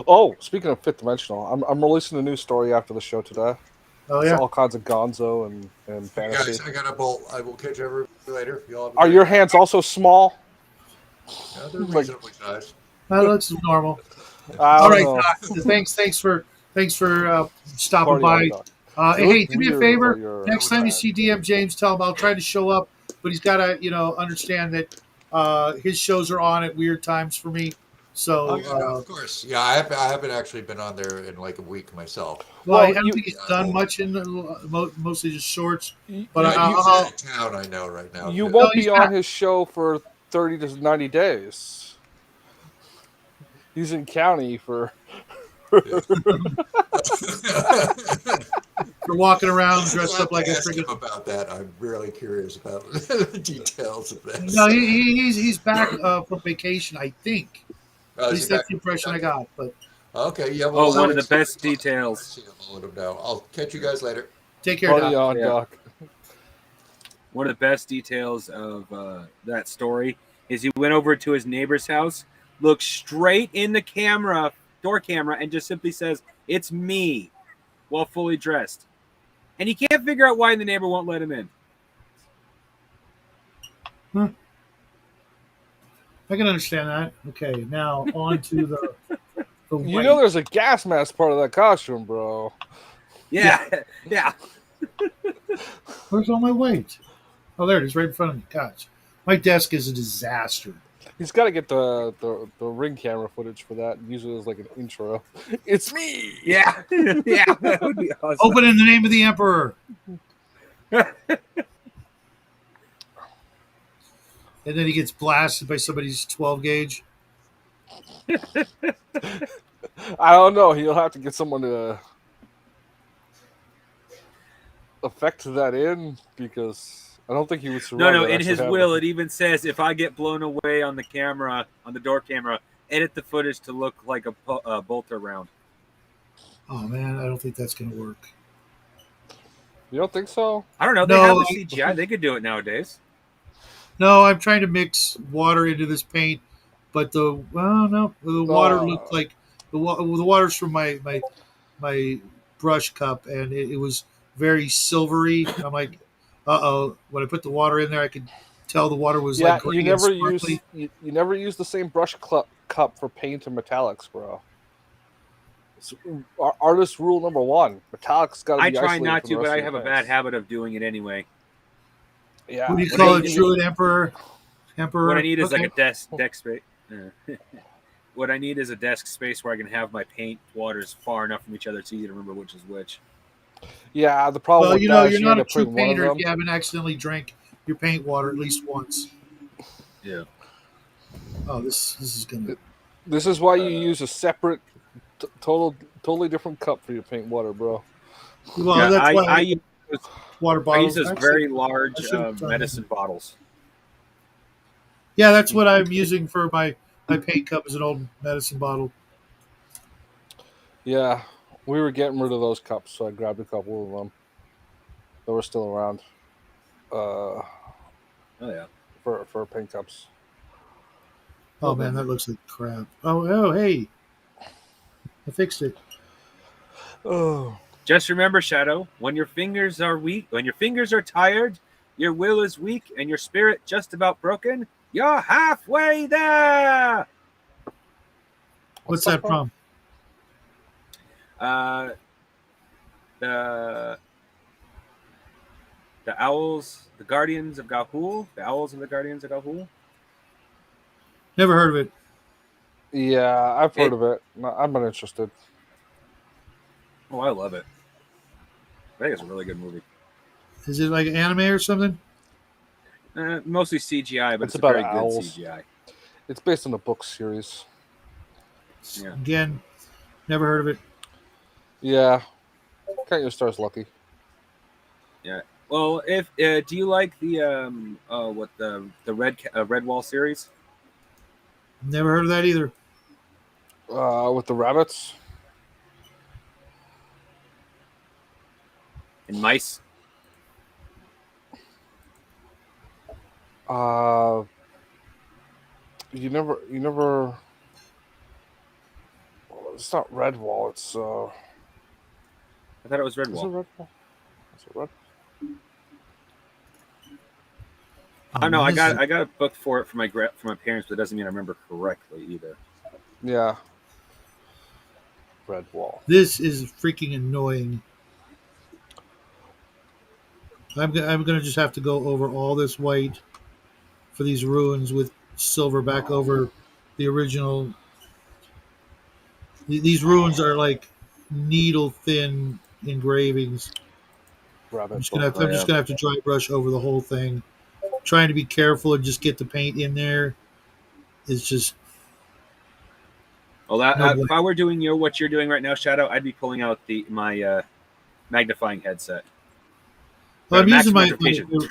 Oh, speaking of fifth dimensional, I'm releasing a new story after the show today. Oh It's yeah, all kinds of gonzo and Hey, fantasy. guys, I got a bolt. I will catch everybody later. Y'all have a Are great your night. hands also small? Yeah, they're like- reasonably sized. that looks normal. I All don't right, know. Doc, thanks for stopping Party by. on, Doc. It Hey, looked do me a weird favor. about your- Next time you see DM James, tell him I'll try to show up, but he's got to, understand that his shows are on at weird times for me. So, Oh, yeah, no, of course. Yeah, I haven't actually been on there in like a week myself. well, I Well, don't you- think he's done much in mostly just shorts. But Yeah, he's I'll, out of town. I know right now. You too. won't he's be not. on his show for 30 to 90 days. He's in county for. you're walking around dressed I'll up like a have to ask him freaking. about that. I'm really curious about the details of this. No, he's back from vacation, I think. Oh, At is least he that's back? the impression I got. But Okay, yeah. Oh, Well, one of the I'll- best I'll details. see him. I'll let him know. I'll catch you guys later. take care, Party Doc. on, Yeah. Doc. One of the best details of that story is he went over to his neighbor's house, looked straight in the door camera, and just simply says, "It's me," while fully dressed. And he can't figure out why the neighbor won't let him in. I can understand that. Okay, now on to the You know there's a gas mask part of that costume, bro. Yeah, yeah. Where's all my weight? Oh, there it is, right in front of me. Gosh, my desk is a disaster. He's got to get the ring camera footage for that and use it as like an intro. It's me. Yeah, yeah, that would be awesome. Open in the name of the Emperor. And then he gets blasted by somebody's 12 gauge. I don't know. He'll have to get someone to affect that in because I don't think he would survive. No, that in actually his happening. will, it even says if I get blown away on the camera, on the door camera, edit the footage to look like a bolter round. Oh, man, I don't think that's going to work. You don't think so? I don't know. They No, have the I- CGI. They could do it nowadays. No, I'm trying to mix water into this paint, but the water looked like the water's from my brush cup, and it was very silvery. I'm like, when I put the water in there, I could tell the water was Yeah, like you green never and use sparkly. you never use the same brush cup for paint and metallics, bro. It's artist rule number 1: metallics got to be I try isolated not from to, the but rest I of have your a bad paints. habit of doing it anyway. Yeah. What do you What call I it? need- Druid Emperor? What I need is like Okay. a desk space. What I need is a desk space where I can have my paint waters far enough from each other it's easy to remember which is which. Yeah, the problem Well, with you that know, is you're you not end a up true putting one of painter if them. you haven't accidentally drank your paint water at least once. Yeah. Oh, this is gonna. This is why you use a separate, totally different cup for your paint water, bro. Well, Yeah, that's why I use those, water I use bottles. those Actually, very large I should have done medicine bottles. Yeah, that's what I'm using for my paint cup is an old medicine bottle. Yeah, we were getting rid of those cups, so I grabbed a couple of them that were still around. Oh yeah. For paint cups. Oh man, that looks like crap. Oh hey, I fixed it. Oh, Just remember, Shadow, when your fingers are weak, when your fingers are tired, your will is weak, and your spirit just about broken, you're halfway there. What's that from? Uh, the owls, the guardians of Gahul, the owls and the guardians of Gahul. Never heard of it. Yeah, I've heard of it. I'm not interested. Oh, I love it. I think it's a really good movie. Is it like anime or something? Mostly CGI, but It's it's, a about very owls. good CGI. It's based on a book series. Yeah. Again, never heard of it. Yeah, count your stars lucky. Yeah. Well, if do you like the Redwall series? Never heard of that either. With the rabbits. And mice? You never. It's not Redwall. It's I thought it was Is it Redwall. Redwall? Is it Red? I don't know. I got a book for it for my parents, but it doesn't mean I remember correctly either. Yeah. Redwall. This is freaking annoying. I'm gonna just have to go over all this white for these ruins with silver back over the original. These ruins are like needle thin engravings. Rabbit. I'm just gonna have to dry brush over the whole thing. Trying to be careful and just get the paint in there. It's just Well, No if I were doing what you're doing right now, Shadow, I'd be pulling out my magnifying headset. well, I'm using my. Magnification.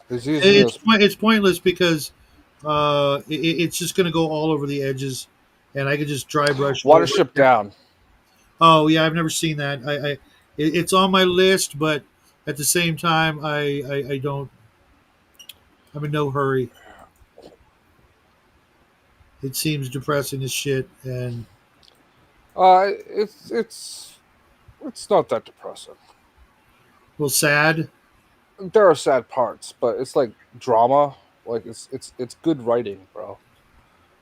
It's pointless because it's just going to go all over the edges, and I could just dry brush. Watership Down. Oh yeah, I've never seen that. It's on my list, but at the same time, I don't. I'm in no hurry. It seems depressing as shit, and It's not that depressing. well, sad. There are sad parts, but it's like drama. Like it's good writing, bro.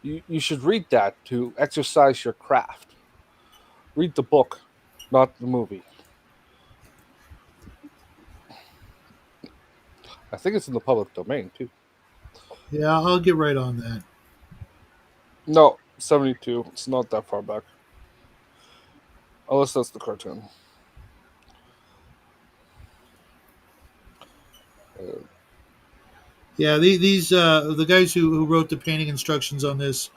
You should read that to exercise your craft. Read the book, not the movie. I think it's in the public domain too. Yeah, I'll get right on that. No, 72. It's not that far back. Unless that's the cartoon. Yeah, these the guys who wrote the painting instructions on this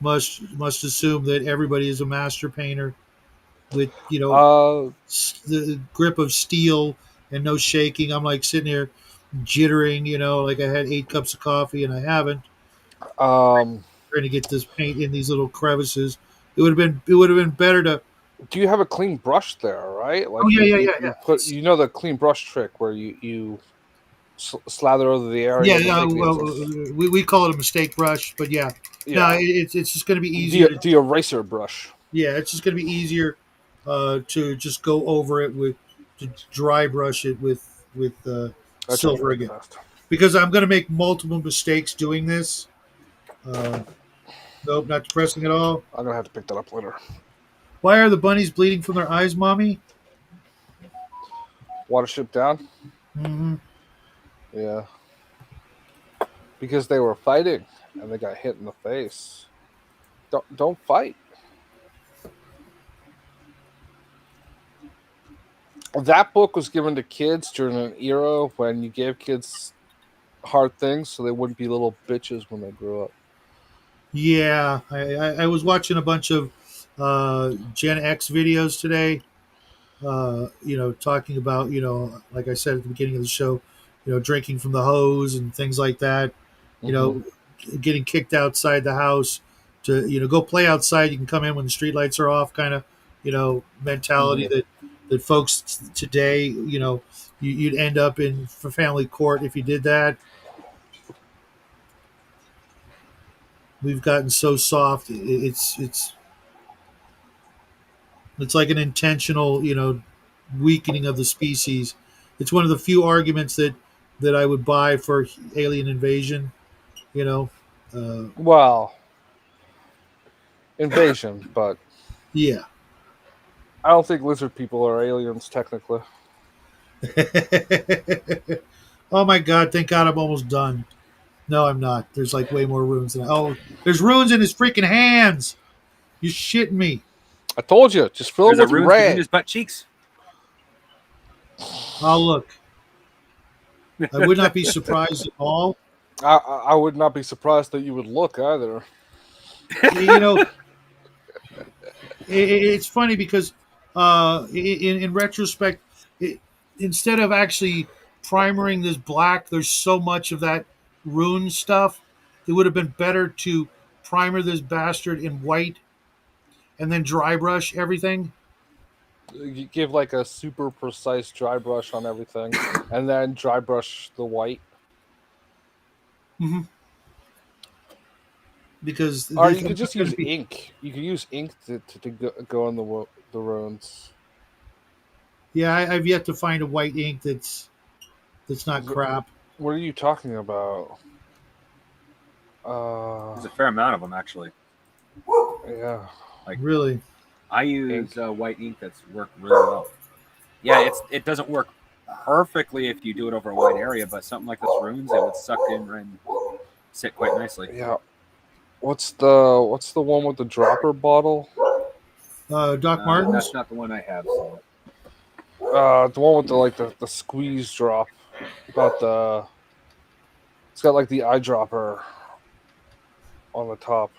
must assume that everybody is a master painter with the grip of steel and no shaking. I'm like sitting here jittering, like I had 8 cups of coffee and I haven't. Trying to get this paint in these little crevices. It would have been better to. Do you have a clean brush there? Right? Like yeah. You put the clean brush trick where you slather over the area. Yeah, we call it a mistake brush, but yeah. No, it's just going to be easier. The eraser brush. Yeah, it's just going to be easier to just go over it to dry brush it with silver again. Because I'm going to make multiple mistakes doing this. Nope, not depressing at all. I'm going to have to pick that up later. Why are the bunnies bleeding from their eyes, Mommy? Watership Down? Mm-hmm. Yeah. Because they were fighting and they got hit in the face. Don't fight. That book was given to kids during an era when you gave kids hard things so they wouldn't be little bitches when they grew up. Yeah, I was watching a bunch of Gen X videos today. Talking about like I said at the beginning of the show, drinking from the hose and things like that. You Mhm. know, getting kicked outside the house to go play outside. You can come in when the street lights are off. Kind of mentality Mhm. that folks today you'd end up in for family court if you did that. We've gotten so soft. It's like an intentional, weakening of the species. It's one of the few arguments that I would buy for alien invasion. You know, uh, Well, invasion, but yeah. I don't think lizard people are aliens technically. Oh my God! Thank God I'm almost done. No, I'm not. There's like way more runes than there's runes in his freaking hands. You shitting me? I told you, just fill it There's a with runes between red. his butt cheeks. Oh look, I would not be surprised at all. I would not be surprised that you would look either. You know, it's funny because in retrospect, instead of actually primering this black, there's so much of that rune stuff. It would have been better to primer this bastard in white and then dry brush everything. You give like a super precise dry brush on everything, and then dry brush the white. Mm-hmm. Because Or this, you I'm could just not going use to be. ink. You could use ink to go on the runes. Yeah, I've yet to find a white ink that's not crap. What are you talking about? There's a fair amount of them actually. Yeah. Really. I use white ink that's worked really well. Yeah, it doesn't work perfectly if you do it over a wide area, but something like this runes, it would suck in and sit quite nicely. Yeah. What's the one with the dropper bottle? Doc Martens. That's not the one I have. So. The one with the squeeze drop. It's got like the eyedropper on the top.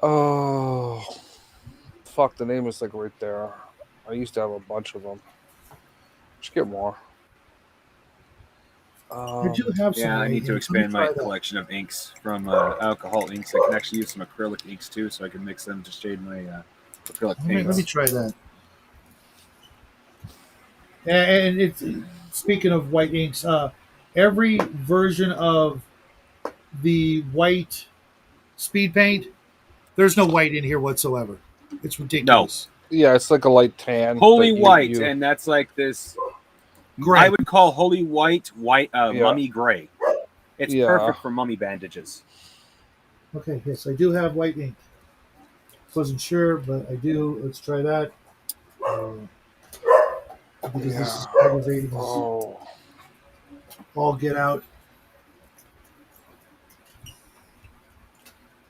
Oh, fuck! The name is like right there. I used to have a bunch of them. Should get more. I do have some. Yeah, I white need to inks. Let me expand my try that. collection of inks from alcohol inks. I can actually use some acrylic inks too, so I can mix them to shade my acrylic Let me paints. try that. And it's speaking of white inks, every version of the white speed paint, there's no white in here whatsoever. It's ridiculous. Yeah, it's like a light tan. Holy that white, and that's like this. Gray. I would call holy white Yeah. mummy gray. It's Yeah. perfect for mummy bandages. Okay, yes, I do have white ink. Wasn't sure, but I do. Let's try that. Because this is aggravating as Oh, all get out.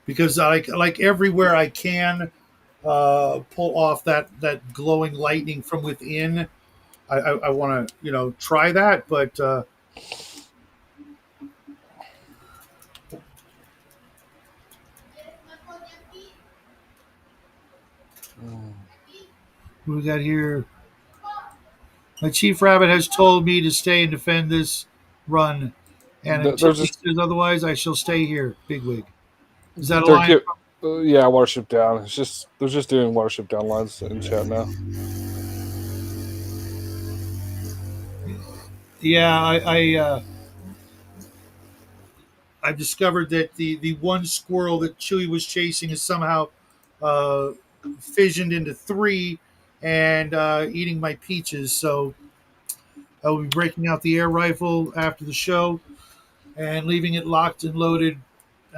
Because like everywhere I can pull off that glowing lightning from within. I want to try that, but what we got here? My chief rabbit has told me to stay and defend this run, and They're until he just- says otherwise, I shall stay here. Bigwig. Is that a they're line? yeah, Watership Down. They're just doing Watership Down lines in chat now. Yeah, I've discovered that the one squirrel that Chewie was chasing is somehow fissioned into three and eating my peaches. So I will be breaking out the air rifle after the show and leaving it locked and loaded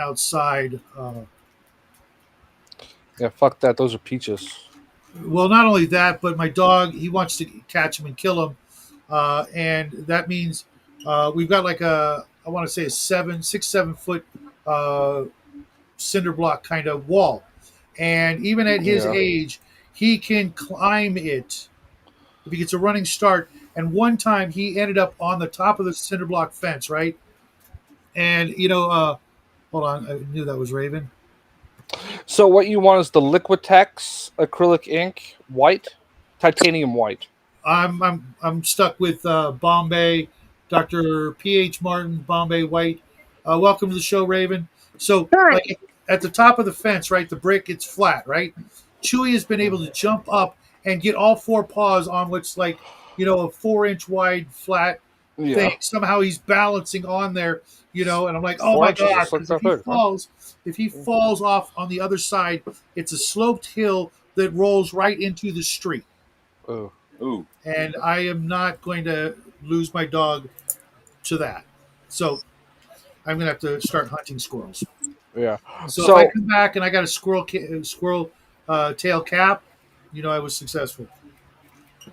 outside. Yeah, fuck that. Those are peaches. Well, not only that, but my dog, he wants to catch him and kill him. And that means we've got like I want to say a 7 foot cinder block kind of wall. And even at his Yeah. age, he can climb it if he gets a running start. And one time he ended up on the top of the cinder block fence, right? And hold on, I knew that was Raven. So what you want is the Liquitex acrylic ink white, titanium white. I'm stuck with Bombay, Dr. P.H. Martin, Bombay White. Welcome to the show, Raven. So, Hi. like at the top of the fence, right, the brick, it's flat, right? Chewie has been able to jump up and get all four paws on what's like, a 4-inch wide flat Yeah. thing. Somehow he's balancing on there, and I'm like, oh 4 my inches, gosh, just like 'cause that big, huh? if he falls off on the other side, it's a sloped hill that rolls right into the street. Ooh. Ooh. And I am not going to lose my dog to that. So I'm going to have to start hunting squirrels. Yeah. So, So if I come back and I got a squirrel tail cap, I was successful.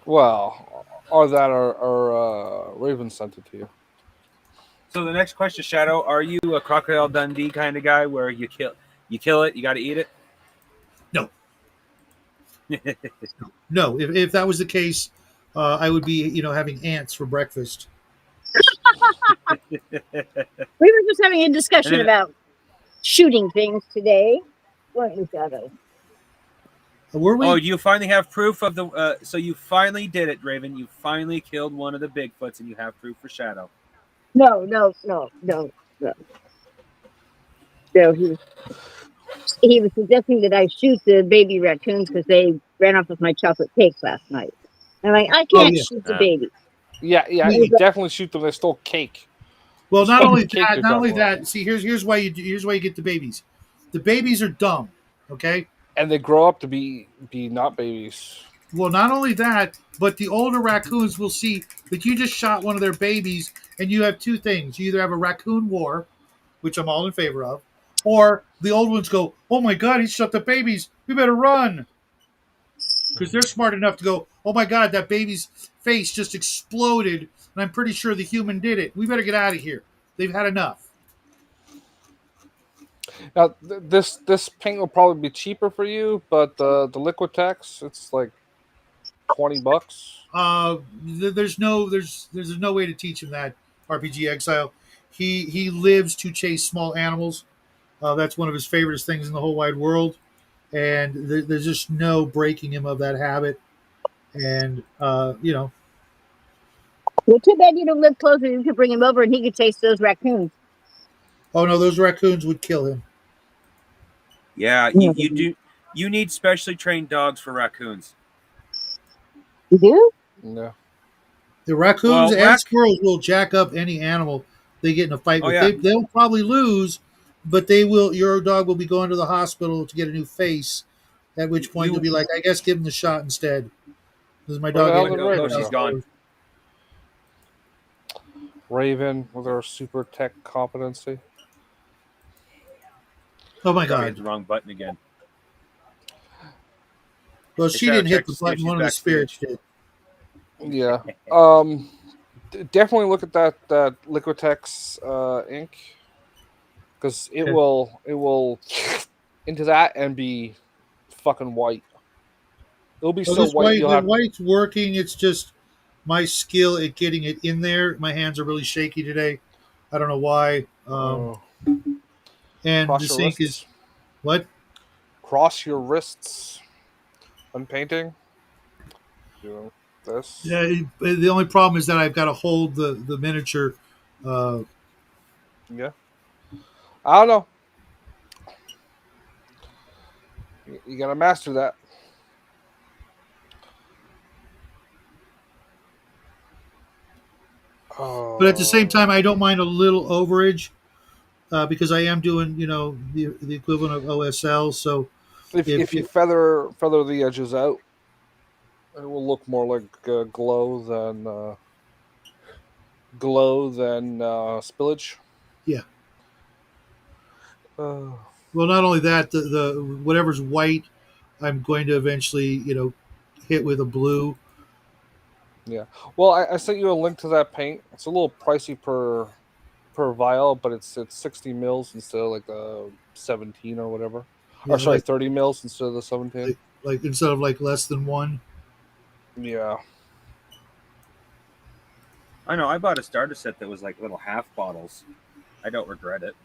well, or that or Raven sent it to you. So the next question, Shadow, are you a Crocodile Dundee kind of guy where you kill it, you got to eat it? No. No, if that was the case, I would be, having ants for breakfast. We were just having a discussion And then- about shooting things today, weren't we, Shadow? Were we? Oh, you finally have proof of the. So you finally did it, Raven. You finally killed one of the Bigfoots, and you have proof for Shadow. No. He was suggesting that I shoot the baby raccoons because they ran off with my chocolate cake last night. I'm like, I can't yeah. shoot the baby. Yeah, you definitely shoot them. They stole cake. Well, not Fucking only cake that, you're not only talking about. that. See, here's why you get the babies. The babies are dumb. Okay. And they grow up to be not babies. Well, not only that, but the older raccoons will see that you just shot one of their babies, and you have two things. You either have a raccoon war, which I'm all in favor of, or the old ones go, oh my God, he shot the babies. We better run. Because they're smart enough to go, oh my God, that baby's face just exploded, and I'm pretty sure the human did it. We better get out of here. They've had enough. Now this paint will probably be cheaper for you, but the Liquitex, it's like $20. There's no way to teach him that, RPG Exile. He lives to chase small animals. That's one of his favorite things in the whole wide world, and there's just no breaking him of that habit. And Well, too bad you don't live closer. You could bring him over and he could chase those raccoons. oh no, those raccoons would kill him. Yeah, you do. You need specially trained dogs for raccoons. You do? Yeah. The raccoons Well, and squirrels will jack up any animal they get in a fight Oh, with. yeah. They'll probably lose, but they will. Your dog will be going to the hospital to get a new face. At which point you'll be like, I guess give him the shot instead. This is my Where the hell dog. did Raven she's go? gone. Raven with her super tech competency. Oh my Probably God! hit the wrong button again. Well, Hey, she Shadow, didn't hit check the to see if button. she's One of the backstage. spirits did. Yeah. Definitely look at that Liquitex ink, because it Okay. will into that and be fucking white. It'll be Oh, so this white you'll the have. white's working. It's just my skill at getting it in there. My hands are really shaky today. I don't know why. Oh, And cross this your ink wrists. is what? Cross your wrists when painting. This. Yeah. The only problem is that I've got to hold the miniature. Yeah. I don't know. You gotta master that. But at the same time, I don't mind a little overage because I am doing, the equivalent of OSL. So If you feather the edges out, it will look more like glow than spillage. yeah. Uh, Well, not only that, the whatever's white, I'm going to eventually, hit with a blue. yeah. Well, I sent you a link to that paint. It's a little pricey per vial, but it's 60 mils instead of like 17 or whatever. Yeah, Or sorry, like- 30 mils instead of the 17. Like instead of like less than one. Yeah. I know. I bought a starter set that was like little half bottles. I don't regret it.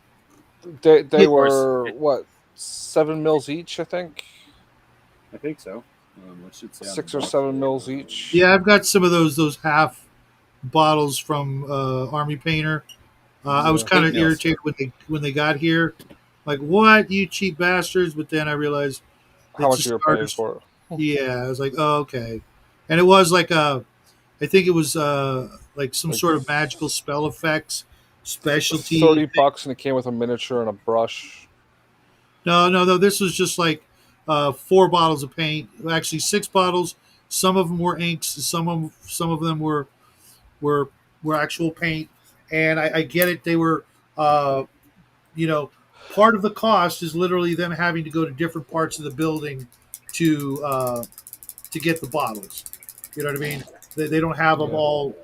They Of course, were what 7 mils each, I think. I think so. What should say on the 6 or box 7 there? mils each. Yeah, I've got some of those half bottles from Army Painter. I was Yeah. kind 8 of mils. irritated when they got here, like what you cheap bastards. But then I realized How it's much a you were paying starter. for it? Yeah, I was like, oh, okay, and it was like I think it was like some Like sort of magical spell effects specialty. $30, and it came with a miniature and a brush. No. This was just like 4 bottles of paint. Actually, 6 bottles. Some of them were inks. Some of them were were actual paint. And I get it. They were, you know, part of the cost is literally them having to go to different parts of the building to get the bottles. You know what I mean? They don't have them Yeah. all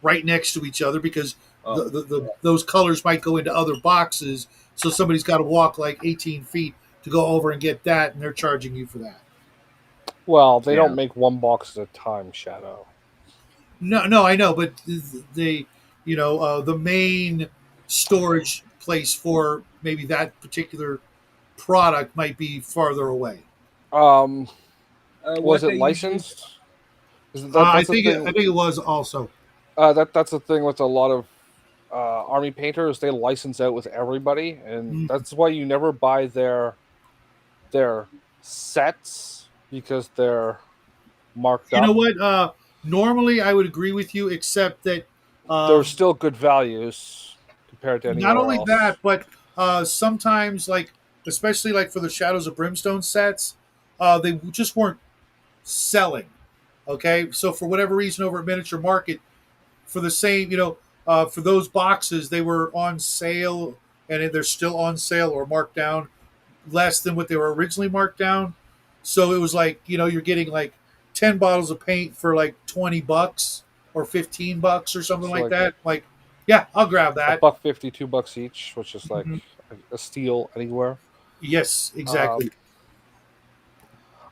right next to each other because Oh. those colors might go into other boxes. So somebody's got to walk like 18 feet to go over and get that, and they're charging you for that. Well, they Yeah. don't make one box at a time, Shadow. No, I know, but they, the main storage place for maybe that particular product might be farther away. Was What it they usually- licensed? I That's the think thing. it was also. That's the thing with a lot of Army painters. They license out with everybody, and Mm. that's why you never buy their sets because they're marked You up. know what? Normally, I would agree with you, except that They're still good values compared to anywhere not only else. that, but sometimes, like especially like for the Shadows of Brimstone sets, they just weren't selling. Okay, so for whatever reason, over at Miniature Market, for the same, for those boxes, they were on sale, and they're still on sale or marked down less than what they were originally marked down. So it was like you're getting like 10 bottles of paint for like $20 or $15 or something So like like that. Like, yeah, I'll grab that. $1.50, $2 each, which is like Mhm. a steal anywhere. Yes, exactly.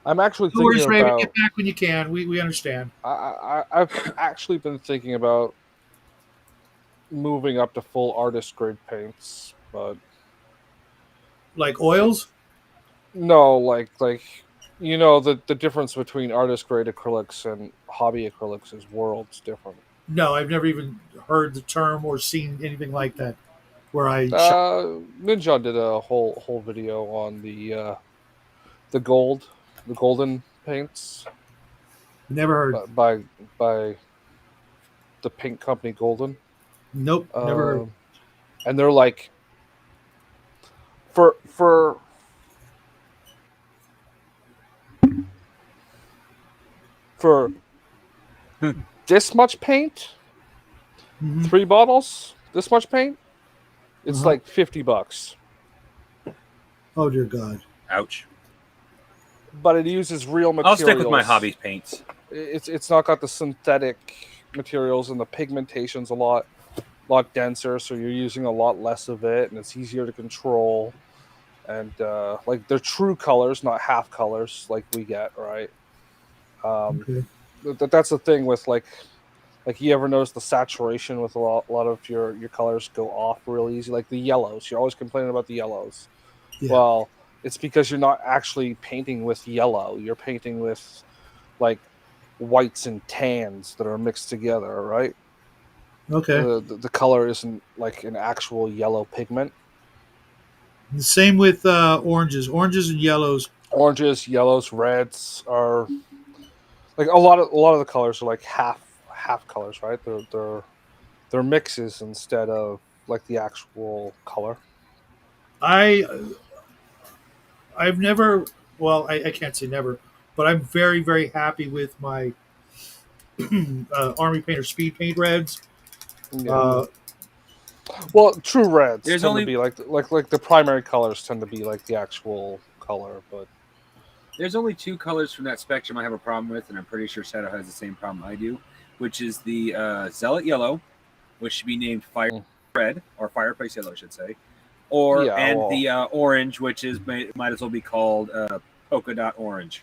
I'm actually No worries, thinking Raven. about. Get back when you can. We understand. I've actually been thinking about moving up to full artist grade paints, but Like oils? no, like the difference between artist grade acrylics and hobby acrylics is worlds different. No, I've never even heard the term or seen anything like that. Where I shop. Ninja did a whole video on the golden paints Never heard. by the paint company Golden. Nope, never heard. And they're like for this much paint, Mhm. 3 bottles, this much paint, it's Uh-huh. like $50. Oh dear God. Ouch. But it uses real I'll materials. stick with my hobby paints. It's not got the synthetic materials, and the pigmentation's a lot denser, so you're using a lot less of it, and it's easier to control. And like they're true colors, not half colors like we get, right? Okay. That's the thing with like you ever notice the saturation with a lot of your colors go off real easy, like the yellows. You're always complaining about the yellows. Yeah. Well, it's because you're not actually painting with yellow. You're painting with like whites and tans that are mixed together, right? Okay. The color isn't like an actual yellow pigment. The same with oranges. Oranges and yellows. Oranges, yellows, reds are like a lot of the colors are like half colors, right? They're mixes instead of like the actual color. I've never. Well, I can't say never, but I'm very very happy with my Army Painter Speed Paint Reds. Yeah. Well, true reds There's tend only- to be like the primary colors tend to be like the actual color, but There's only 2 colors from that spectrum I have a problem with, and I'm pretty sure Shadow has the same problem I do, which is the Zealot Yellow, which should be named Fire Red, or Fireplace Yellow, I should say, the Orange, which is might as well be called Polka Dot Orange.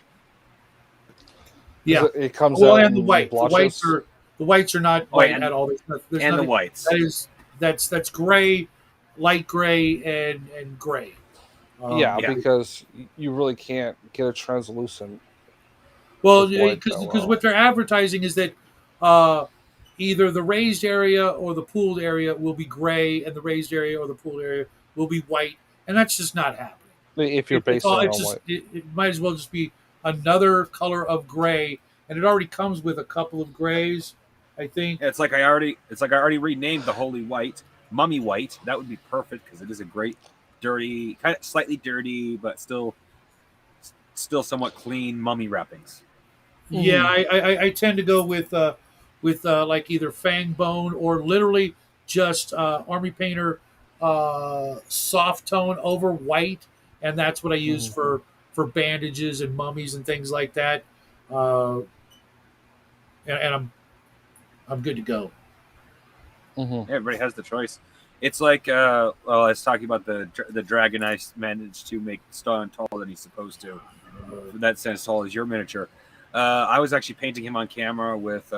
Yeah. it comes Well, out and the in white. The blotches. whites are The whites are not Oh, white and- at all. There's and the nothing, whites. that's gray, light gray, and gray. Yeah, Yeah. because you really can't get a translucent. Well, with white because that well. what they're advertising is that either the raised area or the pooled area will be gray, and the raised area or the pooled area will be white, and that's just not happening. If you're basing it on white. It might as well just be another color of gray, and it already comes with a couple of grays, I think. It's like I already renamed the Holy White Mummy White. That would be perfect because it is a great, dirty, kind of slightly dirty, but still somewhat clean mummy wrappings. Yeah, I tend to go with like either fang bone or literally just Army Painter soft tone over white, and that's what I use for bandages and mummies and things like that. And I'm good to go. Everybody has the choice. It's like, well, I was talking about the Dragon Ice managed to make Stalin taller than he's supposed to. In that sense, tall as your miniature. I was actually painting him on camera with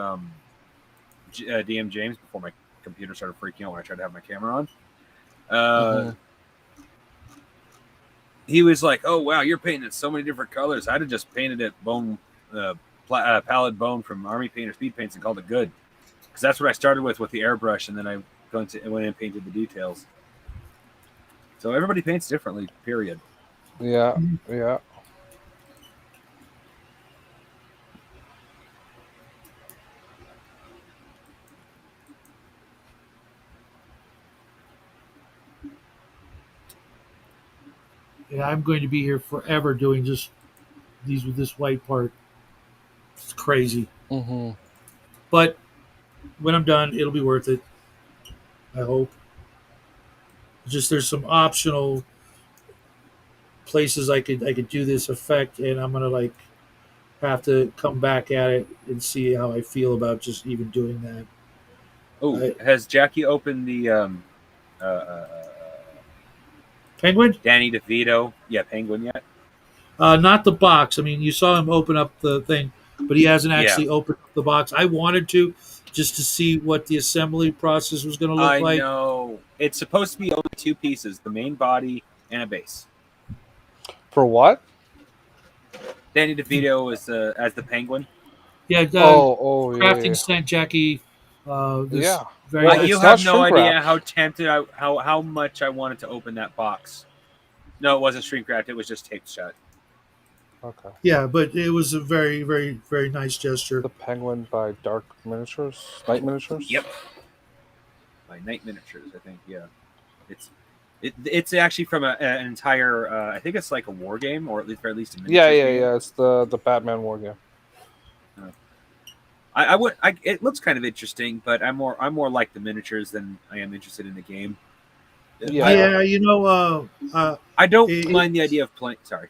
DM James before my computer started freaking out when I tried to have my camera on. He was like, "Oh wow, you're painting it so many different colors. I'd have just painted it bone, pallid bone from Army Painter Speed Paints and called it good." Because that's what I started with the airbrush, and then I went in and painted the details. So everybody paints differently. Period. Yeah. Yeah, I'm going to be here forever doing just these with this white part. It's crazy. But when I'm done, it'll be worth it. I hope. Just there's some optional places I could do this effect, and I'm gonna like have to come back at it and see how I feel about just even doing that. Oh, has Jackie opened the Penguin? Danny DeVito? Yeah, Penguin yet? Not the box. I mean, you saw him open up the thing, but he hasn't actually opened up the box. I wanted to just to see what the assembly process was going to look like. I know. It's supposed to be only two pieces: the main body and a base. For what? Danny DeVito is as the Penguin. Yeah. Crafting sent Jackie. This very Well, nice. You it's have not no shrink idea wrapped. how tempted how much I wanted to open that box. No, it wasn't shrink wrapped. It was just taped shut. Okay. Yeah, but it was a very, very, very nice gesture. The Penguin by Dark Miniatures, Night Miniatures. Yep. By Night Miniatures, I think. Yeah, it's actually from an entire. I think it's like a war game, or at least a miniatures game. Yeah. It's the Batman war game. It looks kind of interesting, but I'm more like the miniatures than I am interested in the game. Yeah. I don't mind the idea of playing. Sorry.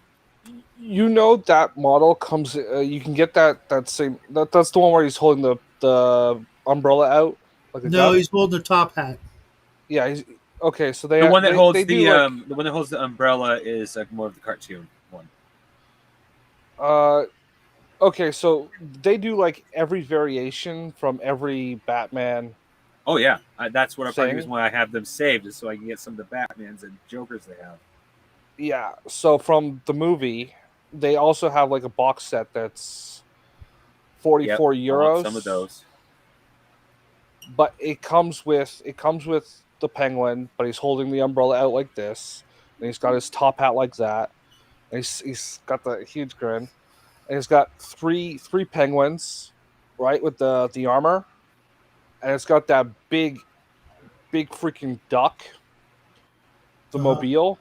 You know that model comes. You can get that same. That's the one where he's holding the umbrella out. Like a gun? He's holding the top hat. Yeah. He's okay. So The one that holds they the do, like, the one that holds the umbrella is more of the cartoon one. Okay, so they do like every variation from every Batman. Oh yeah, that's what part of the Thing. reason why I have them saved is so I can get some of the Batmans and Jokers they have. Yeah. So from the movie, they also have like a box set that's 44 I euros. want some of those. But it comes with the Penguin, but he's holding the umbrella out like this, and he's got his top hat like that, and he's got the huge grin, and he's got three penguins, right, with the armor, and it's got that big freaking duck, the mobile.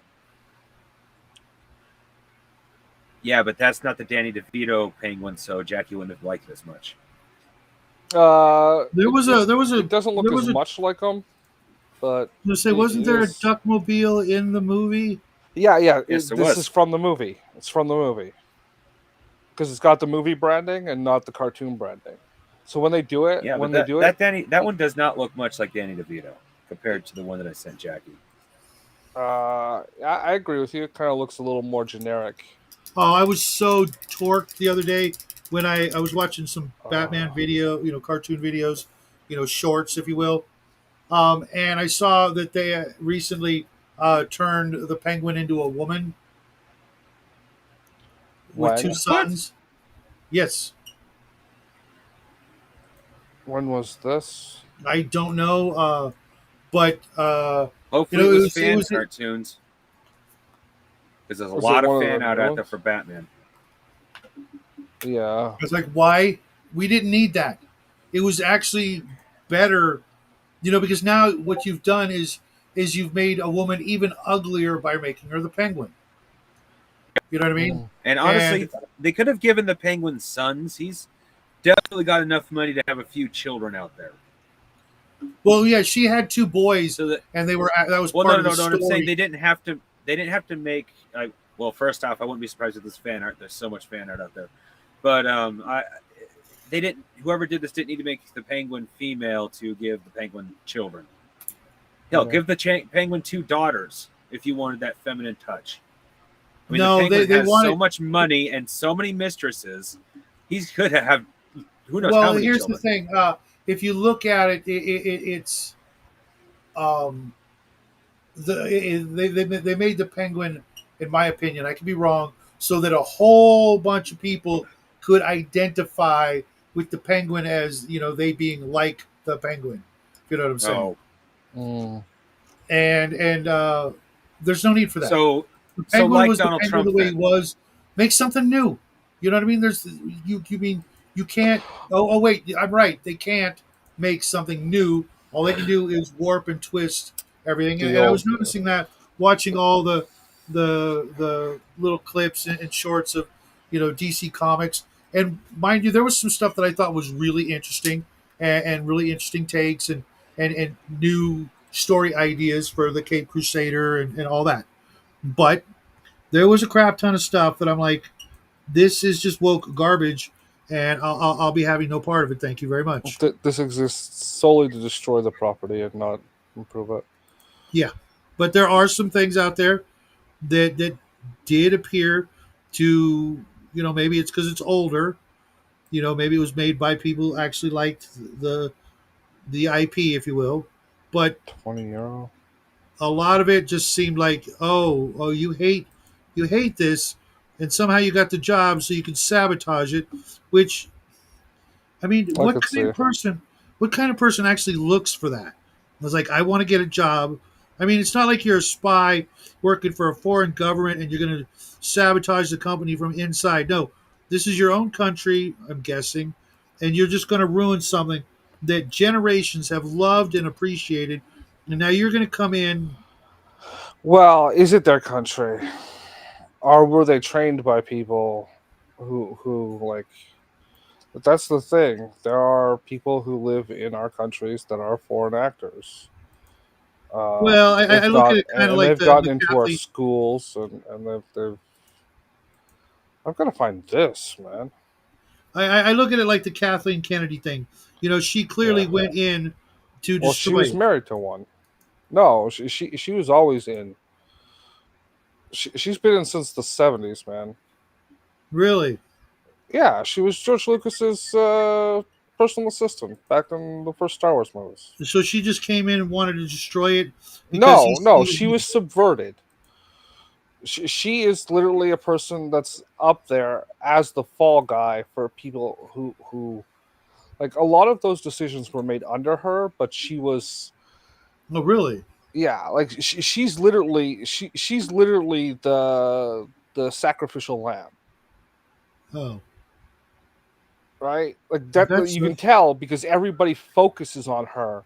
Yeah, but that's not the Danny DeVito Penguin, so Jackie wouldn't have liked it as much. There was a. It doesn't look as much like him, but Wasn't there a Duckmobile in the movie? Yeah. Yes, This is from the movie. It's from the movie because it's got the movie branding and not the cartoon branding. So when they do it, that one does not look much like Danny DeVito compared to the one that I sent Jackie. I agree with you. It kind of looks a little more generic. Oh, I was so torqued the other day when I was watching some Batman video, cartoon videos, shorts, if you will, and I saw that they recently turned the Penguin into a woman with two When? sons. Yes, When was this? I don't know, but Hopefully, it was it fan was cartoons because there's a Was it lot of one of fan the out new out there ones? for Batman. Yeah. It's like, why? We didn't need that. It was actually better, because now what you've done is you've made a woman even uglier by making her the Penguin. You know what I mean? Mm. And And honestly, they could have given the Penguin sons. He's definitely got enough money to have a few children out there. well, yeah, she had two boys, So that and that was well, part no, of the no, no. I'm saying story. they didn't have to. They didn't have to make. Well, first off, I wouldn't be surprised if this fan art. There's so much fan art out there, but they didn't. Whoever did this didn't need to make the Penguin female to give the Penguin children. Hell, Yeah. give the Penguin two daughters if you wanted that feminine touch. I mean, No, the Penguin they has wanted. so much money and so many mistresses. He could have who knows Well, how many here's children. the thing. If you look at it, it's um, they made the Penguin, in my opinion, I could be wrong, so that a whole bunch of people could identify with the Penguin as they being like the Penguin. If you know what I'm saying? Oh, Mm. And there's no need for that. so The so Penguin like was the Donald Penguin the Trump way he then. was. Make something new. You know what I mean? There's you mean you can't. Oh wait, I'm right. They can't make something new. All they can do is warp and twist everything. And, The and I was old. noticing that watching all the little clips and shorts of DC Comics. And mind you, there was some stuff that I thought was really interesting and really interesting takes and new story ideas for the Cape Crusader and all that. But there was a crap ton of stuff that I'm like, this is just woke garbage, and I'll be having no part of it. Thank you very much. This exists solely to destroy the property and not improve it. Yeah, but there are some things out there that did appear to maybe it's because it's older. Maybe it was made by people who actually liked the IP, if you will, but €20. a lot of it just seemed like, oh, you hate this, and somehow you got the job so you can sabotage it. Which, I mean, I what could kind see. of person? What kind of person actually looks for that? I was like, I want to get a job. I mean, it's not like you're a spy working for a foreign government and you're going to sabotage the company from inside. No, this is your own country, I'm guessing, and you're just going to ruin something that generations have loved and appreciated. And now you're going to come in. Well, is it their country, or were they trained by people who like? But that's the thing. There are people who live in our countries that are foreign actors. Well, I They've look at got it kind of and like they've the gotten into our Kathleen. schools and they've. I've got to find this, man. I look at it like the Kathleen Kennedy thing. She clearly Yeah. went in to Well, she destroy was it. married to one. No, she was always in. She's been in since the '70s, man. Really? Yeah, she was George Lucas's personal assistant back in the first Star Wars movies. So she just came in and wanted to destroy it because No, she was subverted. She is literally a person that's up there as the fall guy for people who like a lot of those decisions were made under her, but she was Oh, really? yeah, like she's literally she's literally the sacrificial lamb, Oh, right? Like that that's you can tell because everybody focuses on her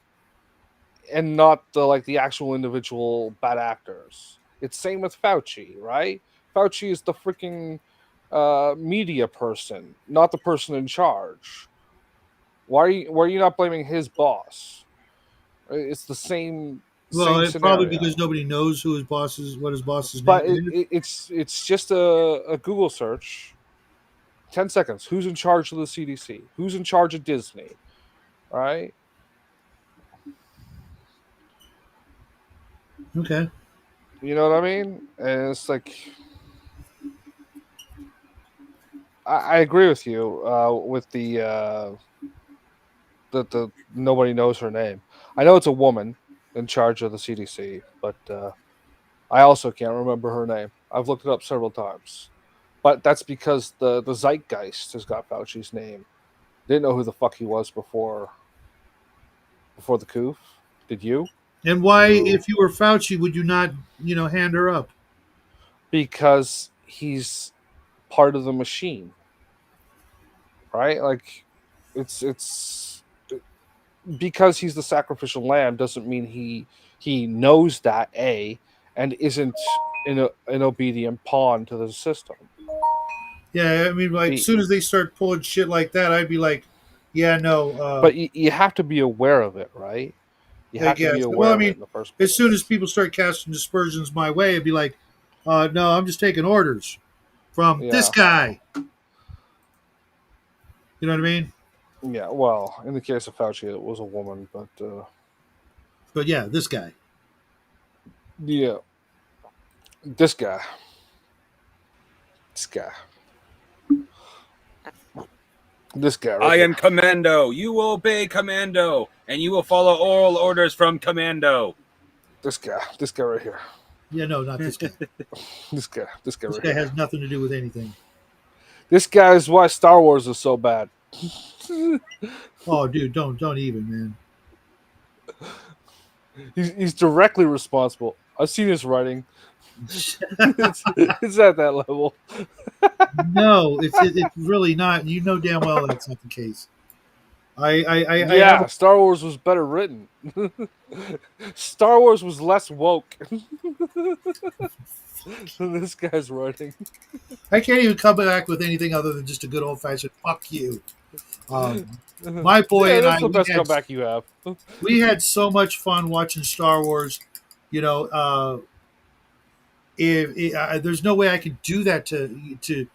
and not the actual individual bad actors. It's same with Fauci, right? Fauci is the freaking media person, not the person in charge. Why are you not blaming his boss? It's the same probably because scenario. nobody knows who his boss is, what his boss's name But is. it's just a Google search. 10 seconds. Who's in charge of the CDC? Who's in charge of Disney? Right? Okay. You know what I mean? And it's like I agree with you with the nobody knows her name. I know it's a woman in charge of the CDC, but I also can't remember her name. I've looked it up several times, but that's because the zeitgeist has got Fauci's name. Didn't know who the fuck he was before the coup. Did you? And why, No. if you were Fauci, would you not, hand her up? Because he's part of the machine, right? Like it's because he's the sacrificial lamb doesn't mean he knows that and isn't an obedient pawn to the system. Yeah, I mean, like, as soon as they start pulling shit like that, I'd be like, yeah, no. But you have to be aware of it, right? You I have to be guess. aware Well, I of it mean, in the first place. as soon as people start casting dispersions my way, I'd be like, no, I'm just taking orders from this guy. You know what I mean? Yeah, well, in the case of Fauci, it was a woman, But yeah, this guy. yeah, this guy, this guy, this guy. Right I here. am Commando. You will obey Commando, and you will follow oral orders from Commando. This guy right here. Yeah, no, not this guy. This guy This right guy here. has nothing to do with anything. This guy is why Star Wars is so bad. Oh, dude, don't even, man. He's directly responsible. I've seen his writing. it's at that level. No, it's really not. You know damn well that's not the case. Yeah, Star Wars was better written. Star Wars was less woke than this guy's writing. I can't even come back with anything other than just a good old fashioned "fuck you." My boy and that's I, the best comeback you have. we had so much fun watching Star Wars. You know, there's no way I could do that to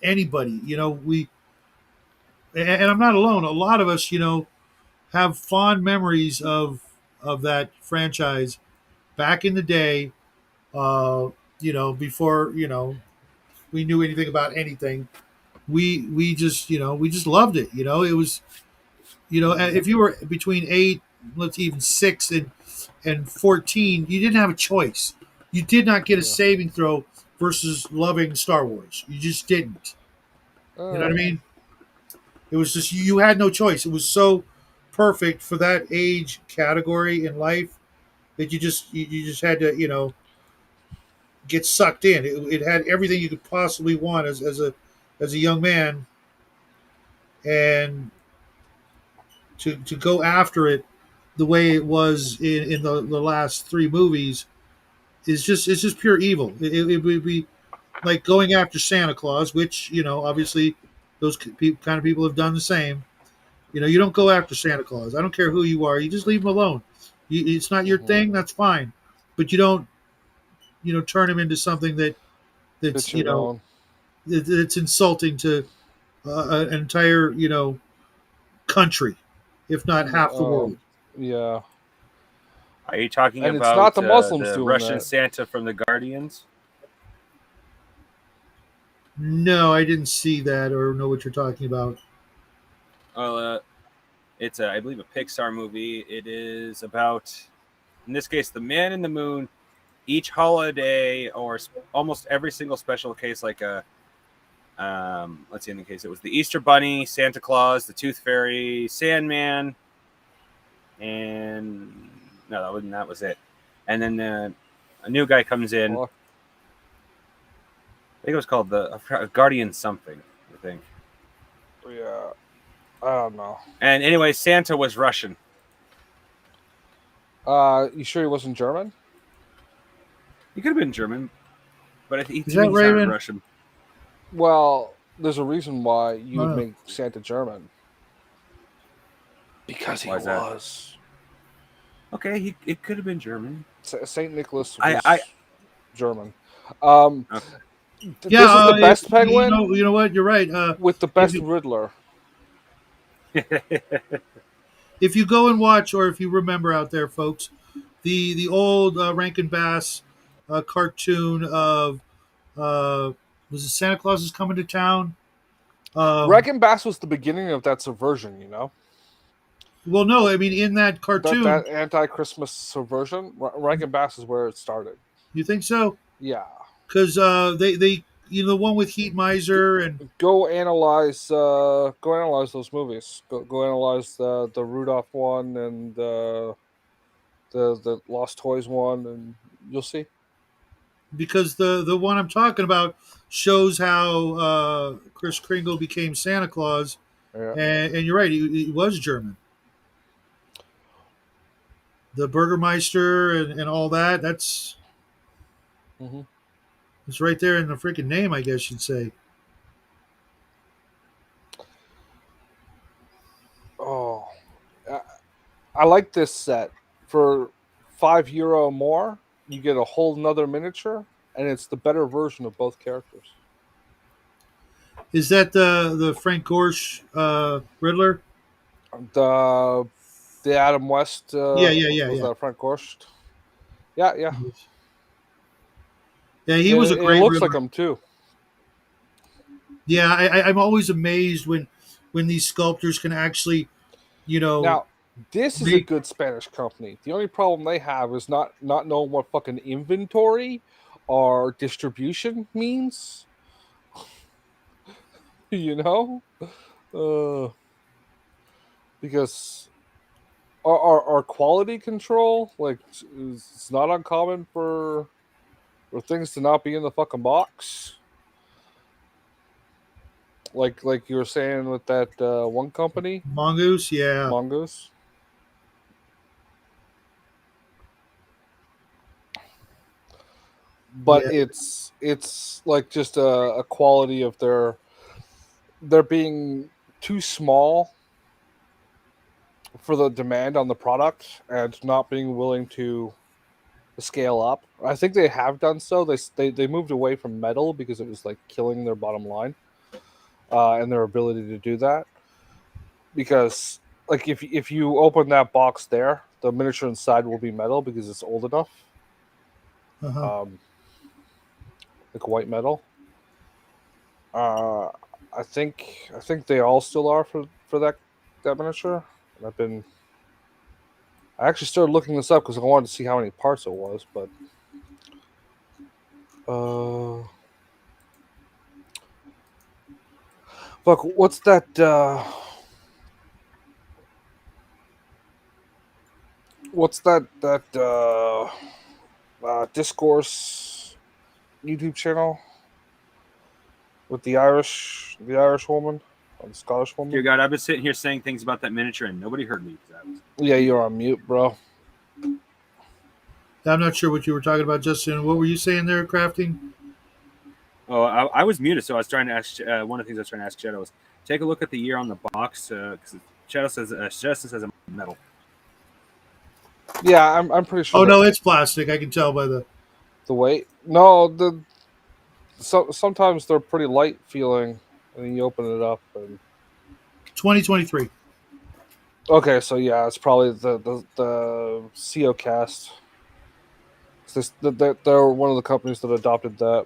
anybody. And I'm not alone. A lot of us, have fond memories of that franchise back in the day. Before we knew anything about anything. We just we just loved it. It was if you were between 8, let's even 6 and 14, you didn't have a choice. You did not get a saving throw versus loving Star Wars. You just didn't. You know what I mean? It was just you had no choice. It was so perfect for that age category in life that you just had to get sucked in. It had everything you could possibly want as a young man, and to go after it the way it was in the last 3 movies is just pure evil. It would be like going after Santa Claus, which obviously those kind of people have done the same. You don't go after Santa Claus. I don't care who you are. You just leave him alone. It's not your thing. That's fine, but you don't turn him into something that's it's insulting to an entire country, if not half the world. Yeah. Are you talking And it's about not the Muslims the doing Russian that. Santa from the Guardians? No, I didn't see that or know what you're talking about. It's I believe a Pixar movie. It is about, in this case, the man in the moon. Each holiday or almost every single special case, like let's see, in the case it was the Easter Bunny, Santa Claus, the Tooth Fairy, Sandman, and no, that was it. And then a new guy comes in. I think it was called the Guardian something, I think. Yeah. I don't know. And anyway, Santa was Russian. You sure he wasn't German? He could have been German, but he Is that sounded Raven? Russian. Well, there's a reason why you would Oh. make Santa German. Because he Why is that? was. Okay, it could have been German. Saint Nicholas was I- German. Okay. This is the best penguin You know what? You're right. with the best you- Riddler. If you go and watch, or if you remember out there, folks, the old Rankin Bass cartoon of Was it Santa Claus is Coming to Town? Um, Rankin Bass was the beginning of that subversion, you know? well, no, I mean in that cartoon. That anti-Christmas subversion, Rankin Bass is where it started. You think so? Yeah. Because they the one with Heat Miser and Go analyze those movies. Go analyze the Rudolph one and the Lost Toys one, and you'll see. because the one I'm talking about shows how Chris Kringle became Santa Claus, Yeah. and you're right, he was German. The Burgermeister and all that. That's Mm-hmm. it's right there in the freaking name, I guess you'd say. Oh, I like this set. For €5 more, you get a whole nother miniature, and it's the better version of both characters. Is that the Frank Gorsh Riddler? The Adam West. Yeah. Was that Frank Gorsh? Yeah. Yeah, he was a It great looks Riddler. like him too. Yeah, I'm always amazed when these sculptors can actually, Now, this is a make- good Spanish company. The only problem they have is not knowing what fucking inventory or distribution means. You know, because our quality control, like, it's not uncommon for things to not be in the fucking box. Like you were saying with that one company, Mongoose. Yeah, Mongoose. But Yeah. it's like just a quality of they're being too small for the demand on the product and not being willing to scale up. I think they have done so. They moved away from metal because it was like killing their bottom line and their ability to do that. Because like if you open that box there, the miniature inside will be metal because it's old enough. Uh-huh. Like white metal. I think they all still are for that miniature. And I actually started looking this up because I wanted to see how many parts it was, but fuck, what's that? What's that Discourse YouTube channel with the Irish woman or the Scottish woman? Dear God, I've been sitting here saying things about that miniature and nobody heard me. Yeah, you're on mute, bro. I'm not sure what you were talking about, Justin. What were you saying there, crafting? Oh, I was muted, so I was trying to ask. One of the things I was trying to ask Shadow was take a look at the year on the box because Shadow says a metal. Yeah, I'm pretty sure. Oh no, it's plastic. I can tell by the weight. No, sometimes they're pretty light feeling, and then you open it up and 2023. Okay, so yeah, it's probably the CO Cast. They're one of the companies that adopted that.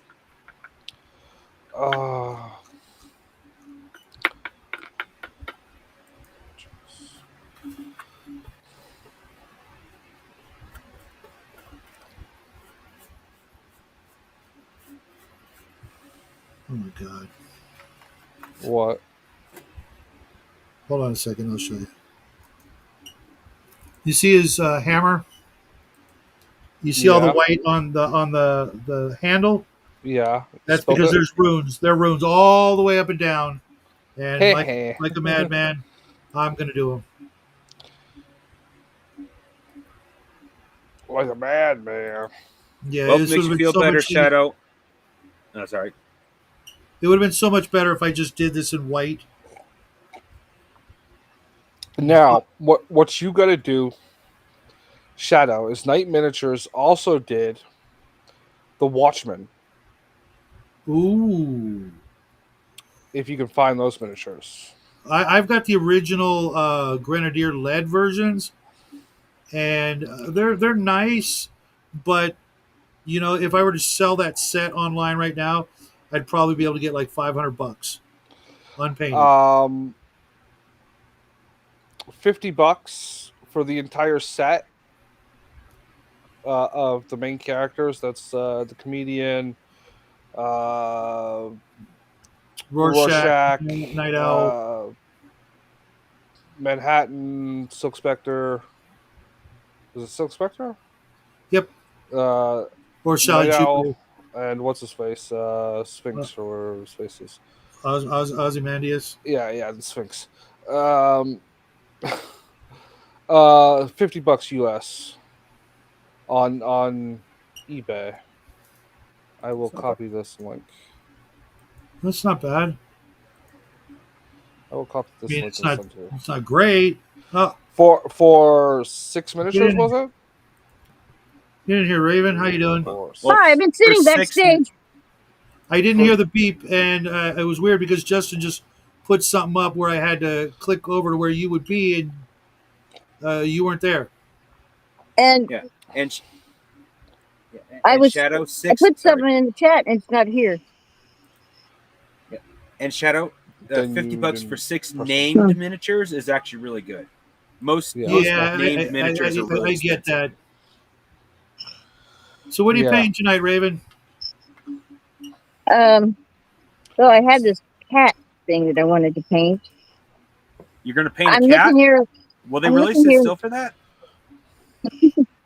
Oh my god. What? Hold on a second. I'll show you. You see his hammer? You see all the Yeah. white on the handle? Yeah. That's Spelled because it. there's runes. There are runes all the way up and down. And Hey, like, hey. like a madman, I'm going to do them. Like a madman. Yeah, Well, this makes would've you been feel so better, much easier. Shadow. Oh, sorry. It would have been so much better if I just did this in white. Now, what you got to do, Shadow, is Night Miniatures also did the Watchmen. Ooh. If you can find those miniatures. I've got the original Grenadier lead versions, and they're nice, but if I were to sell that set online right now, I'd probably be able to get like $500 unpainted. $50 for the entire set of the main characters. That's the comedian, Rorschach, Rorschach, Night Owl. Manhattan, Silk Spectre. Is it Silk Spectre? Yep. Night Or Sally Owl, Jupiter. and what's his face? Sphinx or his faces. Ozymandias. Yeah, the Sphinx. $50 US on eBay. I will copy this link. That's not bad. I will copy this I mean, link it's and not send to you. it's not great. Oh, For 6 miniatures, Yeah. was it? you didn't hear Raven? How you doing? Or Hi, I've been sitting for 60 backstage. I didn't hear the beep, and it was weird because Justin just put something up where I had to click over to where you would be, and you weren't there. And Yeah, and sh- yeah, I and was- Shadow I 6. put sorry. something in the chat and it's not here. And Shadow, Then $50 you for didn't 6 press it. named miniatures is actually really good. Most Yeah. Yeah, named miniatures are really I get expensive. that. So what are you Yeah. paying tonight, Raven? So I had this cat thing that I wanted to paint. You're going to paint I'm a cat? looking here. Will they I'm really looking sit here. still for that?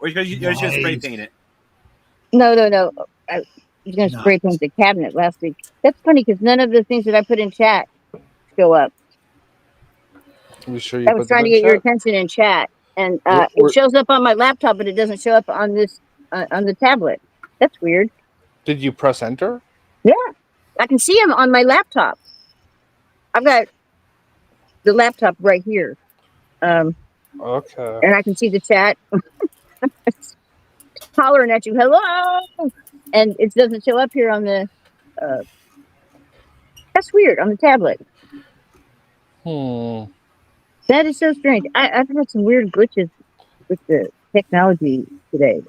Or you're just going to spray Nice. paint it? No. I was going to spray paint the cabinet last week. That's funny because none of the things that I put in chat show up. You sure you I was put them trying to in get your chat? attention in chat, and We're- it shows up on my laptop, but it doesn't show up on this on the tablet. That's weird. Did you press enter? I can see them on my laptop. I've got the laptop right here, Okay. and I can see the chat hollering at you, "Hello!" And it doesn't show up here on the. That's weird on the tablet. That is so strange. I've had some weird glitches with the technology today.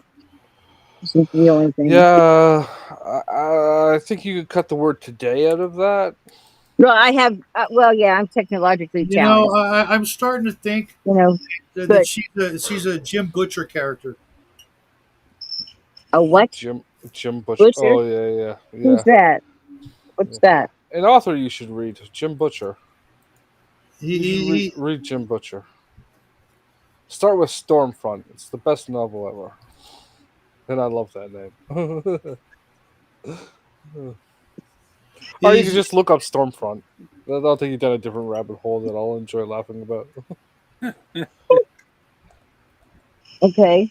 Seems to be the only thing. Yeah, I think you could cut the word "today" out of that. Well, I have. Well, yeah, I'm technologically You know, challenged. I'm starting to think You know, that But- she's a Jim Butcher character. a what? Jim Butcher. Butcher? Oh yeah. Who's that? What's that? An author you should read, Jim Butcher. He, You should he, read Jim Butcher. Start with Stormfront. It's the best novel ever. And I love that name. Or you can just look up Stormfront. I don't think you've done a different rabbit hole that I'll enjoy laughing about. Okay.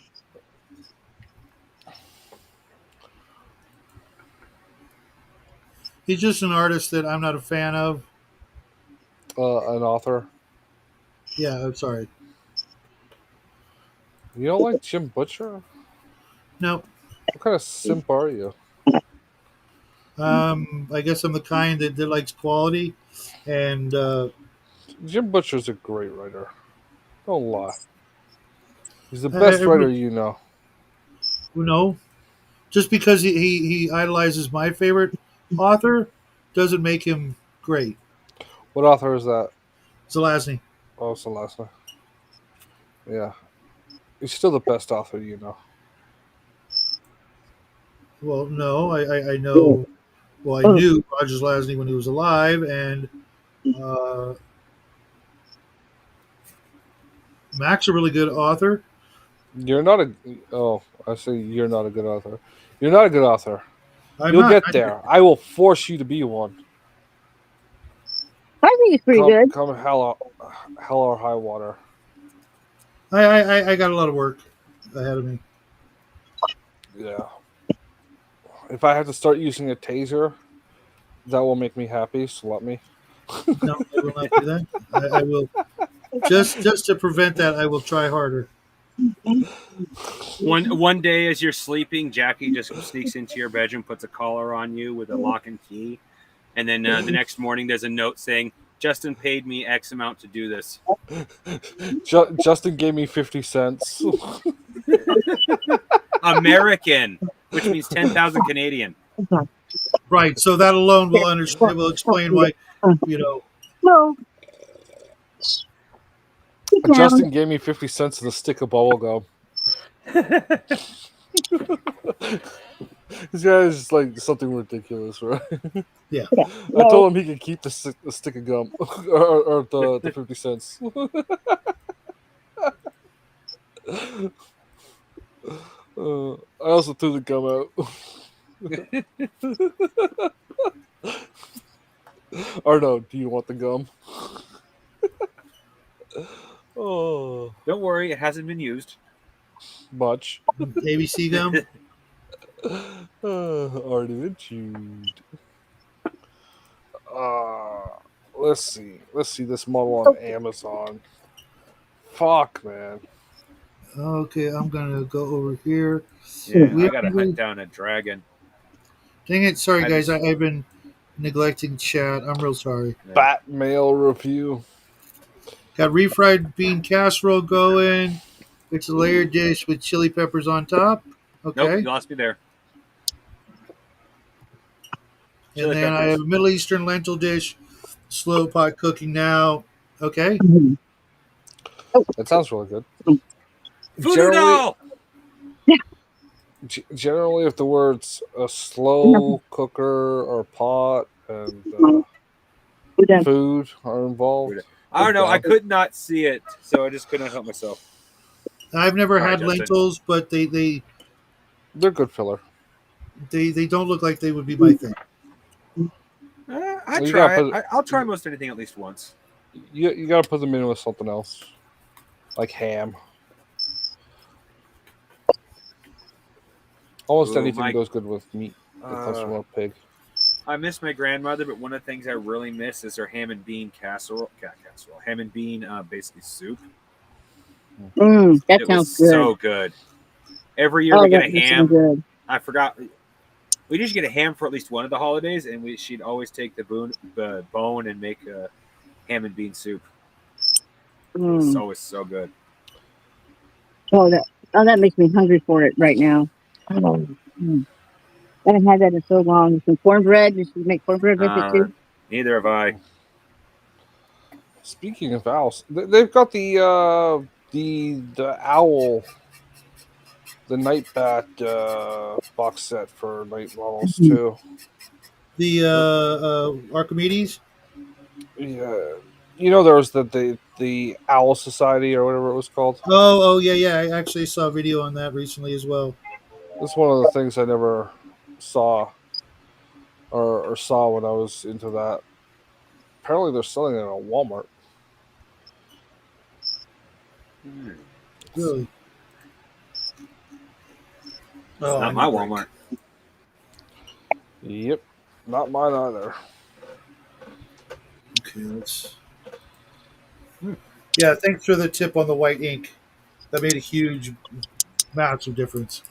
he's just an artist that I'm not a fan of. An author. Yeah, I'm sorry. You don't like Jim Butcher? No, What kind of simp are you? I guess I'm the kind that likes quality, and Jim Butcher's a great writer. Don't lie. He's the I- best I- writer you know. no, just because he idolizes my favorite author doesn't make him great. What author is that? Zelazny. Oh, it's the last one. Yeah. He's still the best author you know. Well, no, I know. Well, I knew Roger Zelazny when he was alive, and Mac's a really good author. You're not a. Oh, I say you're not a good author. You're not a good author. I'm You'll not- get there. I will force you to be one. I think it's pretty good. Come hell or high water. I got a lot of work ahead of me. Yeah. If I have to start using a taser, that will make me happy. So let me. No, I will not do that. I will just to prevent that. I will try harder. One day as you're sleeping, Jackie just sneaks into your bedroom, puts a collar on you with a lock and key, and then the next morning there's a note saying, "Justin paid me X amount to do this." Justin gave me 50 cents. American, which means 10,000 Canadian. Right. So that alone will understand. Will explain why. You know. No. Sit down. Justin gave me 50 cents and a stick of bubble gum. This guy is just like something ridiculous, right? Yeah. I told him he could keep the stick of gum or the 50 cents. I also threw the gum out. Or no, do you want the gum? Oh, Don't worry, it hasn't been used. much. ABC gum. Already been chewed. Let's see this model on Amazon. Fuck, man. Okay, I'm gonna go over here. Yeah, We I gotta haven't hunt down a dragon. Dang it! Sorry, I guys. just- I've been neglecting chat. I'm real sorry. Yeah. Bat mail review. Got refried bean casserole going. It's a layered dish with chili peppers on top. Nope, Okay. you lost me there. And Chili then I peppers. have a Middle Eastern lentil dish, slow pot cooking now. Okay. That sounds really good. Voodoo doll! Generally, if the words a slow cooker or pot and food are involved, I don't know. I could not see it, so I just couldn't help myself. I've never Sorry, had Justin. lentils, but they they're good filler. don't look like they would be my thing. I You try gotta it. put- I'll try most anything at least once. You gotta put them in with something else, like ham. Almost Ooh, anything Mike. goes good with meat that comes from a pig. I miss my grandmother, but one of the things I really miss is her ham and bean casserole. Ham and bean, basically soup. That It sounds was good. so good. Every year Oh, we get that a does sound ham. good. I forgot. We usually get a ham for at least one of the holidays, and she'd always take the bone and make a ham and bean soup. It's always so good. Oh, that makes me hungry for it right now. I haven't had that in so long. Some cornbread. You should make cornbread with it too. Neither have I. Speaking of owls, they've got the owl, the night bat box set for night models too. The Archimedes. Yeah, you know there was the Owl Society or whatever it was called. Oh, yeah. I actually saw a video on that recently as well. That's one of the things I never saw or saw when I was into that. Apparently, they're selling it at Walmart. Really. Oh, Not my Walmart. Yep, not mine either. Okay, let's. Yeah, thanks for the tip on the white ink. That made a huge, massive difference.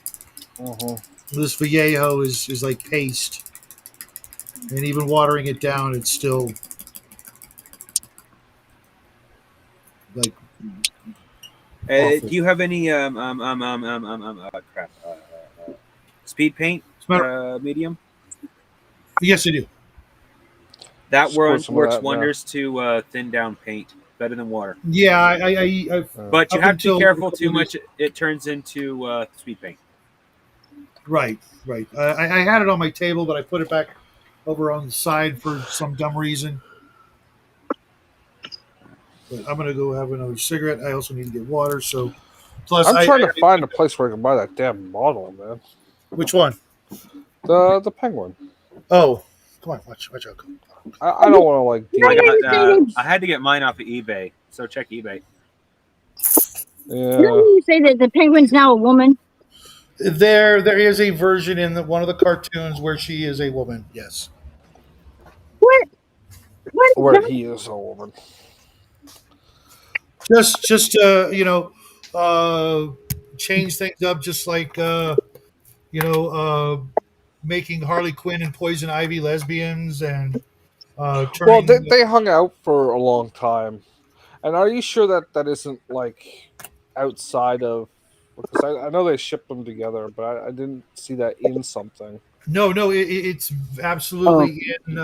This Vallejo is like paste, and even watering it down, it's still like. Do you have any speed paint medium? Yes, I do. That Squirt works some of that, yeah. wonders to thin down paint better than water. Yeah, I've But you Up have to be until- careful too much; it turns into speed paint. right. I had it on my table, but I put it back over on the side for some dumb reason. But I'm gonna go have another cigarette. I also need to get water. So, plus, I'm trying to find a place where I can buy that damn model, man. Which one? The penguin. Oh, come on, watch out. I don't want to like. I had to get mine off of eBay, so check eBay. Yeah. Didn't you say that the penguin's now a woman? There is a version in one of the cartoons where she is a woman. Yes. What? Where he is a woman. Just change things up, just like making Harley Quinn and Poison Ivy lesbians, and Well, turning. they hung out for a long time, and are you sure that isn't like outside of? Because I know they shipped them together, but I didn't see that in something. No, it's absolutely in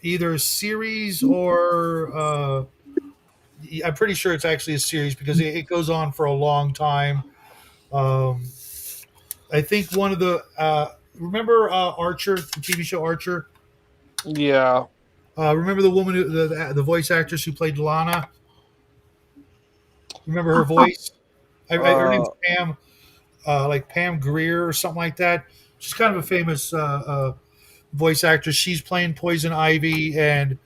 either a series or I'm pretty sure it's actually a series because it goes on for a long time. Um, I think one of the remember Archer, the TV show Archer. Yeah. Remember the woman, the voice actress who played Lana. Remember her voice? Her name's Uh, Pam, like Pam Greer or something like that. She's kind of a famous voice actress. She's playing Poison Ivy, and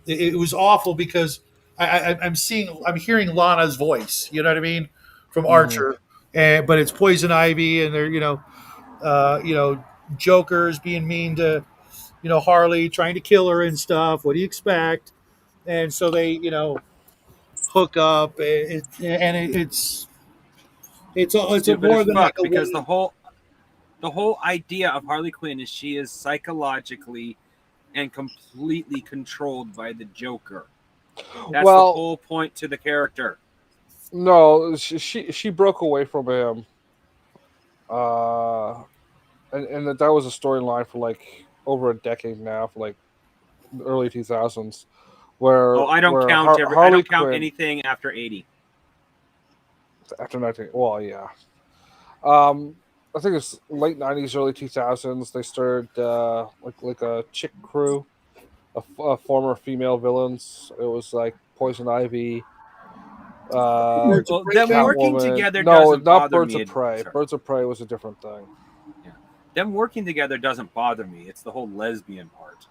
it was awful because I'm hearing Lana's voice. You know what I mean, from mhm. Archer, and but it's Poison Ivy, and they're Joker's being mean to Harley, trying to kill her and stuff. What do you expect? And so they hook up, it's a Stupid more as than like fuck a because woman. the whole idea of Harley Quinn is she is psychologically and completely controlled by the Joker. That's the Well, whole point to the character. no, she broke away from him. Uh, and that was a storyline for like over a decade now, for like the early 2000s, where Oh, I don't where count I Harley don't count Quinn anything after 80. after 19. Well, yeah. Um, I think it's late 90s, early 2000s. They started like a chick crew, a former female villains. It was like Poison Ivy, Birds of Well, Prey them count? working Catwoman. together No, doesn't not bother Birds me. of Prey. Sorry. Birds of Prey was a different thing. Yeah. Them working together doesn't bother me. It's the whole lesbian part.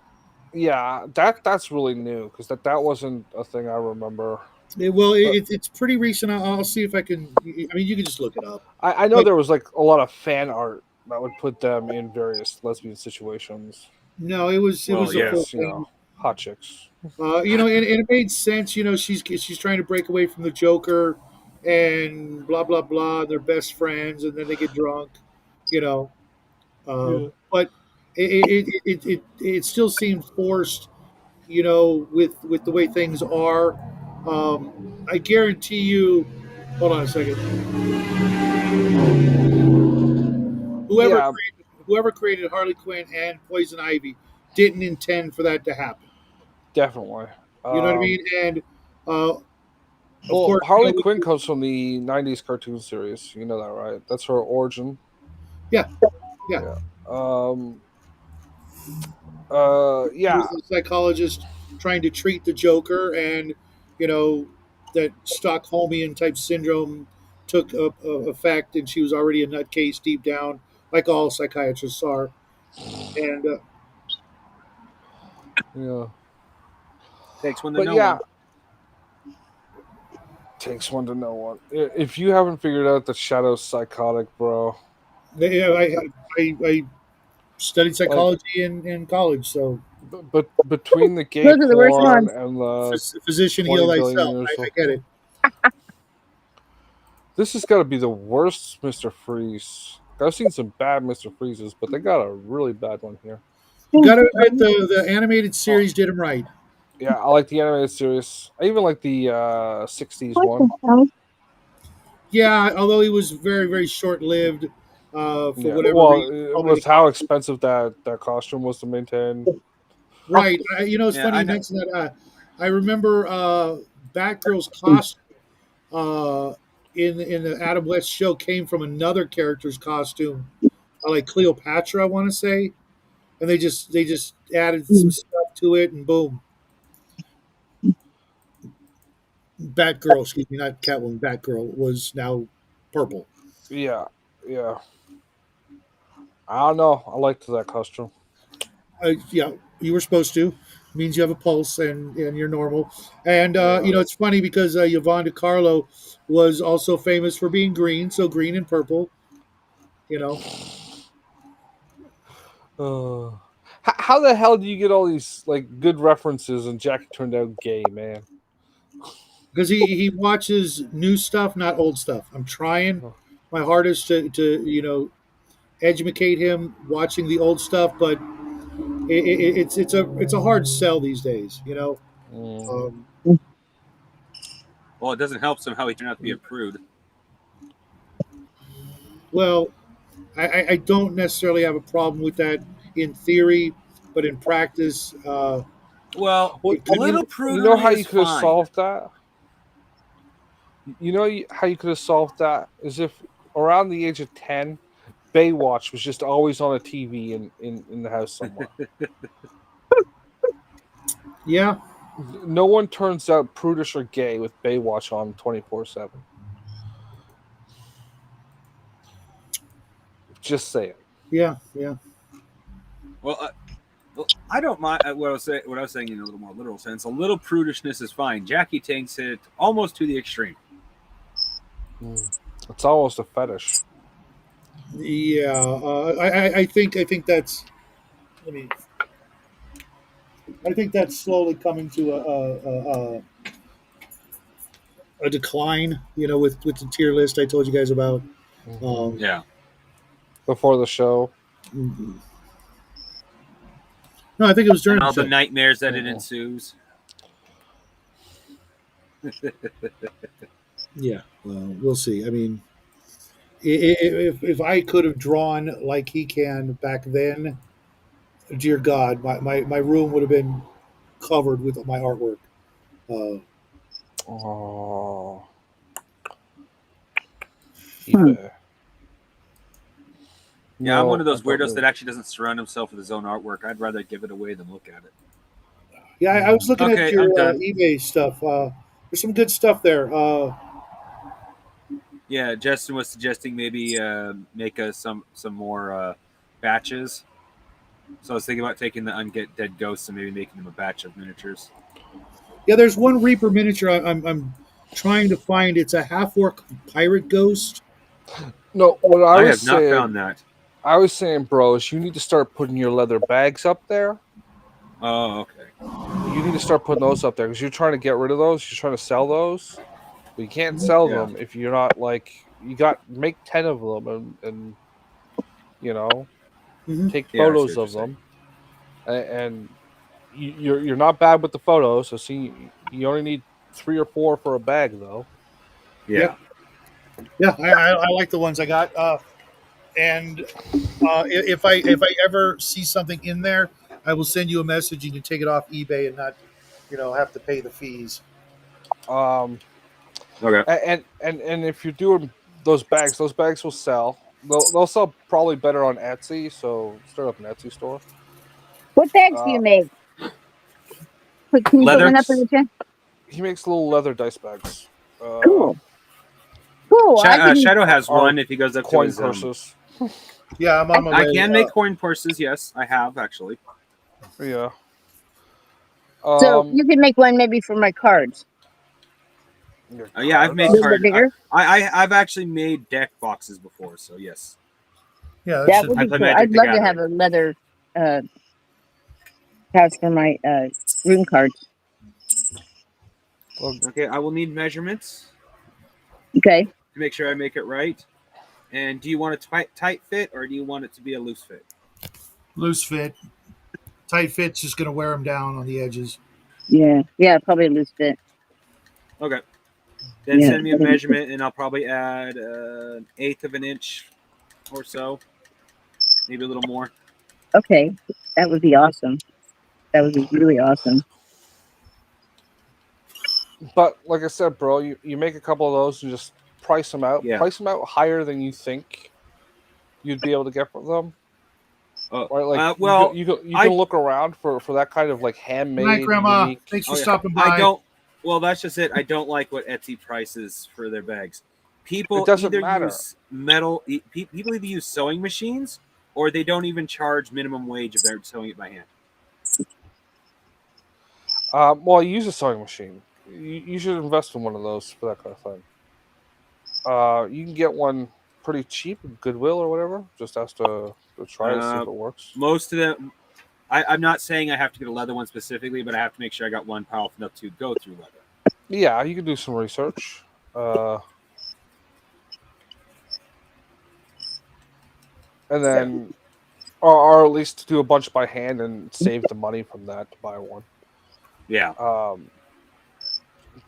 Yeah, that's really new because that wasn't a thing I remember. Well, But it's pretty recent. I'll see if I can. I mean, you can just look it up. I know But there was like a lot of fan art that would put them in various lesbian situations. no, it was Well, a yeah. full As, you know, thing. hot chicks. And it made sense. She's trying to break away from the Joker, and blah blah blah. They're best friends, and then they get drunk. You know, Yeah. but it still seemed forced. With the way things are. I guarantee you. Hold on a second. Whoever Yeah, created, whoever created Harley Quinn and Poison Ivy didn't intend for that to happen. definitely. You know what I mean? And uh, of Well, course, Harley Quinn comes from the '90s cartoon series. You know that, right? That's her origin. yeah, yeah. Yeah. Um. He Yeah. was a psychologist trying to treat the Joker, and you know that Stockholmian type syndrome took effect, and she was already a nutcase deep down, like all psychiatrists are. And Takes one to But know yeah, one. takes one to know one. If you haven't figured out that Shadow's psychotic, bro, I studied like, psychology in college, so but between the gay Those are the worst porn ones. and the physician 20 heal billion thyself. years I of, get it. this has got to be the worst Mr. Freeze. I've seen some bad Mr. Freezes, but they got a really bad one here. Got to admit, the animated Oh, series did him right. yeah, I like the animated series. I even like the '60s one. Yeah, although he was very very short lived, for Yeah, whatever well, reason. it Probably the was how costume. expensive that costume was to maintain. Right. It's Yeah, funny I you know. mentioned that. I remember Batgirl's costume uh, in the Adam West show came from another character's costume, like Cleopatra, I want to say, and they just added some stuff to it, and boom, Batgirl, excuse me, not Catwoman, Batgirl was now purple. Yeah, yeah. I don't know. I liked that costume. Yeah, you were supposed to. Means you have a pulse and you're normal. And Yeah. it's funny because Yvonne DiCarlo was also famous for being green, so green and purple. You know, Uh, how the hell do you get all these like good references and Jackie turned out gay, man? because he watches new stuff, not old stuff. I'm trying my hardest to educate him watching the old stuff, but it's a hard sell these days. Mm. Um, Well, it doesn't help somehow he turned out to be a prude. well, I don't necessarily have a problem with that in theory, but in practice, Well, Well, it a could be. little you know prudery how is you could have fine. solved that? How you could have solved that is if around the age of 10, Baywatch was just always on a TV in the house somewhere. Yeah, No one turns out prudish or gay with Baywatch on 24/7. Just saying. yeah. Well, I don't mind what I was saying in a little more literal sense. A little prudishness is fine. Jackie takes it almost to the extreme. It's almost a fetish. Yeah, I think that's. I mean, I think that's slowly coming to a decline. With the tier list I told you guys about. Mhm. Yeah. Before the show. No, I think it was during And the all the show. nightmares that it Mhm. ensues. Yeah, we'll see. I mean, if I could have drawn like he can back then, dear God, my room would have been covered with my artwork. Oh, Hmm. eBay. Yeah, I'm one of No, those I don't weirdos know. that actually doesn't surround himself with his own artwork. I'd rather give it away than look at it. Yeah, I was looking at Okay, your I'm done. eBay stuff. There's some good stuff there. Yeah, Justin was suggesting maybe make some more batches. So I was thinking about taking the unget dead ghosts and maybe making them a batch of miniatures. Yeah, there's one Reaper miniature I'm trying to find. It's a half orc pirate ghost. No, what I I was have not saying, found that. I was saying, bro, is you need to start putting your leather bags up there. Oh, okay. You need to start putting those up there because you're trying to get rid of those. You're trying to sell those, but you can't sell Yeah. them if you're not like you got make 10 of them and you know Mhm. take Yeah, I see photos what of you're them and you're not bad with the photos. So see, you only need 3 or 4 for a bag though. Yeah. Yeah, I like the ones I got. And if I ever see something in there, I will send you a message. You can take it off eBay and not, have to pay the fees. Um, Okay. and if you're doing those bags will sell. They'll sell probably better on Etsy. So start up an Etsy store. What bags do Uh, you make? Can you put Leather. one up in the chat? he makes little leather dice bags. Cool. Cool. I can. Shadow has Our one if he goes up to Coin his purses. Yeah, I'm on my I way. can make coin purses. Yes, I have actually. Yeah. So you can make one maybe for my cards. Yeah, I've made A little card. bit bigger. I've actually made deck boxes before, so yes. Yeah, That would I be play cool. Magic I'd the love to Gathering. have a leather pouch for my room cards. Okay, I will need measurements Okay. to make sure I make it right. And do you want a tight fit or do you want it to be a loose fit? loose fit. Tight fit's just going to wear them down on the edges. Yeah. Yeah. Probably a loose fit. Okay. Then Yeah, send me a that'd be measurement, and I'll probably add an eighth of an inch or so, maybe a little more. Okay. That would be awesome. That would be really awesome. But like I said, bro, you make a couple of those and just price them out. Yeah. Price them out higher than you think you'd be able to get from them. Right? Like well, you I- can look around for that kind of like Good handmade, night, Grandma. unique. Thanks for Oh, yeah. stopping by. I don't. Well, that's just it. I don't like what Etsy prices for their bags. People It doesn't either matter. use metal. People either use sewing machines or they don't even charge minimum wage if they're sewing it by hand. Well, you use a sewing machine. You should invest in one of those for that kind of thing. You can get one pretty cheap at Goodwill or whatever. Just has to try to see if it works. Most of them. I'm not saying I have to get a leather one specifically, but I have to make sure I got one powerful enough to go through leather. Yeah, you can do some research. And then, or at least do a bunch by hand and save the money from that to buy one. Yeah.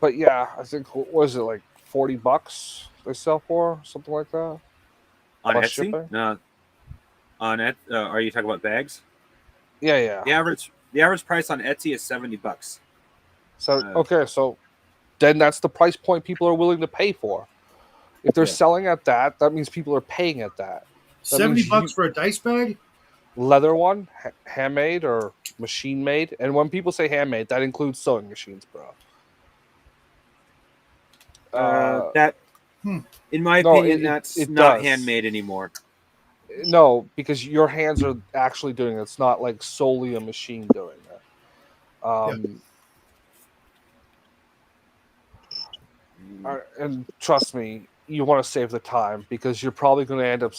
But yeah, I think what was it like $40 they sell for something like that? On Plus Etsy? shipping? No. on it. Are you talking about bags? Yeah. The average price on Etsy is $70. So okay, so then that's the price point people are willing to pay for. If they're Yeah. selling at that, that means people are paying at that. That $70 means for a dice bag? leather one, handmade or machine made. And when people say handmade, that includes sewing machines, bro. That, Hmm. in my No, opinion, that's it not does. handmade anymore. No, because your hands are actually doing it. It's not like solely a machine doing it. And trust me, you want to save the time because you're probably going to end up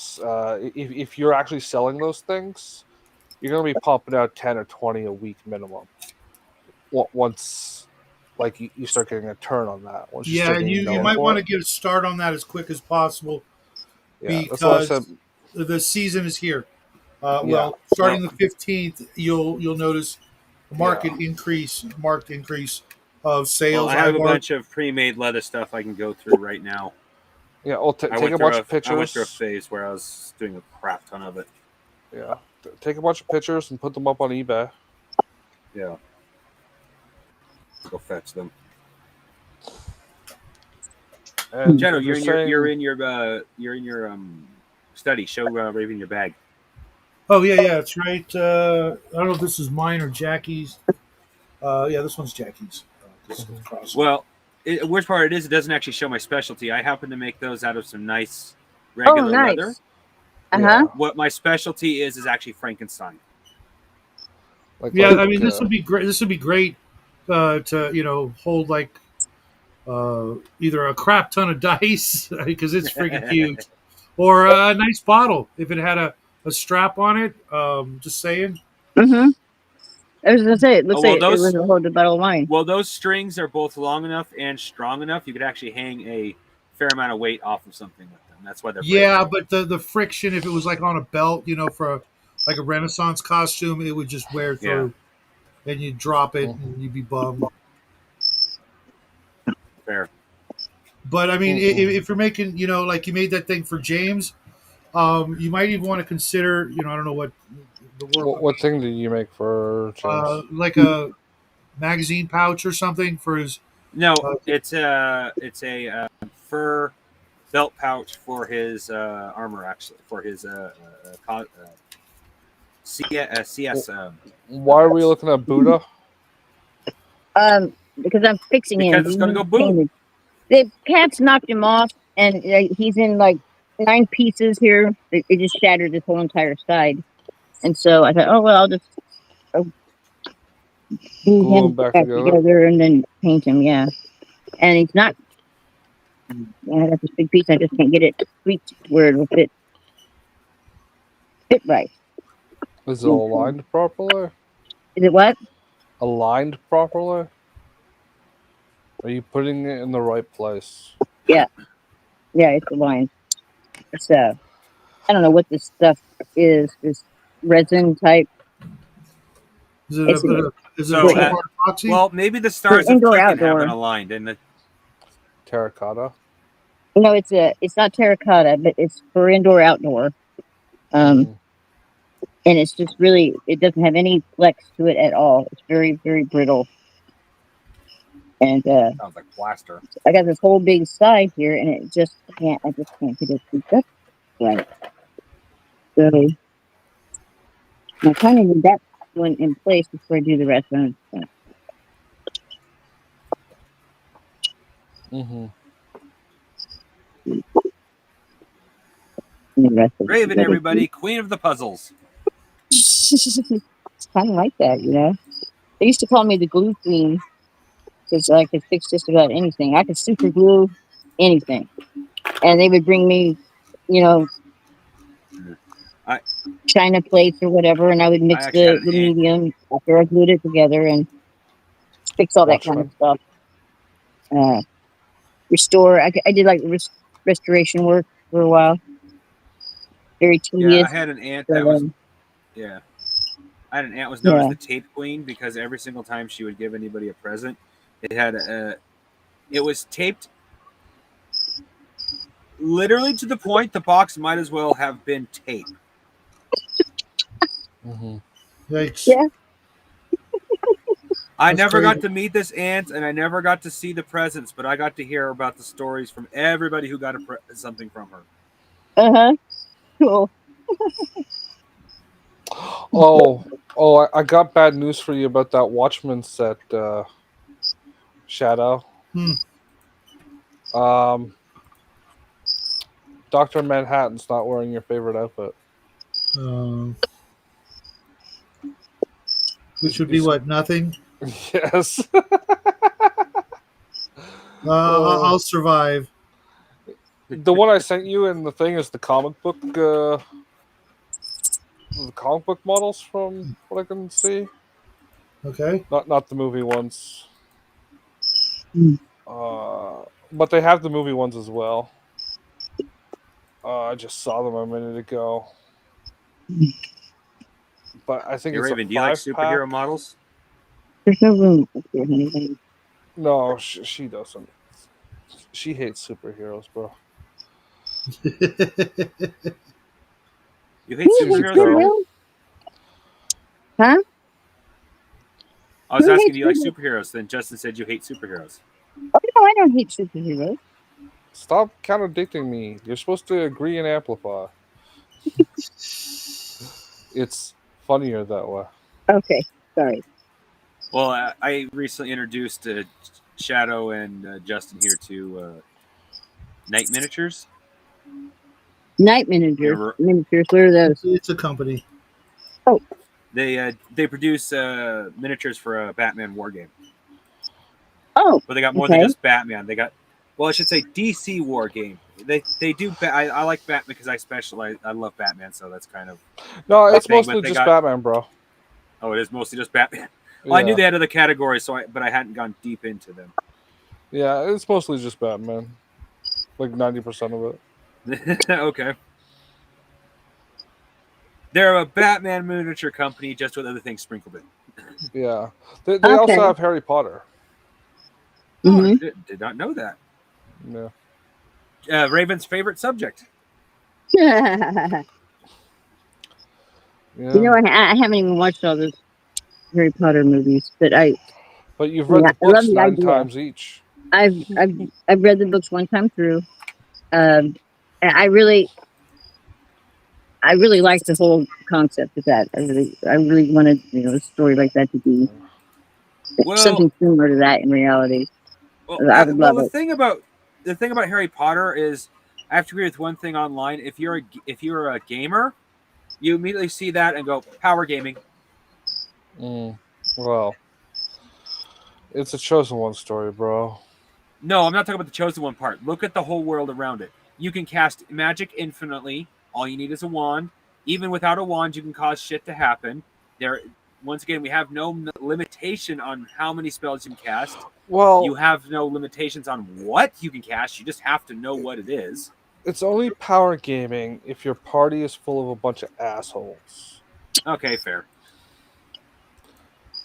if you're actually selling those things, you're going to be pumping out 10 or 20 a week minimum. Once like you start getting a turn on that. Once you Yeah, start and getting you known might for want it. to get a start on that as quick as possible Yeah, that's what I because said. the season is here. Yeah. Well, starting Well- the 15th, you'll notice a marked increase of sales. Well, I have a bunch of pre-made leather stuff I can go through right now. Yeah, well, I take went a through bunch of I went through a pictures. phase where I was doing a crap ton of it. Yeah, take a bunch of pictures and put them up on eBay. Yeah. Go fetch them. And Jenno, if you're in your study. Show Raven your bag. Oh yeah, that's right. I don't know if this is mine or Jackie's. Yeah, this one's Jackie's. Well, worst part it doesn't actually show my specialty. I happen to make those out of some nice regular leather. Uh-huh. What my specialty is actually Frankenstein. I mean, this would be great. This would be great to hold like either a crap ton of dice because it's freaking huge, or a nice bottle if it had a strap on it. Just saying. Mm-hmm. I was gonna say it looks like it those- was a whole bottle of wine. Well, those strings are both long enough and strong enough. You could actually hang a fair amount of weight off of something with them. That's why they're Yeah, but the friction, if it was like on a belt, for like a Renaissance costume, it would just wear through, and you'd drop it, and you'd be bummed. fair. But I mean, if you're making, like you made that thing for James, you might even want to consider, I don't know what the work. What thing did you make for James? Like a magazine pouch or something for his. No, it's a fur belt pouch for his armor, actually, for his CS. Why are we looking at Buddha? Because I'm fixing him. Because it's gonna go boom. The cats knocked him off, and he's in like 9 pieces here. It just shattered his whole entire side, and so I thought, oh well, I'll just glue him back together and then paint him. Yeah, and he's not. Yeah, I got this big piece. I just can't get it tweaked where it'll fit right. Is it aligned properly? Is it what? Aligned properly? Are you putting it in the right place? Yeah, it's aligned. It's I don't know what this stuff is. This resin type. Is it well, maybe the stars of indoor, Tekken outdoor. haven't aligned in the terracotta. No, it's not terracotta, but it's for indoor outdoor. And it's just really, it doesn't have any flex to it at all. It's very, very brittle. And sounds like plaster. I got this whole big side here, and I just can't get it tweaked up right. So I kind of need that one in place before I do the rest of it. Raven, everybody, queen of the puzzles. It's kind of like that, They used to call me the glue queen because I could fix just about anything. I could super glue anything, and they would bring me, China plates or whatever, and I would mix the medium after I glued it together and fix all that kind of stuff. Restore. I did like restoration work for a while. Very tedious. Yeah, I had an aunt that was. Yeah, I had an aunt was known as the tape queen because every single time she would give anybody a present, it was taped literally to the point the box might as well have been tape. Mm-hmm. Yikes. Yeah. I That's never crazy. got to meet this aunt, and I never got to see the presents, but I got to hear about the stories from everybody who got something from her. Uh-huh. Cool. I got bad news for you about that Watchmen set, Shadow. Hmm. Dr. Manhattan's not wearing your favorite outfit. Um, which He's- would be he's- what? Nothing. Yes. I'll survive. The one I sent you in the thing is the comic book models from what I can see. Okay. Not the movie ones. Hmm. But they have the movie ones as well. I just saw them a minute ago. But I think Hey, it's Raven, a do you like 5-pack. superhero models? There's no room up here, honey. No, she doesn't. She hates superheroes, bro. You hate Who hates superheroes, girl. Raven? superheroes? Huh? I was Who asking, hates do you like superheroes? superheroes? Then Justin said you hate superheroes. Oh, no, I don't hate superheroes. Stop contradicting me. You're supposed to agree and amplify. It's funnier that way. Okay. Sorry. Well, I recently introduced Shadow and Justin here to Night Miniatures. Night Miniatures. Remember, Miniatures. What are those? It's a company. they produce miniatures for a Batman war game, Oh, but they got more than okay. just Batman. They got, well, I should say DC war game. They do. I like Batman because I specialize. I love Batman, so that's kind of No, my it's thing. But mostly they just got, Batman, bro. oh, it is mostly just Batman. Well, I knew Yeah. they had other categories, but I hadn't gone deep into them. Yeah, it's mostly just Batman. Like 90% of it. Okay. They're a Batman miniature company, just with other things sprinkled in. Yeah. They Okay. also have Harry Potter. Oh, Mhm. did not know that. Yeah. Raven's favorite subject. Yeah. You know, I haven't even watched all those Harry Potter movies, but But you've read the I love books the 9 idea. times each. I've read the books one time through. And I really like the whole concept of that. I really wanted, a story like that to be Well, something similar to that in reality. well, I would love the it. thing about Harry Potter is, I have to agree with one thing online. If you're a gamer, you immediately see that and go power gaming. Well, it's a chosen one story, bro. No, I'm not talking about the chosen one part. Look at the whole world around it. You can cast magic infinitely. All you need is a wand. Even without a wand, you can cause shit to happen. Once again, we have no limitation on how many spells you can cast. Well, You have no limitations on what you can cast. You just have to know what it is. it's only power gaming if your party is full of a bunch of assholes. Okay, fair.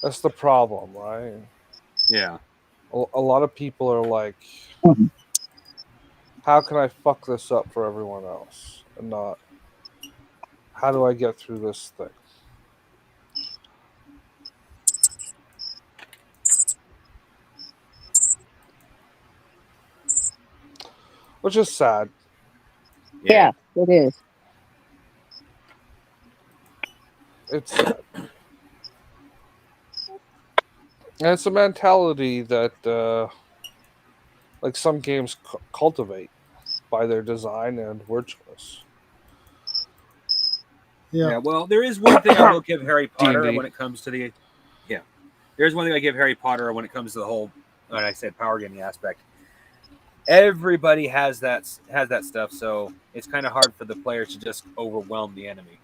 That's the problem, right? Yeah. A lot of people are like, how can I fuck this up for everyone else? And not, how do I get through this thing? Which is sad. Yeah, it is. It's sad. And it's a mentality that, like some games cultivate by their design and word choice. Yeah. Well, there is one thing I will give Harry Potter D&D. when it comes to the. Yeah. There's one thing I give Harry Potter when it comes to the whole, like I said, power gaming aspect. Everybody has that stuff, so it's kind of hard for the players to just overwhelm the enemy.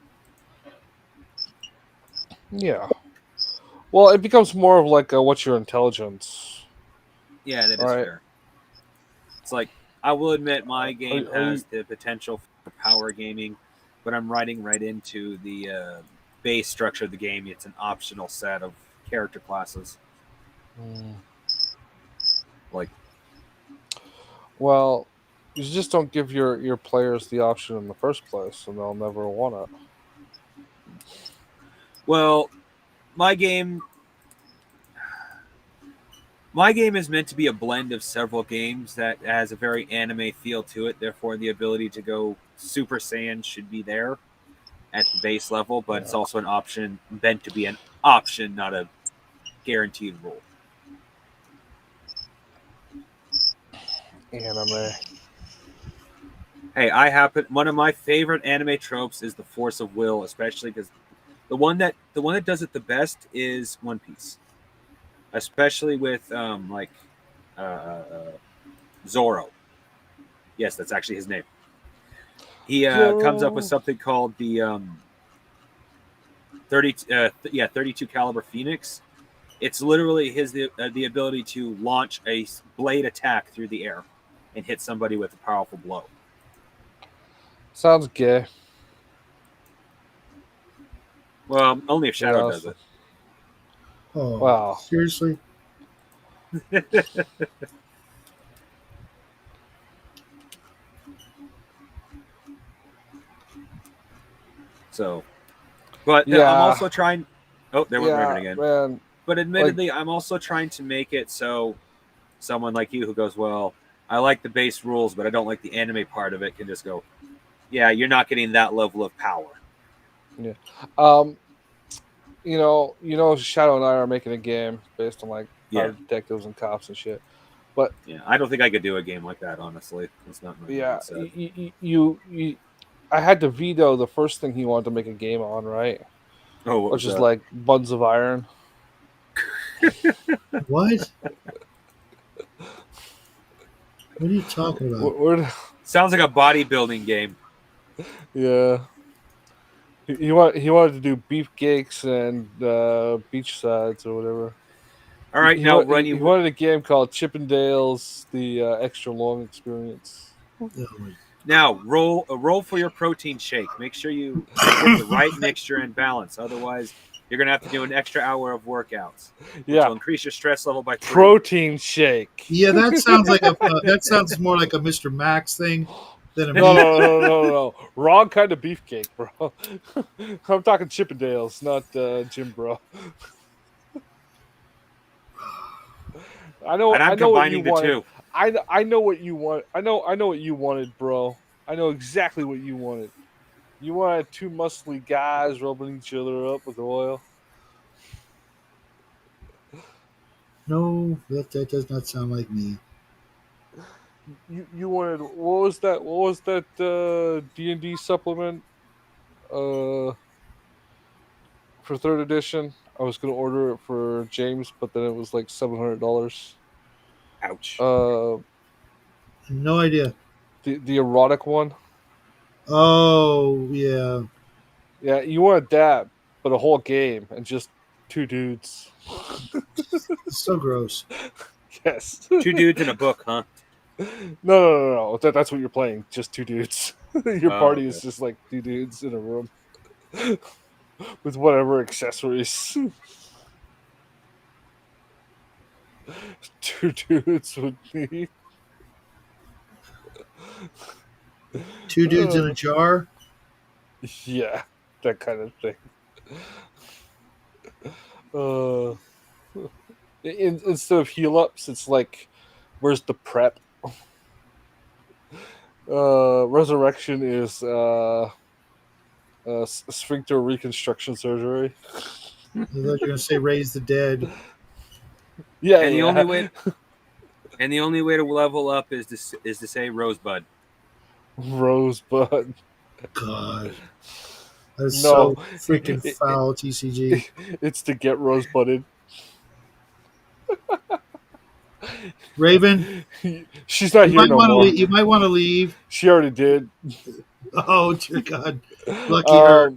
Yeah. Well, it becomes more of like what's your intelligence? Yeah, that is Right. fair. It's like, I will admit my game are has the potential for power gaming, but I'm writing right into the base structure of the game. It's an optional set of character classes. Like, Well, you just don't give your players the option in the first place, and they'll never want it. Well, my game is meant to be a blend of several games that has a very anime feel to it. Therefore, the ability to go Super Saiyan should be there at the base level, but it's also an option meant to be an option, not a guaranteed rule. Anime. Hey, one of my favorite anime tropes is the force of will, especially because the one that does it the best is One Piece, especially with Zoro. Yes, that's actually his name. He comes up with something called the 32 caliber Phoenix. It's literally the ability to launch a blade attack through the air and hit somebody with a powerful blow. Sounds gay. Well, only if Shadow does it. Oh, Wow. seriously? So, but Yeah. I'm also trying. Oh, there went Raven again. Man. But admittedly, I'm also trying to make it so someone like you who goes, well, I like the base rules, but I don't like the anime part of it, can just go, yeah, you're not getting that level of power. Yeah. Shadow and I are making a game based on like our detectives and cops and shit. But yeah, I don't think I could do a game like that, honestly. It's not my mindset. I had to veto the first thing he wanted to make a game on, right? Oh, what which was is that? like Buns of Iron. What? What are you talking about? Sounds like a bodybuilding game. Yeah. He wanted to do beefcakes and beach sides or whatever. All right, he wanted a game called Chippendales: The Extra Long Experience. Now roll for your protein shake. Make sure you get the right mixture and balance. Otherwise, you're gonna have to do an extra hour of workouts, which will increase your stress level by 3. Protein shake. Yeah, that sounds like that sounds more like a Mr. Max thing than a no. Wrong kind of beefcake, bro. I'm talking Chippendales, not Jim Bro. I know what you wanted. I know what you want. I know what you wanted, bro. I know exactly what you wanted. You wanted 2 muscly guys rubbing each other up with oil. No, that does not sound like me. You wanted what was that D&D supplement for 3rd edition? I was gonna order it for James, but then it was like $700. Ouch. No idea. The erotic one. Oh yeah. Yeah, you wanted that, but a whole game and just 2 dudes. It's so gross. Yes. 2 dudes in a book, huh? No. That's what you're playing. Just 2 dudes. Your party is just like 2 dudes in a room with whatever accessories. 2 dudes would need. 2 dudes in a jar. Yeah, that kind of thing. Instead of heal ups, it's like, where's the prep? Resurrection is sphincter reconstruction surgery. I thought you were gonna say raise the dead. Yeah, and the only way to level up is to say Rosebud. Rosebud. God, that's so freaking foul. TCG. It's to get rosebudded. Raven, she's not here no more. You might want to leave. She already did. Oh dear God, lucky her.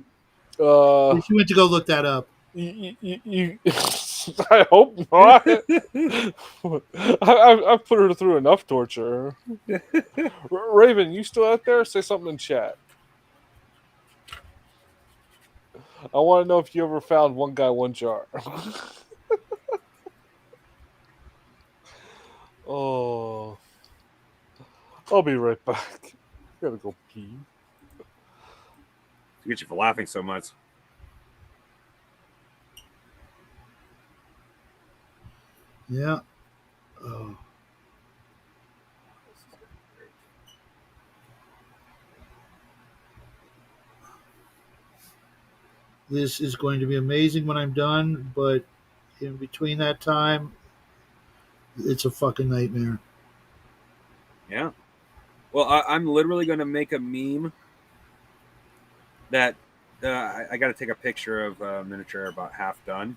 She went to go look that up. I hope not. I've put her through enough torture. Raven, you still out there? Say something in chat. I want to know if you ever found One Guy, One Jar. Oh, I'll be right back. Gotta go pee. Forget you for laughing so much. Yeah. Oh. This is going to be amazing when I'm done, but in between that time, it's a fucking nightmare. Yeah. Well, I'm literally going to make a meme that I got to take a picture of a miniature about half done,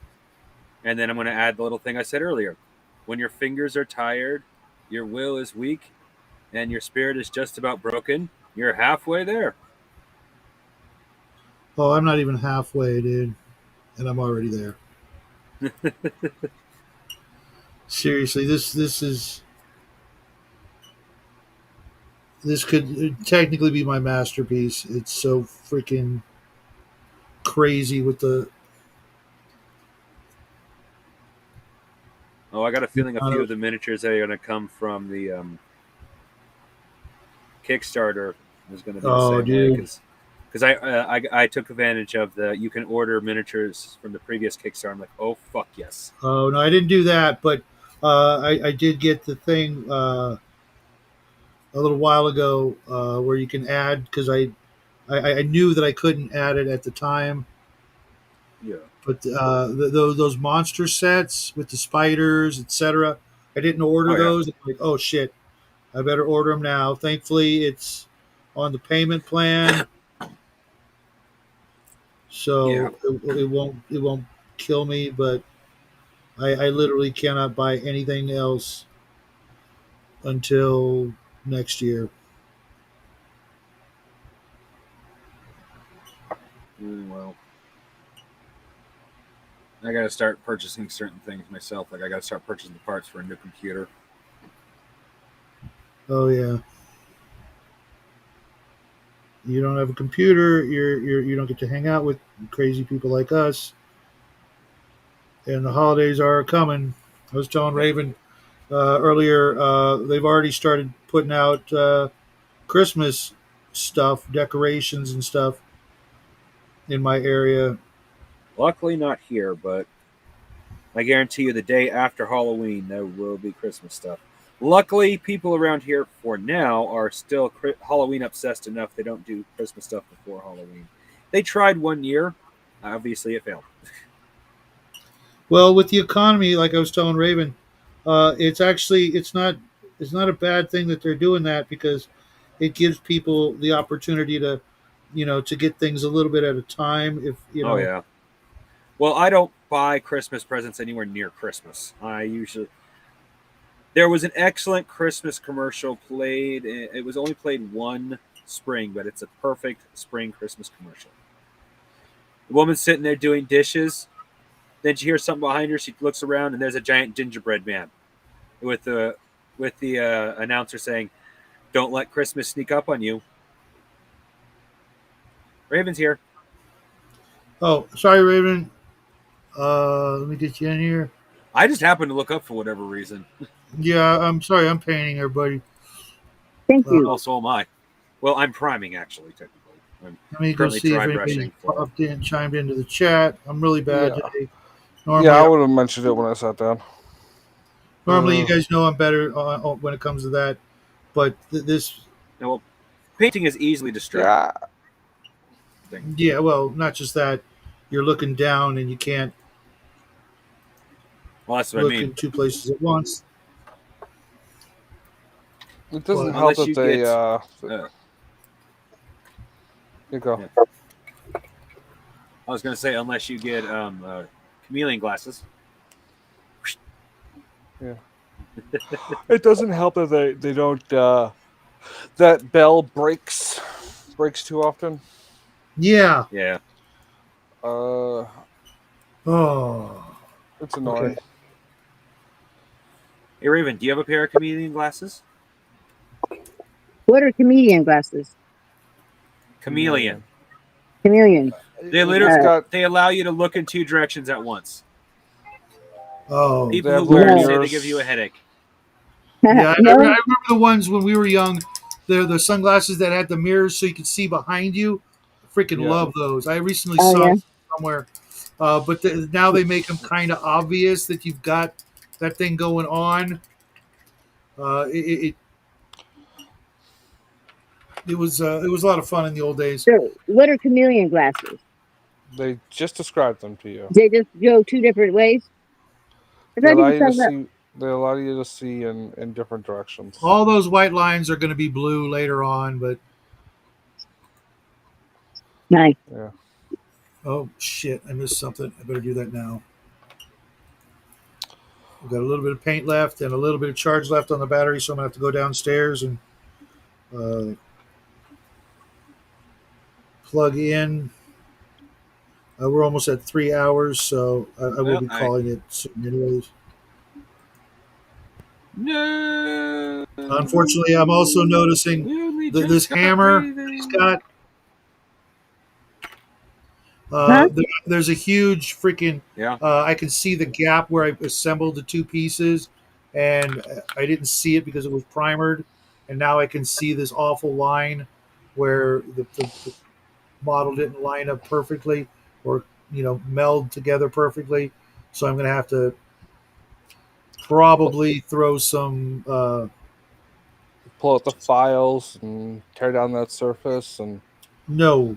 and then I'm going to add the little thing I said earlier. When your fingers are tired, your will is weak, and your spirit is just about broken, you're halfway there. Oh, I'm not even halfway, dude, and I'm already there. Seriously, this could technically be my masterpiece. It's so freaking crazy with the Oh, I got a feeling a amount few of of the miniatures that are going to come from the Kickstarter is going to be the oh, same way dude. because I took advantage of the you can order miniatures from the previous Kickstarter. I'm like, oh fuck yes. Oh no, I didn't do that, but I did get the thing a little while ago where you can add because I knew that I couldn't add it at the time, Yeah. but those monster sets with the spiders, etc. I didn't order Oh yeah. those. I'm like, oh shit, I better order them now. Thankfully, it's on the payment plan, Yeah. so it won't kill me. But I literally cannot buy anything else until next year. Well, I got to start purchasing certain things myself. Like I got to start purchasing the parts for a new computer. Oh yeah. You don't have a computer. You don't get to hang out with crazy people like us. And the holidays are coming. I was telling Raven earlier. They've already started putting out Christmas stuff, decorations and stuff in my area. Luckily, not here, but I guarantee you, the day after Halloween, there will be Christmas stuff. Luckily, people around here for now are still Halloween obsessed enough they don't do Christmas stuff before Halloween. They tried one year. Obviously, it failed. Well, with the economy, like I was telling Raven, it's not a bad thing that they're doing that because it gives people the opportunity to, to get things a little bit at a time. If you Oh know, yeah. Well, I don't buy Christmas presents anywhere near Christmas. There was an excellent Christmas commercial played. It was only played one spring, but it's a perfect spring Christmas commercial. The woman's sitting there doing dishes. Then she hears something behind her. She looks around, and there's a giant gingerbread man with the announcer saying, "Don't let Christmas sneak up on you." Raven's here. oh, sorry, Raven. Let me get you in here. I just happened to look up for whatever reason. Yeah, I'm sorry. I'm painting everybody. Thank you. Oh, so am I. Well, I'm priming actually, technically. I'm Let me go currently see if dry anybody's brushing for. popped in, chimed into the chat. I'm really bad Yeah. today. Yeah, I would have mentioned it when I sat down. Normally, you guys know I'm better when it comes to that, but this, No, well, painting is easily distracting. Yeah, yeah, well, not just that. You're looking down and you can't Well, that's what I look mean. in two places at once. it doesn't Well, help unless that you they. get, You go. Yeah. I was going to say, unless you get chameleon glasses. It doesn't help that they don't. That bell breaks too often. yeah. Yeah. Uh, Oh, it's annoying. okay. Hey, Raven, do you have a pair of chameleon glasses? What are comedian glasses? Chameleon. Chameleon. They It's literally got. they allow you to look in two directions at once. Oh, People They who have wear little them say they mirrors. give you a headache. yeah. I No. remember the ones when we were young. They're the sunglasses that had the mirrors so you could see behind you. I freaking Yeah. love those. I recently Oh, saw yeah. them somewhere, but now they make them kind of obvious that you've got that thing going on. It was a lot of fun in the old days. So, what are chameleon glasses? They just described them to you. They just go two different ways. I They thought he allow was you to talking about. see. They allow you to see in different directions. All those white lines are going to be blue later on, but Nice. Yeah. oh shit, I missed something. I better do that now. I've got a little bit of paint left and a little bit of charge left on the battery, so I'm gonna have to go downstairs and plug in. We're almost at 3 hours, so I will Well, be calling it soon anyways. No. Unfortunately, I'm also noticing this hammer he's got. Huh? There's a huge freaking. Yeah. I can see the gap where I assembled the two pieces, and I didn't see it because it was primered, and now I can see this awful line where the model didn't line up perfectly or meld together perfectly. So I'm going to have to probably throw some. Pull out the files and tear down that surface and No,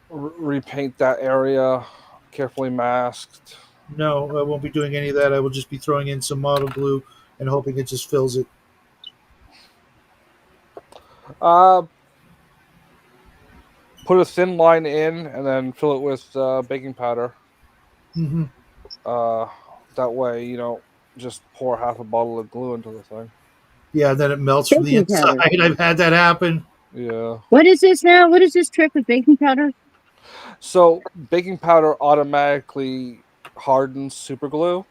repaint that area, carefully masked. no, I won't be doing any of that. I will just be throwing in some model glue and hoping it just fills it. Put a thin line in and then fill it with baking powder. Mm-hmm. That way you don't just pour half a bottle of glue into the thing. Yeah, and then it melts from the Baking powder. inside. I've had that happen. Yeah. What is this now? What is this trick with baking powder? So baking powder automatically hardens super glue.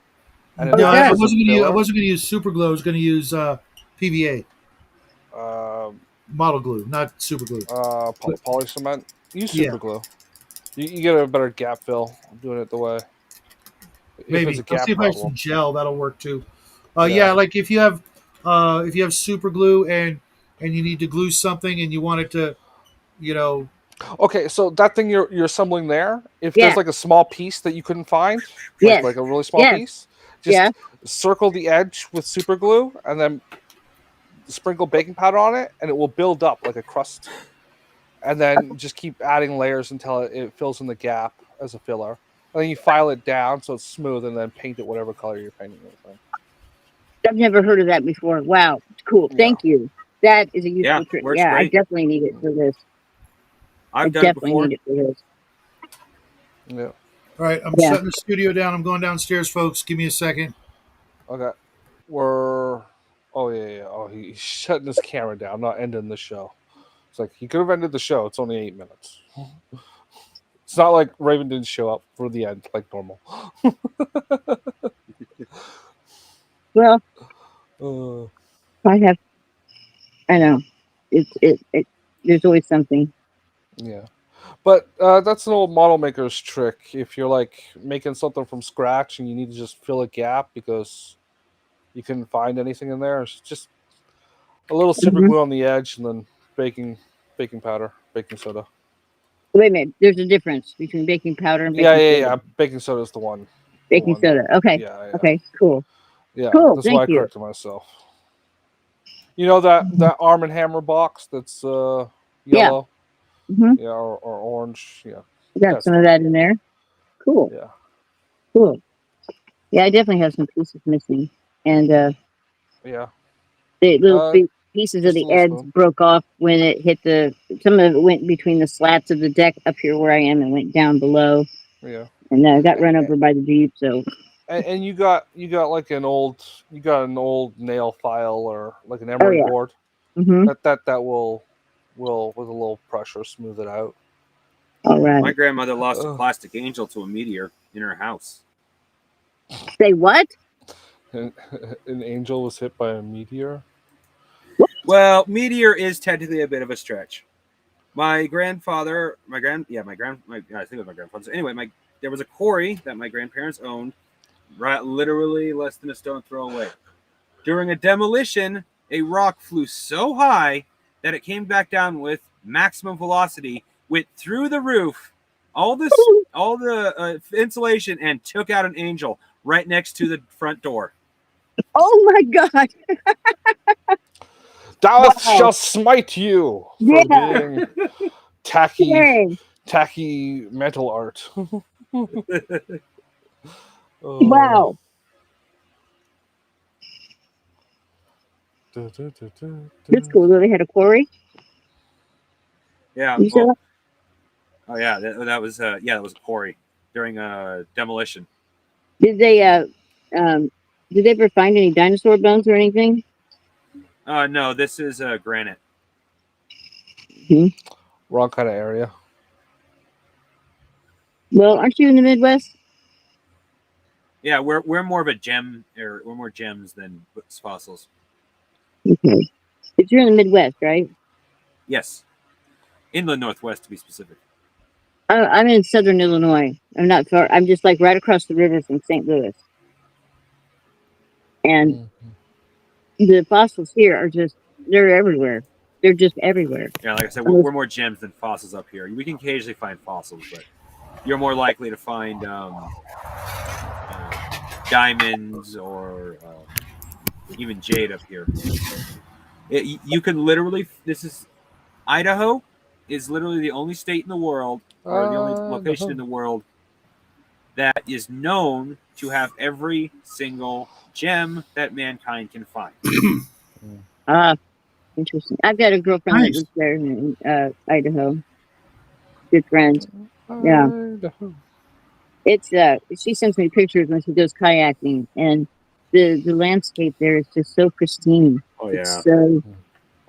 And No, I acts as a wasn't going to. I filler. wasn't going to use super glue. I was going to use PVA model glue, not super glue. Poly cement. Use Yeah. super glue. You get a better gap fill doing it the way. Maybe If it's a I'll gap see if I have some problem. gel. That'll work too. Yeah. Yeah, like if you have super glue and you need to glue something and you want it to, Okay, so that thing you're assembling there, if Yeah. there's like a small piece that you couldn't find, Yes. like a really small Yes. piece, just Yeah. circle the edge with super glue and then sprinkle baking powder on it, and it will build up like a crust. And then just keep adding layers until it fills in the gap as a filler. And then you file it down so it's smooth, and then paint it whatever color you're painting it with. I've never heard of that before. Wow, cool. Yeah. Thank you. That is a useful Yeah, trick. works Yeah, I great. definitely need it for this. I I've done it definitely before. need it for this. Yeah. all right, I'm Yeah. shutting the studio down. I'm going downstairs, folks. Give me a second. Okay. We're. Oh yeah. Oh, he's shutting his camera down, not ending the show. It's like he could have ended the show. It's only 8 minutes. It's not like Raven didn't show up for the end like normal. Well, Uh, I know. It there's always something. yeah. But that's an old model maker's trick. If you're like making something from scratch and you need to just fill a gap because you couldn't find anything in there, it's just a little super Mhm. glue on the edge and then baking powder, baking soda. Wait a minute. There's a difference between baking powder and baking Yeah. soda. Baking soda is the one. Baking one. soda. Okay. Yeah. Okay. Cool. Yeah. Cool, That's why I thank you. corrected myself. You know that Arm and Hammer box that's yellow, Mhm. yeah, or orange, yeah, I got That's some of that in there. Cool. yeah. Cool. Yeah, I definitely have some pieces missing, and Yeah. the little Uh, pieces of just a the little ends spoon. broke off when it hit the. Some of it went between the slats of the deck up here where I am and went down below, Yeah. and got run over by the Jeep. So And you got like an old nail file or like an emery yeah. board hmm that will with a little pressure smooth it out. all right. My grandmother lost a Ugh. plastic angel to a meteor in her house. Say what? And an angel was hit by a meteor. Well, meteor is technically a bit of a stretch. My grandfather, I think it was my grandfather. So anyway, there was a quarry that my grandparents owned, right, literally less than a stone throw away. During a demolition, a rock flew so high that it came back down with maximum velocity, went through the roof, all the insulation, and took out an angel right next to the front door. Oh my god! Death Wow. shall smite you for Yeah. being Dang. tacky mental art. Oh. Wow. That's cool. They had a quarry. Yeah. You said Oh, that? oh yeah. That was that was a quarry during demolition. Did they did they ever find any dinosaur bones or anything? No, this is granite. Wrong kind of area. Well, aren't you in the Midwest? Yeah, we're more of a gem, or we're more gems than fossils. Okay. But you're in the Midwest, right? Yes, inland Northwest to be specific. I'm in Southern Illinois. I'm not far. I'm just like right across the river from St. Louis, and Mhm. the fossils here are they're everywhere. They're just everywhere. Yeah, like I said, Almost- we're more gems than fossils up here. We can occasionally find fossils, but you're more likely to find diamonds or even jade up here. You can literally. This is Idaho is literally the only state in the world, or the only location in the world that is known to have every single gem that mankind can find. Ah, interesting. I've got a girlfriend that Nice. lives there in Idaho. Good friends. Yeah. Idaho. It's she sends me pictures when she goes kayaking, and the landscape there is just so pristine. Oh It's so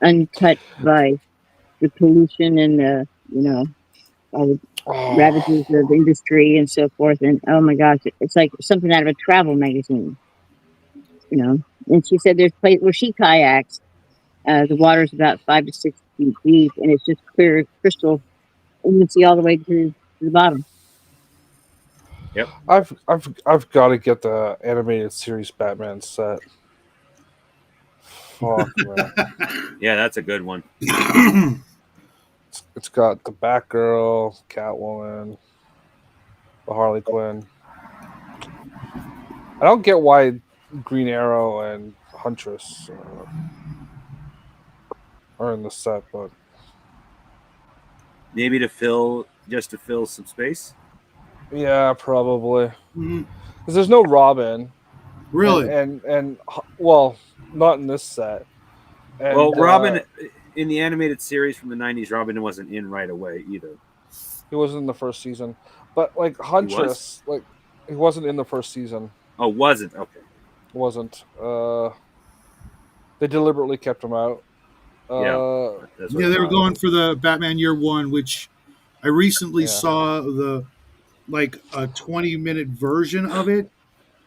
untouched by the pollution and the all the Oh. ravages of industry and so forth. And oh my gosh, it's like something out of a travel magazine. And she said there's a place where she kayaks. The water's about 5 to 6 feet deep, and it's just clear crystal. You can see all the way to the bottom. I've got to get the animated series Batman set. Fuck man. Yeah, that's a good one. It's got the Batgirl, Catwoman, the Harley Quinn. I don't get why Green Arrow and Huntress are in the set, but Maybe to fill some space. yeah, probably Mhm. because there's no Robin. Really? And well, not in this set. And, Well, Robin in the animated series from the '90s, Robin wasn't in right away either. he wasn't in the first season, but like Huntress, like he wasn't in the first season. Oh, wasn't okay. Wasn't. They deliberately kept him out. That's what Yeah, I they were thought. going for the Batman Year One, which I recently Yeah. saw like a 20-minute version of it.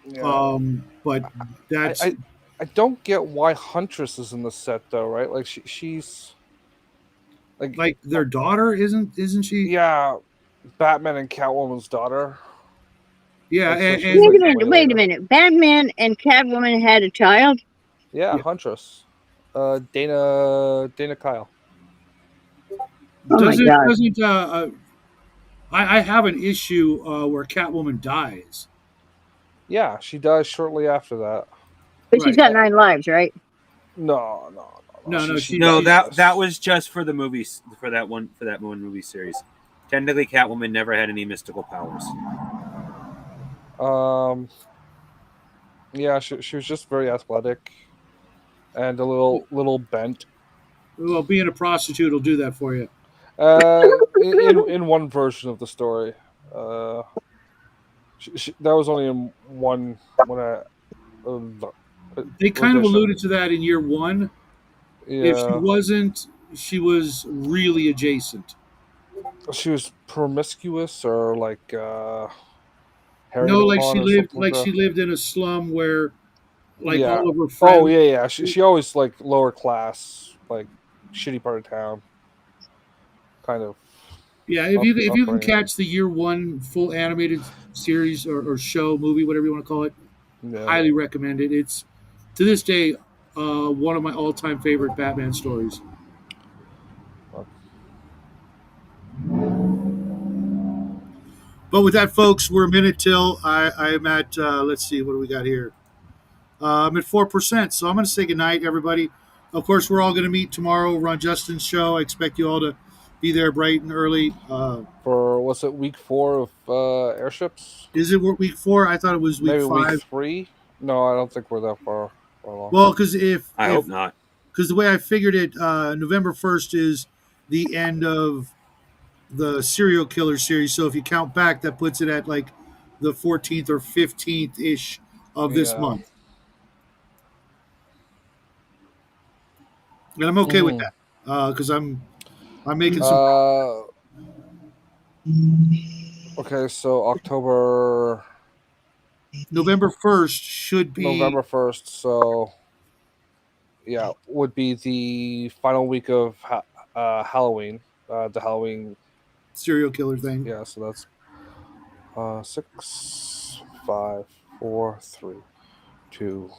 Yeah. But that's I don't get why Huntress is in the set though, right? Like she's like their daughter, isn't she? yeah, Batman and Catwoman's daughter. Yeah, Like, so and, she's and Wait a like minute. way Wait a later. minute. Batman and Catwoman had a child. Yeah, Yeah. Huntress. Dana Kyle. Oh my doesn't God. doesn't I have an issue where Catwoman dies. Yeah, she dies shortly after that. But she's Right. got 9 lives, right? No. No, she No, dies. that was just for the movies, for that one movie series. Technically, Catwoman never had any mystical powers. Yeah, she was just very athletic and a little bent. Well, being a prostitute will do that for you. In one version of the story, that was only in one They kind of edition. alluded to that in Year One. If she Yeah, wasn't, she was really adjacent. she was promiscuous or like harried No, like upon she or lived something like that. she lived in a slum where like Yeah. all of her friends. Oh yeah. She always like lower class, like shitty part of town, kind of. Yeah, if you can upbringing. catch the Year One full animated series or show, movie, whatever you want to call it, Yeah. highly recommend it. It's to this day one of my all-time favorite Batman stories. But with that, folks, we're a minute till I'm at. Let's see, what do we got here? I'm at 4%. So I'm going to say goodnight, everybody. Of course, we're all going to meet tomorrow. We're on Justin's show. I expect you all to be there bright and early. For what's it, week 4 of airships? Is it week 4? I thought it was week Maybe 5. week 3? No, I don't think we're that far along. Well, because I hope not. Because the way I figured it, November 1st is the end of the serial killer series. So if you count back, that puts it at like the 14th or 15th ish of this Yeah. month. And I'm okay with Mhm. that because I'm making some. Okay, so October, November 1st should be November 1st. So yeah, would be the final week of Halloween. The Halloween. serial killer thing. Yeah, so that's 6, 5, 4, 3, 2,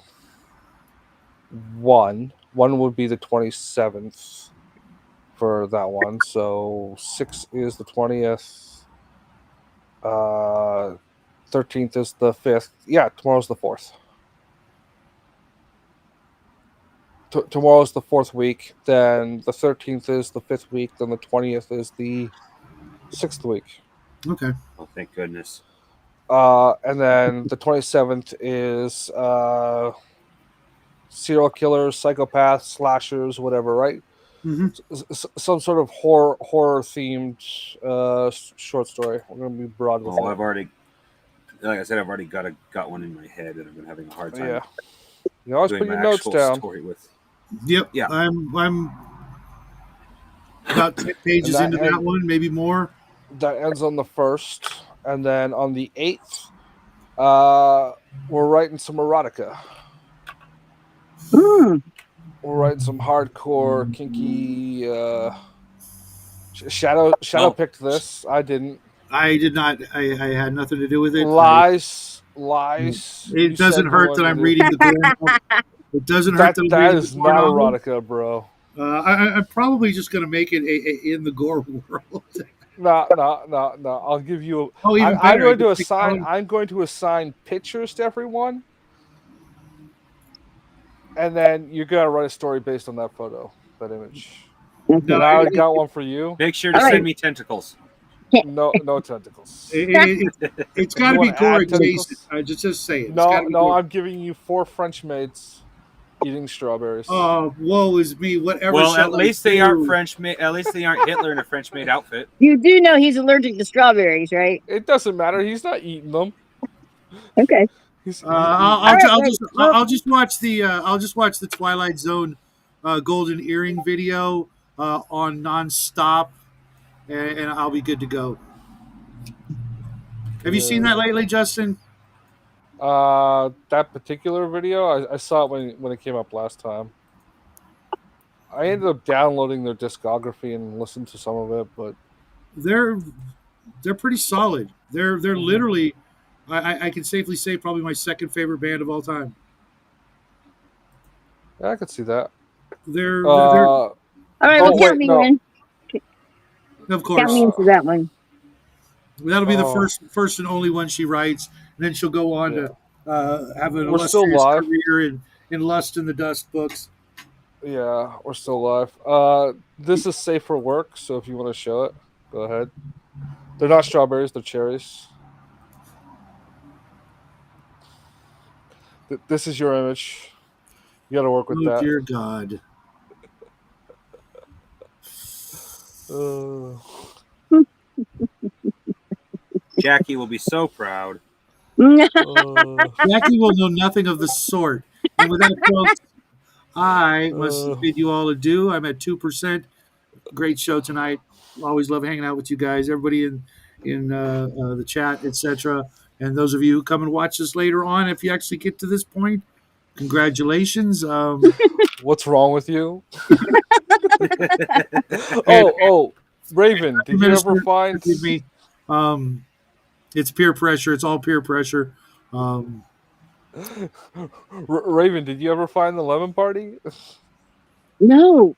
1. 1 would be the 27th for that one. So 6 is the 20th. 13th is the 5th. Yeah, tomorrow's the 4th. Tomorrow's the 4th week. Then the 13th is the 5th week. Then the 20th is the 6th week. Okay. Oh, thank goodness. And then the 27th is serial killers, psychopaths, slashers, whatever, right? hmm Some sort of horror themed short story. We're gonna be broad with Oh, it. I've already, like I said, I've already got one in my head that I've been having a hard time Yeah. You always doing put my your notes actual down. story with. Yep. Yeah. I'm about 10 pages And into that one, maybe more. That ends on the 1st, and then on the 8th, we're writing some erotica. Mm. We're writing some hardcore, kinky. Shadow Oh. picked this. I didn't. I did not. I had nothing to do with it. Lies. It You doesn't said you hurt wanted that to I'm do- reading the porn. It doesn't hurt That that I'm reading is the porn not novel. erotica, bro. I'm probably just going to make it in the gore world. No. I'll give you. Oh, even I'm better. going to I just assign. take I'm going to assign pictures to everyone, and then you're gonna write a story based on that photo, that image. No, And I already got one for you. Make sure to All right. send me tentacles. No tentacles. it's got to You be wanna gore add tentacles? adjacent. I just say it. It's No, gotta be gore. I'm giving you 4 French maids eating strawberries. Oh, woe is me. Whatever. Well, shall at I least they do? aren't French. At least they aren't Hitler in a French maid outfit. You do know he's allergic to strawberries, right? It doesn't matter. He's not eating them. Okay. I'll just watch the Twilight Zone Golden Earring video on nonstop, and I'll be good to go. Have you seen that lately, Justin? That particular video, I saw it when it came up last time. I ended up downloading their discography and listened to some of it, but They're pretty solid. They're literally, I can safely say, probably my second favorite band of all time. yeah, I could see that. They're All right, Oh, well, count wait, me no. in. of Count me course into that one. that'll be the Oh. first and only one she writes, and then she'll go on to have an We're still illustrious live. career in Lust in the Dust books. Yeah, we're still live. This is safe for work, so if you want to show it, go ahead. They're not strawberries, they're cherries. This is your image. You got to work with Oh that. dear God! Jackie will be so proud. Jackie will know nothing of the sort. And with that, folks, I must bid you all adieu. I'm at 2%. Great show tonight. Always love hanging out with you guys. Everybody in the chat, etc. And those of you who come and watch this later on, if you actually get to this point, congratulations. What's wrong with you? oh, Raven, did you ever find? Forgive me. It's peer pressure. It's all peer pressure. Raven, did you ever find the lemon party? No.